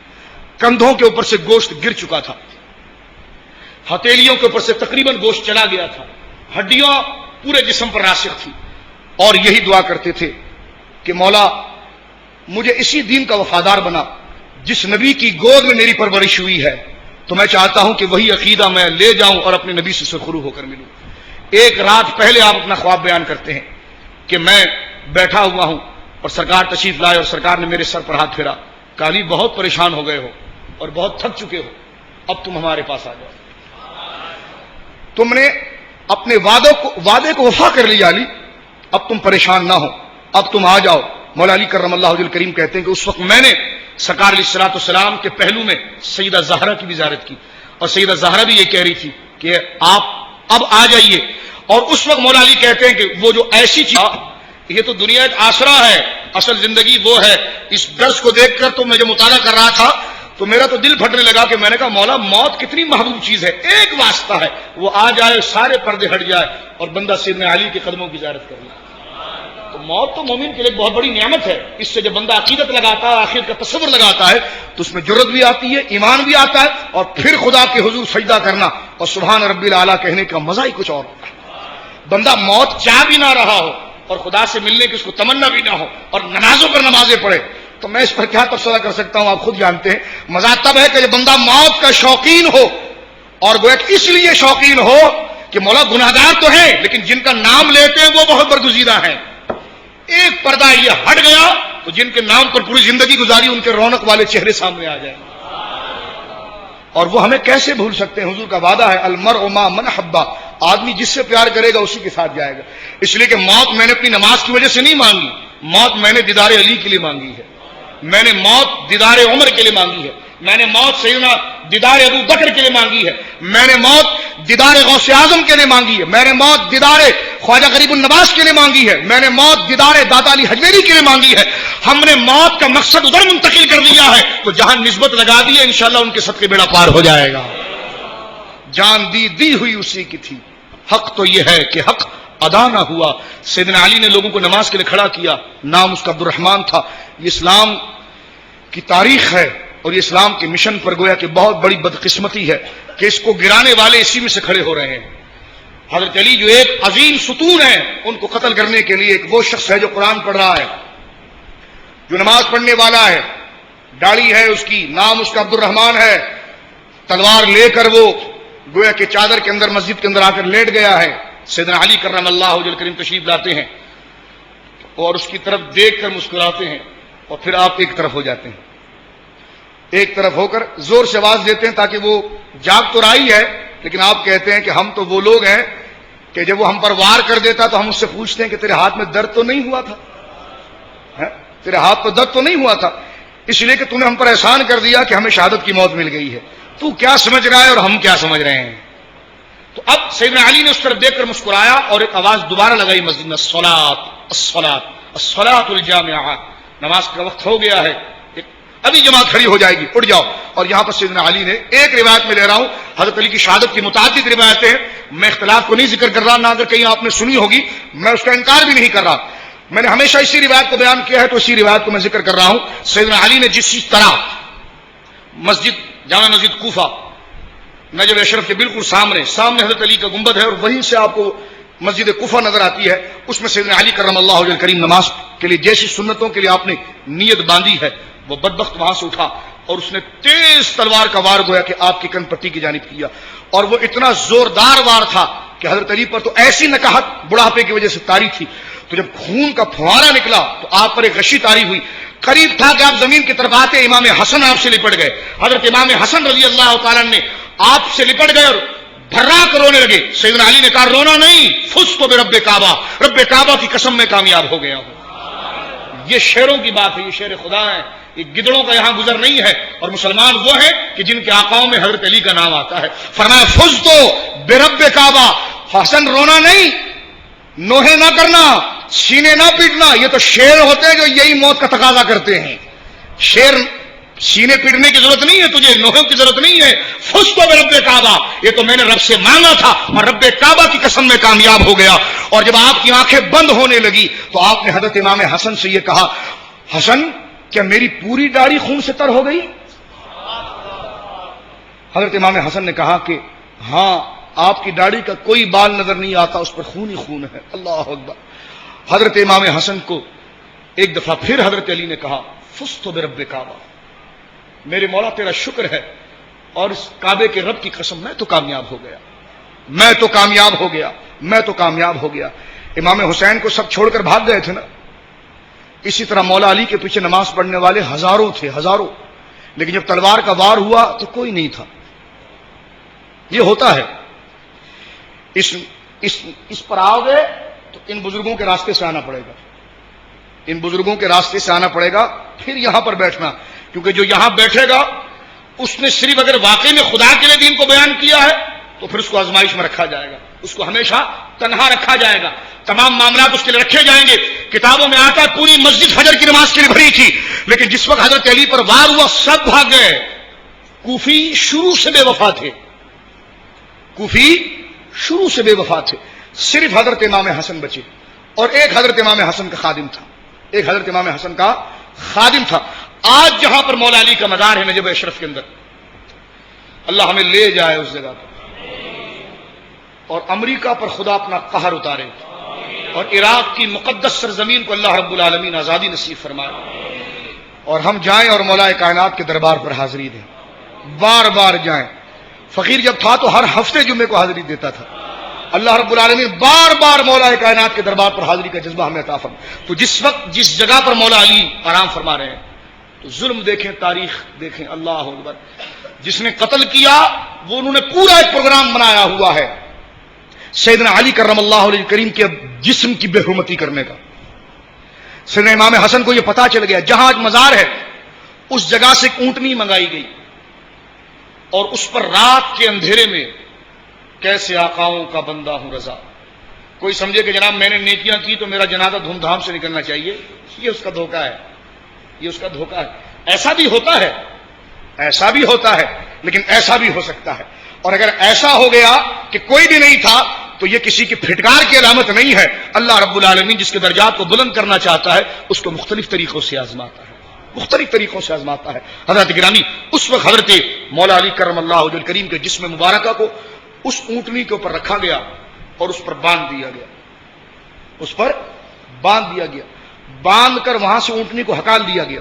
کندھوں کے اوپر سے گوشت گر چکا تھا، ہتھیلیوں کے اوپر سے تقریباً گوشت چلا گیا تھا، ہڈیاں پورے جسم پر راسخ تھی. اور یہی دعا کرتے تھے کہ مولا مجھے اسی دین کا وفادار بنا جس نبی کی گود میں میری پرورش ہوئی ہے، تو میں چاہتا ہوں کہ وہی عقیدہ میں لے جاؤں اور اپنے نبی سے سرخرو ہو کر ملوں. ایک رات پہلے آپ اپنا خواب بیان کرتے ہیں کہ میں بیٹھا ہوا ہوں اور سرکار تشریف لائے اور سرکار نے میرے سر پر ہاتھ پھیرا، کہا علی بہت پریشان ہو گئے ہو اور بہت تھک چکے ہو، اب تم ہمارے پاس آ جاؤ. تم نے اپنے وعدے کو وفا کر لیا علی، اب تم پریشان نہ ہو، اب تم آ جاؤ. مولا علی کرم اللہ وجہ الکریم کہتے ہیں کہ اس وقت میں نے سرکار علیہ الصلوۃ والسلام کے پہلو میں سیدہ زہرا کی بھی زیارت کی اور سیدہ زہرا بھی یہ کہہ رہی تھی کہ آپ اب آ جائیے. اور اس وقت مولا علی کہتے ہیں کہ وہ جو ایسی چیز، یہ تو دنیا ایک آسرا ہے، اصل زندگی وہ ہے. اس درس کو دیکھ کر تو میں جب مطالعہ کر رہا تھا تو میرا تو دل پھٹنے لگا کہ میں نے کہا مولا موت کتنی محبوب چیز ہے، ایک واسطہ ہے وہ آ جائے، سارے پردے ہٹ جائے اور بندہ سیدنا علی کے قدموں کی زیارت کر لے. تو موت تو مومن کے لیے بہت بڑی نعمت ہے. اس سے جب بندہ عقیدت لگاتا ہے، آخرت کا تصور لگاتا ہے تو اس میں جرت بھی آتی ہے، ایمان بھی آتا ہے، اور پھر خدا کے حضور سجدہ کرنا اور سبحان ربی الاعلیٰ کہنے کا مزہ ہی کچھ اور ہوتا ہے. بندہ موت چاہ بھی نہ رہا ہو اور خدا سے ملنے کی اس کو تمنا بھی نہ ہو اور نمازوں پر نمازیں پڑھے تو میں اس پر کیا تبصرہ کر سکتا ہوں، آپ خود جانتے ہیں. مزہ تب ہے کہ جب بندہ موت کا شوقین ہو، اور گویا اس لیے شوقین ہو کہ مولا گناہگار تو ہیں لیکن جن کا نام لیتے ہیں وہ بہت برگزیدہ ہیں. ایک پردہ یہ ہٹ گیا تو جن کے نام پر پوری زندگی گزاری ان کے رونق والے چہرے سامنے آ جائیں. اور وہ ہمیں کیسے بھول سکتے ہیں؟ حضور کا وعدہ ہے المرء مع من حبا، آدمی جس سے پیار کرے گا اسی کے ساتھ جائے گا. اس لیے کہ موت میں نے اپنی نماز کی وجہ سے نہیں مانگی، موت میں نے دیدار علی کے لیے مانگی ہے، میں نے موت دیدار عمر کے لیے مانگی ہے، میں نے موت سیدنا دیدار ابو بکر کے لیے مانگی ہے، میں نے موت دیدار غوث اعظم کے لیے مانگی ہے، میں نے موت دیدار خواجہ غریب النواز کے لیے مانگی ہے، میں نے موت دیدار داتا علی حجویری کے لیے مانگی ہے. ہم نے موت کا مقصد ادھر منتقل کر دیا ہے تو جہاں نسبت لگا دی ہے انشاءاللہ ان کے صدقے بیڑا پار ہو جائے گا. جان دی ہوئی اسی کی تھی. حق تو یہ ہے کہ حق ادا نہ ہوا. سیدنا علی نے لوگوں کو نماز کے لیے کھڑا کیا، نام اس کا عبد الرحمن تھا. یہ اسلام کی تاریخ ہے اور یہ اسلام کے مشن پر گویا کہ بہت بڑی بدقسمتی ہے کہ اس کو گرانے والے اسی میں سے کھڑے ہو رہے ہیں. حضرت علی جو ایک عظیم ستون ہے، ان کو قتل کرنے کے لیے ایک وہ شخص ہے جو قرآن پڑھ رہا ہے، جو نماز پڑھنے والا ہے، داڑھی ہے اس کی، نام اس کا عبد الرحمن ہے، تلوار لے کر وہ گویا کہ چادر کے اندر مسجد کے اندر آ کر لیٹ گیا ہے. سیدنا علی کرم اللہ وجہ کریم تشریف لاتے ہیں اور اس کی طرف دیکھ کر مسکراتے ہیں اور پھر آپ ایک طرف ہو جاتے ہیں، ایک طرف ہو کر زور سے آواز دیتے ہیں تاکہ وہ جاگ تو رہی ہے لیکن آپ کہتے ہیں کہ ہم تو وہ لوگ ہیں کہ جب وہ ہم پر وار کر دیتا تو ہم اس سے پوچھتے ہیں کہ تیرے ہاتھ میں درد تو نہیں ہوا تھا، تیرے ہاتھ پر درد تو نہیں ہوا تھا، اس لیے کہ تم نے ہم پر احسان کر دیا کہ ہمیں شہادت کی موت مل گئی ہے. تو کیا سمجھ رہا ہے اور ہم کیا سمجھ رہے ہیں؟ تو اب سیدنا علی نے اس طرف دیکھ کر مسکرایا اور ایک آواز دوبارہ لگائی مسجد میں، الصلاۃ الصلاۃ الصلاۃ الجامعہ، نماز کا وقت ہو گیا ہے، ابھی جماعت کھڑی ہو جائے گی، اٹھ جاؤ. اور یہاں پر سیدنا علی نے ایک روایت میں لے رہا ہوں، حضرت علی کی شہادت کی متعدد روایتیں ہیں، میں اختلاف کو نہیں ذکر کر رہا، نہ اگر کہیں آپ نے سنی ہوگی میں اس کا انکار بھی نہیں کر رہا، میں نے ہمیشہ اسی روایت کو بیان کیا ہے تو اسی روایت کو میں ذکر کر رہا ہوں. سیدنا علی نے جس طرح مسجد جامع مسجد کوفہ نجف اشرف کے بالکل سامنے حضرت علی کا گنبد ہے اور وہیں سے آپ کو مسجد کوفہ نظر آتی ہے، اس میں سیدنا علی کرم اللہ وجہ کریم نماز کے لیے جیسی سنتوں کے لیے آپ نے نیت باندھی ہے، وہ بدبخت وہاں سے اٹھا اور اس نے تیز تلوار کا وار گویا کہ آپ کی کن پٹی کی جانب کیا، اور وہ اتنا زوردار وار تھا کہ حضرت علی پر تو ایسی نکاحت بڑھاپے کی وجہ سے طاری تھی، تو جب خون کا پھوارا نکلا تو آپ پر ایک غشی طاری ہوئی، قریب تھا کہ آپ زمین کی طرف آتے امام حسن آپ سے لپٹ گئے، حضرت امام حسن رضی اللہ تعالیٰ نے آپ سے لپٹ گئے اور بھرا کر رونے لگے. سیدنا علی نے کہا رونا نہیں، فزت برب کعبہ، رب کعبہ کی قسم میں کامیاب ہو گیا ہوں. یہ شیروں کی بات ہے، یہ شیر خدا ہے، یہ گدڑوں کا یہاں گزر نہیں ہے. اور مسلمان وہ ہیں کہ جن کے آقاؤں میں حضرت علی کا نام آتا ہے. فرمایا فزت برب کعبہ، حسن رونا نہیں، نوحے نہ کرنا، سینے نہ پیٹنا، یہ تو شیر ہوتے ہیں جو یہی موت کا تقاضا کرتے ہیں. شیر سینے پیٹنے کی ضرورت نہیں ہے تجھے، نوحوں کی ضرورت نہیں ہے. فزت برب کعبہ، یہ تو میں نے رب سے مانگا تھا اور رب کعبہ کی قسم میں کامیاب ہو گیا. اور جب آپ کی آنکھیں بند ہونے لگی تو آپ نے حضرت امام حسن سے یہ کہا، حسن کیا میری پوری داڑھی خون سے تر ہو گئی؟ حضرت امام حسن نے کہا کہ ہاں، آپ کی داڑھی کا کوئی بال نظر نہیں آتا، اس پر خون ہی خون ہے. اللہ اکبر. حضرت امام حسن کو ایک دفعہ پھر حضرت علی نے کہا فزت برب کعبہ، میرے مولا تیرا شکر ہے اور اس کعبے کے رب کی قسم میں تو کامیاب ہو گیا، میں تو کامیاب ہو گیا، میں تو کامیاب ہو گیا. امام حسین کو سب چھوڑ کر بھاگ گئے تھے نا. اسی طرح مولا علی کے پیچھے نماز پڑھنے والے ہزاروں تھے، ہزاروں، لیکن جب تلوار کا وار ہوا تو کوئی نہیں تھا. یہ ہوتا ہے. اس پر آؤ گے تو ان بزرگوں کے راستے سے آنا پڑے گا، ان بزرگوں کے راستے سے آنا پڑے گا، پھر یہاں پر بیٹھنا، کیونکہ جو یہاں بیٹھے گا اس نے صرف اگر واقعی میں خدا کے لیے دین کو بیان کیا ہے تو پھر اس کو آزمائش میں رکھا جائے گا، اس کو ہمیشہ تنہا رکھا جائے گا، تمام معاملات اس کے لیے رکھے جائیں گے. کتابوں میں آتا ہے پوری مسجد فجر کی نماز کے لیے بھری تھی، لیکن جس وقت حضرت علی پر وار ہوا سب بھاگ گئے. کوفی شروع سے بے وفا تھے، کوفی شروع سے بے وفا تھے، صرف حضرت امام حسن بچے، اور ایک حضرت امام حسن کا خادم تھا، ایک حضرت امام حسن کا خادم تھا. آج جہاں پر مولا علی کا مزار ہے نجف اشرف کے اندر، اللہ ہمیں لے جائے اس جگہ پر اور امریکہ پر خدا اپنا قہر اتارے اور عراق کی مقدس سرزمین کو اللہ رب العالمین آزادی نصیب فرمائے اور ہم جائیں اور مولا کائنات کے دربار پر حاضری دیں، بار بار جائیں. فقیر جب تھا تو ہر ہفتے جمعے کو حاضری دیتا تھا، اللہ رب العالمین بار بار مولا کائنات کے دربار پر حاضری کا جذبہ ہمیں عطا فرما. تو جس وقت جس جگہ پر مولا علی آرام فرما رہے ہیں تو ظلم دیکھیں, تاریخ دیکھیں. اللہ اکبر. جس نے قتل کیا وہ انہوں نے پورا ایک پروگرام بنایا ہوا ہے سیدنا علی کرم اللہ علیہ کریم کے جسم کی بے حرمتی کرنے کا. سیدنا امام حسن کو یہ پتا چل گیا جہاں آج مزار ہے اس جگہ سے ایک اونٹنی منگائی گئی اور اس پر رات کے اندھیرے میں کیسے آقاؤں کا بندہ ہوں رضا. کوئی سمجھے کہ جناب میں نے نیکیاں کی تو میرا جنازہ دھوم دھام سے نکلنا چاہیے, یہ اس کا دھوکہ ہے, یہ اس کا دھوکہ ہے. ایسا بھی ہوتا ہے, ایسا بھی ہوتا ہے, لیکن ایسا بھی ہو سکتا ہے. اور اگر ایسا ہو گیا کہ کوئی بھی نہیں تھا تو یہ کسی کی پھٹکار کی علامت نہیں ہے. اللہ رب العالمین جس کے درجات کو بلند کرنا چاہتا ہے اس کو مختلف طریقوں سے آزماتا ہے, مختلف طریقوں سے آزماتا ہے. حضرت گرامی اس وقت حضرت مولا علی کرم اللہ وجہ کریم کے جسم مبارکہ کو اس اونٹنی کے اوپر رکھا گیا اور اس پر باندھ دیا گیا, اس پر باندھ دیا گیا. باندھ کر وہاں سے اونٹنی کو ہٹال دیا گیا,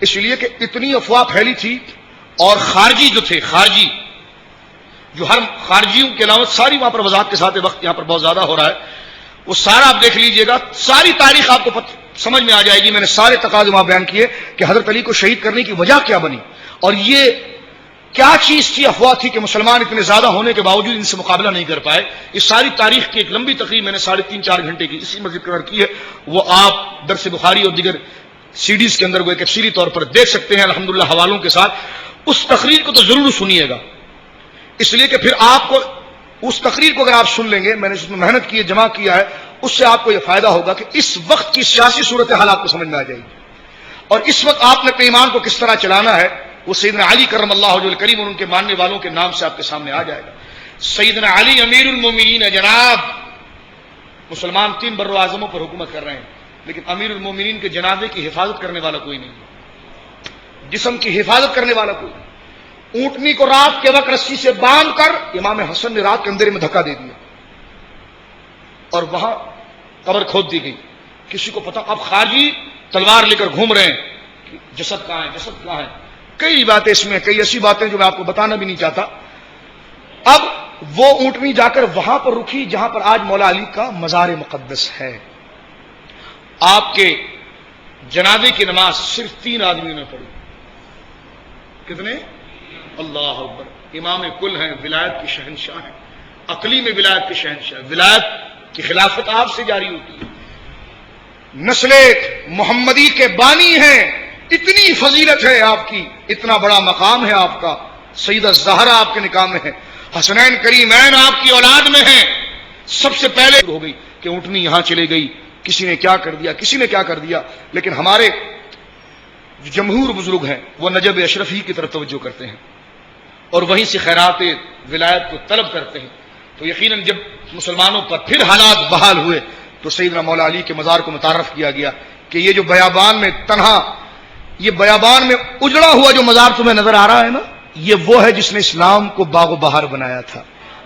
اس لیے کہ اتنی افواہ پھیلی تھی اور خارجی جو تھے, خارجی جو ہر خارجیوں کے علاوہ ساری وہاں پر وضاحت کے ساتھ وقت یہاں پر بہت زیادہ ہو رہا ہے, وہ سارا آپ دیکھ لیجئے گا, ساری تاریخ آپ کو سمجھ میں آ جائے گی. میں نے سارے تقاضے وہاں بیان کیے کہ حضرت علی کو شہید کرنے کی وجہ کیا بنی اور یہ کیا چیز تھی, افواہ تھی کہ مسلمان اتنے زیادہ ہونے کے باوجود ان سے مقابلہ نہیں کر پائے. اس ساری تاریخ کی ایک لمبی تقریب میں نے 3.5-4 گھنٹے کی اسی مسجد پر کی ہے, وہ آپ درس بخاری اور دیگر سیڈیز کے اندر وہ ایک تفصیلی طور پر دیکھ سکتے ہیں الحمدللہ حوالوں کے ساتھ. اس تقریر کو تو ضرور سنیے گا, اس لیے کہ پھر آپ کو اس تقریر کو اگر آپ سن لیں گے, میں نے اس میں محنت کی ہے, جمع کیا ہے, اس سے آپ کو یہ فائدہ ہوگا کہ اس وقت کی سیاسی صورتحال آپ کو سمجھ میں آ جائے گی اور اس وقت آپ نے اپنے ایمان کو کس طرح چلانا ہے وہ سیدنا علی کرم اللہ وجہ کریم اور ان کے ماننے والوں کے نام سے آپ کے سامنے آ جائے گا. سیدنا علی امیر المومنین ہے جناب. مسلمان 3 بر اعظموں پر حکومت کر رہے ہیں لیکن امیر المومنین کے جنازے کی حفاظت کرنے والا کوئی نہیں, جسم کی حفاظت کرنے والا کوئی نہیں. اونٹنی کو رات کے وقت رسی سے باندھ کر امام حسن نے رات کے اندھیرے میں دھکا دے دیا اور وہاں قبر کھود دی گئی. کسی کو پتا, اب خارجی تلوار لے کر گھوم رہے ہیں کہ جسد کہاں ہے, جسد کہاں ہے. کئی باتیں اس میں, کئی ایسی باتیں جو میں آپ کو بتانا بھی نہیں چاہتا. اب وہ اونٹنی جا کر وہاں پر رکی جہاں پر آج مولا علی کا مزار مقدس ہے. آپ کے جنازے کی نماز صرف 3 آدمیوں نے پڑھی. کتنے؟ اللہ اکبر. امام کل ہیں, ولایت کے شہنشاہ ہیں, عقلی میں ولایت کے شہنشاہ. ولایت کی خلافت آپ سے جاری ہوتی ہے, نسل محمدی کے بانی ہیں, اتنی فضیلت ہے آپ کی, اتنا بڑا مقام ہے آپ کا. سیدہ زہرا آپ کے نکاح میں ہے, حسنین کریمین آپ کی اولاد میں ہیں. سب سے پہلے ہو گئی کہ اونٹنی یہاں چلے گئی, کسی نے کیا کر دیا, کسی نے کیا کر دیا. لیکن ہمارے جو جمہور بزرگ ہیں وہ نجب اشرف ہی کی طرف توجہ کرتے ہیں اور وہیں سے خیرات ولایت کو طلب کرتے ہیں. تو یقیناً جب مسلمانوں پر پھر حالات بحال ہوئے تو سیدنا مولا علی کے مزار کو متعارف کیا گیا کہ یہ جو بیابان میں تنہا, یہ بیابان میں اجڑا ہوا جو مزار تمہیں نظر آ رہا ہے نا, یہ وہ ہے جس نے اسلام کو باغ و بہار بنایا تھا.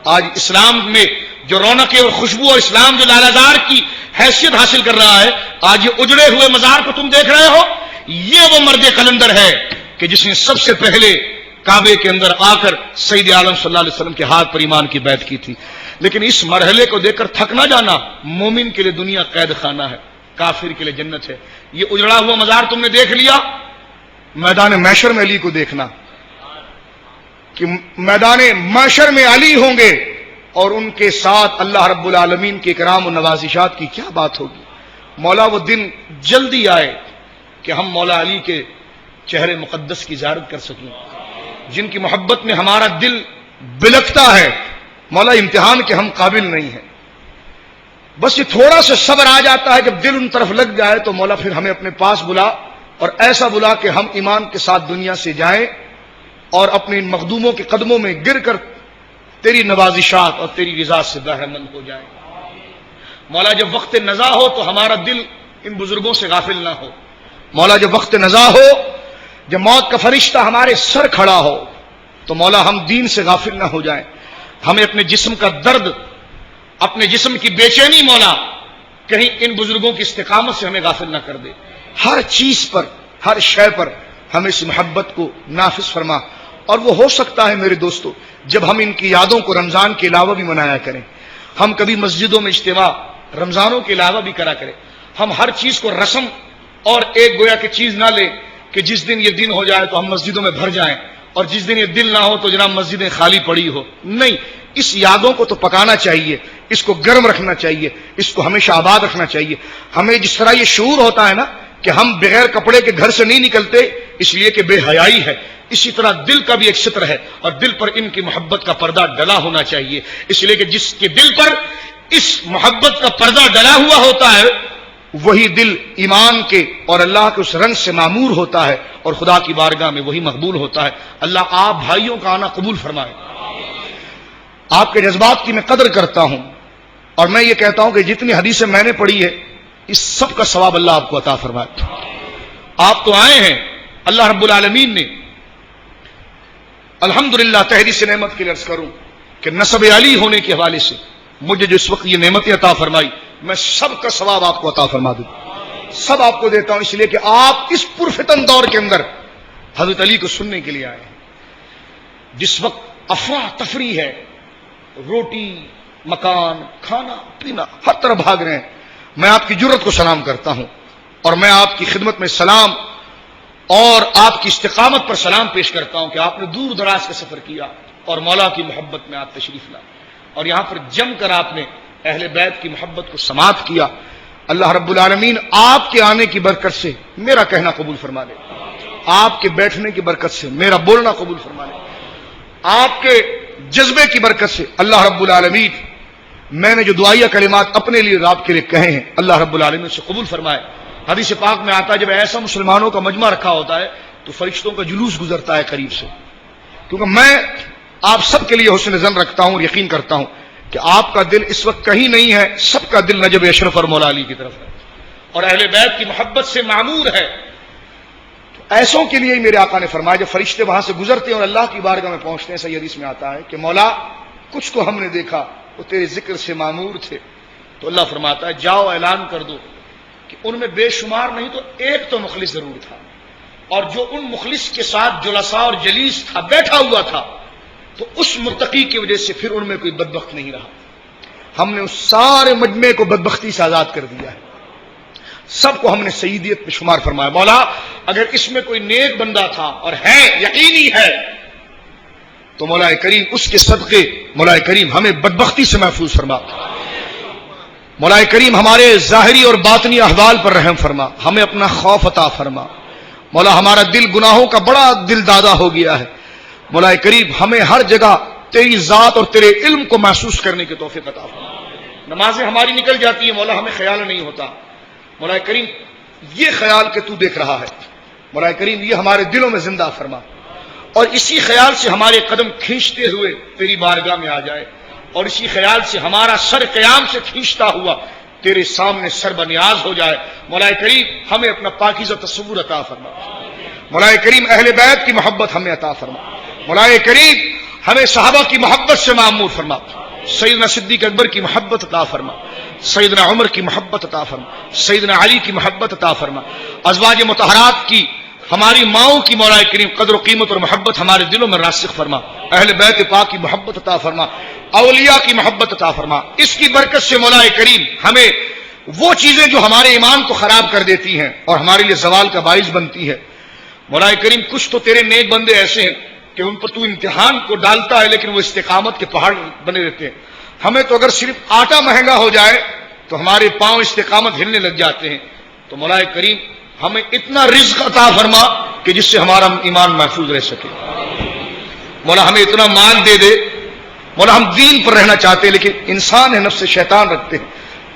آج اسلام میں جو رونق اور خوشبو اور اسلام جو لالہدار کی حیثیت حاصل کر رہا ہے, آج یہ اجڑے ہوئے مزار کو تم دیکھ رہے ہو, یہ وہ مرد قلندر ہے کہ جس نے سب سے پہلے کعبے کے اندر آ کر سید عالم صلی اللہ علیہ وسلم کے ہاتھ پر ایمان کی بیعت کی تھی. لیکن اس مرحلے کو دیکھ کر تھک نہ جانا, مومن کے لیے دنیا قید خانہ ہے, کافر کے لیے جنت ہے. یہ اجڑا ہوا مزار تم نے دیکھ لیا, میدان محشر میں علی کو دیکھنا کہ میدان محشر میں علی ہوں گے اور ان کے ساتھ اللہ رب العالمین کے کرام و نوازشات کی کیا بات ہوگی. مولا وہ دن جلدی آئے کہ ہم مولا علی کے چہرے مقدس کی زیارت کر سکیں, جن کی محبت میں ہمارا دل بلکتا ہے. مولا امتحان کے ہم قابل نہیں ہیں, بس یہ تھوڑا سا صبر آ جاتا ہے. جب دل ان طرف لگ جائے تو مولا پھر ہمیں اپنے پاس بلا اور ایسا بلا کہ ہم ایمان کے ساتھ دنیا سے جائیں اور اپنے ان مخدوموں کے قدموں میں گر کر تیری نوازشات اور تیری رضا سے بہرہ مند ہو جائیں. مولا جب وقت نزا ہو تو ہمارا دل ان بزرگوں سے غافل نہ ہو. مولا جب وقت نزا ہو, جب موت کا فرشتہ ہمارے سر کھڑا ہو تو مولا ہم دین سے غافل نہ ہو جائیں. ہمیں اپنے جسم کا درد, اپنے جسم کی بے چینی مولا کہیں ان بزرگوں کی استقامت سے ہمیں غافل نہ کر دے. ہر چیز پر, ہر شے پر ہمیں اس محبت کو نافذ فرما. اور وہ ہو سکتا ہے میرے دوستو جب ہم ان کی یادوں کو رمضان کے علاوہ بھی منایا کریں. ہم کبھی مسجدوں میں اجتماع رمضانوں کے علاوہ بھی کرا کریں. ہم ہر چیز کو رسم اور ایک گویا کی چیز نہ لیں کہ جس دن یہ دن ہو جائے تو ہم مسجدوں میں بھر جائیں اور جس دن یہ دل نہ ہو تو جناب مسجدیں خالی پڑی ہو. نہیں، اس یادوں کو تو پکانا چاہیے، اس کو گرم رکھنا چاہیے، اس کو ہمیشہ آباد رکھنا چاہیے. ہمیں جس طرح یہ شعور ہوتا ہے نا کہ ہم بغیر کپڑے کے گھر سے نہیں نکلتے اس لیے کہ بے حیائی ہے، اسی طرح دل کا بھی ایک ستر ہے اور دل پر ان کی محبت کا پردہ ڈلا ہونا چاہیے. اس لیے کہ جس کے دل پر اس محبت کا پردہ ڈلا ہوا ہوتا ہے وہی دل ایمان کے اور اللہ کے اس رنگ سے معمور ہوتا ہے اور خدا کی بارگاہ میں وہی مقبول ہوتا ہے. اللہ آپ بھائیوں کا آنا قبول فرمائے. آپ کے جذبات کی میں قدر کرتا ہوں اور میں یہ کہتا ہوں کہ جتنی حدیثیں میں نے پڑھی ہے اس سب کا ثواب اللہ آپ کو عطا فرمائے. آپ تو آئے ہیں، اللہ رب العالمین نے الحمدللہ تحدیث نعمت کے لیے عرض کروں کہ نسب علی ہونے کے حوالے سے مجھے جو اس وقت یہ نعمتیں عطا فرمائی میں سب کا ثواب آپ کو عطا فرما دوں. سب آپ کو دیتا ہوں اس لیے کہ آپ اس پرفتن دور کے اندر حضرت علی کو سننے کے لیے آئے ہیں. جس وقت افراتفری ہے، روٹی مکان کھانا پینا ہر طرف بھاگ رہے ہیں، میں آپ کی جرت کو سلام کرتا ہوں اور میں آپ کی خدمت میں سلام اور آپ کی استقامت پر سلام پیش کرتا ہوں کہ آپ نے دور دراز کا سفر کیا اور مولا کی محبت میں آپ تشریف لائے اور یہاں پر جم کر آپ نے اہل بیت کی محبت کو سماعت کیا. اللہ رب العالمین آپ کے آنے کی برکت سے میرا کہنا قبول فرما لے، آپ کے بیٹھنے کی برکت سے میرا بولنا قبول فرما لے، آپ کے جذبے کی برکت سے اللہ رب العالمین میں نے جو دعائیہ کلمات اپنے لیے آپ کے لیے کہے ہیں اللہ رب العالمین سے قبول فرمائے. حدیث پاک میں آتا ہے جب ایسا مسلمانوں کا مجمع رکھا ہوتا ہے تو فرشتوں کا جلوس گزرتا ہے قریب سے، کیونکہ میں آپ سب کے لیے حسن ظن رکھتا ہوں اور یقین کرتا ہوں کہ آپ کا دل اس وقت کہیں نہیں ہے، سب کا دل نجب اشرف اور مولا علی کی طرف ہے اور اہل بیت کی محبت سے معمور ہے. تو ایسوں کے لیے ہی میرے آقا نے فرمایا جب فرشتے وہاں سے گزرتے ہیں اور اللہ کی بارگاہ میں پہنچتے ہیں صحیح حدیث میں آتا ہے کہ مولا کچھ کو ہم نے دیکھا وہ تیرے ذکر سے معمور تھے، تو اللہ فرماتا ہے جاؤ اعلان کر دو کہ ان میں بے شمار نہیں تو ایک تو مخلص ضرور تھا اور جو ان مخلص کے ساتھ جلسا اور جلیس تھا بیٹھا ہوا تھا تو اس متقی کی وجہ سے پھر ان میں کوئی بدبخت نہیں رہا. ہم نے اس سارے مجمع کو بدبختی سے آزاد کر دیا ہے، سب کو ہم نے سیدیت میں شمار فرمایا. مولا اگر اس میں کوئی نیک بندہ تھا اور ہے یقینی ہے تو مولا کریم اس کے صدقے مولا کریم ہمیں بدبختی سے محفوظ فرما. مولا کریم ہمارے ظاہری اور باطنی احوال پر رحم فرما، ہمیں اپنا خوف عطا فرما. مولا ہمارا دل گناہوں کا بڑا دل دادا ہو گیا ہے، مولا کریم ہمیں ہر جگہ تیری ذات اور تیرے علم کو محسوس کرنے کی توفیق عطا فرما. نمازیں ہماری نکل جاتی ہیں مولا ہمیں خیال نہیں ہوتا، مولا کریم یہ خیال کہ تو دیکھ رہا ہے مولا کریم یہ ہمارے دلوں میں زندہ فرما اور اسی خیال سے ہمارے قدم کھینچتے ہوئے تیری بارگاہ میں آ جائے اور اسی خیال سے ہمارا سر قیام سے کھینچتا ہوا تیرے سامنے سر بنیاز ہو جائے. مولا کریم ہمیں اپنا پاکیزہ تصور عطا فرما. مولا کریم اہل بیت کی محبت ہمیں عطا فرما. مولا کریم ہمیں صحابہ کی محبت سے معمور فرما. سیدنا صدیق اکبر کی محبت عطا فرما، سیدنا عمر کی محبت عطا فرما، سیدنا علی کی محبت عطا فرما. ازواج مطہرات کی ہماری ماؤں کی مولا کریم قدر و قیمت اور محبت ہمارے دلوں میں راسخ فرما. اہل بیت پاک کی محبت عطا فرما، اولیاء کی محبت عطا فرما. اس کی برکت سے مولا کریم ہمیں وہ چیزیں جو ہمارے ایمان کو خراب کر دیتی ہیں اور ہمارے لیے زوال کا باعث بنتی ہے مولا کریم کچھ تو تیرے نیک بندے ایسے ہیں کہ ان پر تو امتحان کو ڈالتا ہے لیکن وہ استقامت کے پہاڑ بنے رہتے ہیں. ہمیں تو اگر صرف آٹا مہنگا ہو جائے تو ہمارے پاؤں استقامت ہلنے لگ جاتے ہیں. تو مولا کریم ہمیں اتنا رزق عطا فرما کہ جس سے ہمارا ایمان محفوظ رہ سکے. مولا ہمیں اتنا مال دے دے مولا ہم دین پر رہنا چاہتے ہیں لیکن انسان ہے نفس شیطان رکھتے ہیں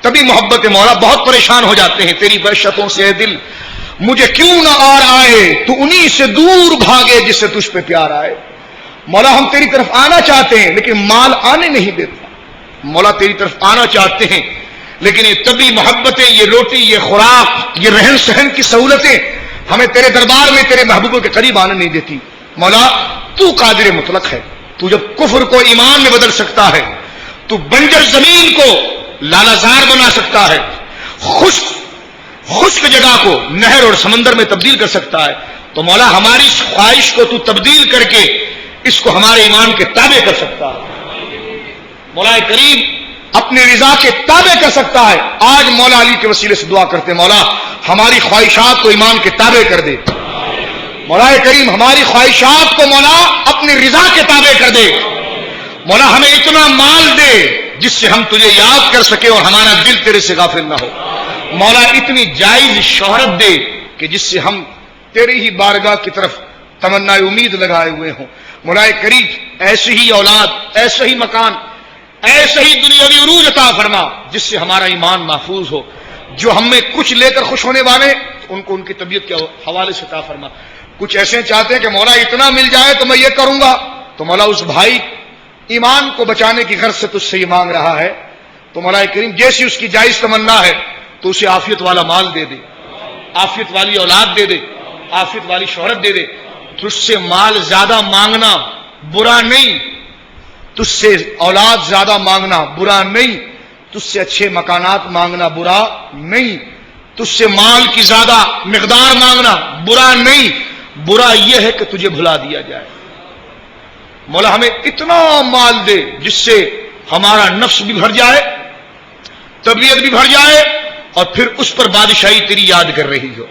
تبھی محبت مولا بہت پریشان ہو جاتے ہیں تیری وحشتوں سے. اے دل مجھے کیوں نہ آر آئے تو انہی سے دور بھاگے جس سے تجھ پہ پیار آئے. مولا ہم تیری طرف آنا چاہتے ہیں لیکن مال آنے نہیں دیتا. مولا تیری طرف آنا چاہتے ہیں لیکن یہ طبی محبتیں یہ روٹی یہ خوراک یہ رہن سہن کی سہولتیں ہمیں تیرے دربار میں تیرے محبوبوں کے قریب آنے نہیں دیتی. مولا تو قادر مطلق ہے، تو جب کفر کو ایمان میں بدل سکتا ہے، تو بنجر زمین کو لالازار بنا سکتا ہے، خشک جگہ کو نہر اور سمندر میں تبدیل کر سکتا ہے، تو مولا ہماری اس خواہش کو تو تبدیل کر کے اس کو ہمارے ایمان کے تابع کر سکتا ہے. مولا کریم اپنی رضا کے تابع کر سکتا ہے. آج مولا علی کے وسیلے سے دعا کرتے ہیں، مولا ہماری خواہشات کو ایمان کے تابع کر دے. مولا کریم ہماری خواہشات کو مولا اپنی رضا کے تابع کر دے. مولا ہمیں اتنا مال دے جس سے ہم تجھے یاد کر سکے اور ہمارا دل تیرے سے غافل نہ ہو. مولا اتنی جائز شہرت دے کہ جس سے ہم تیری ہی بارگاہ کی طرف تمنا امید لگائے ہوئے ہوں. مولا کریم ایسی ہی اولاد، ایسا ہی مکان، ایسے ہی دنیاوی عروج عطا فرما جس سے ہمارا ایمان محفوظ ہو. جو ہم میں کچھ لے کر خوش ہونے والے ان کو ان کی طبیعت کے حوالے سے عطا فرما. کچھ ایسے چاہتے ہیں کہ مولا اتنا مل جائے تو میں یہ کروں گا، تو مولا اس بھائی ایمان کو بچانے کی غرض سے تجھ سے یہ مانگ رہا ہے، تو مولا کریم جیسی اس کی جائز تمنا ہے تو اسے عافیت والا مال دے دے، عافیت والی اولاد دے دے، عافیت والی شہرت دے دے. تجھ سے مال زیادہ مانگنا برا نہیں، تجھ سے اولاد زیادہ مانگنا برا نہیں، تجھ سے اچھے مکانات مانگنا برا نہیں، تجھ سے مال کی زیادہ مقدار مانگنا برا نہیں. برا یہ ہے کہ تجھے بھلا دیا جائے. مولا ہمیں اتنا مال دے جس سے ہمارا نفس بھی بھر جائے، طبیعت بھی بھر جائے، اور پھر اس پر بادشاہی تیری یاد کر رہی ہو.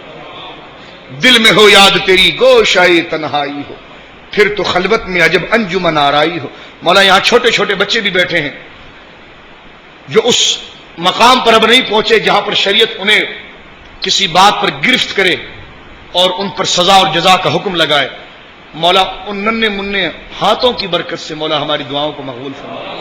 دل میں ہو یاد تیری گوشائے تنہائی ہو، پھر تو خلوت میں عجب انجمن آرائی ہو. مولا یہاں چھوٹے چھوٹے بچے بھی بیٹھے ہیں جو اس مقام پر اب نہیں پہنچے جہاں پر شریعت انہیں کسی بات پر گرفت کرے اور ان پر سزا اور جزا کا حکم لگائے. مولا ان ننھے منھے ہاتھوں کی برکت سے مولا ہماری دعاؤں کو مقبول فرما.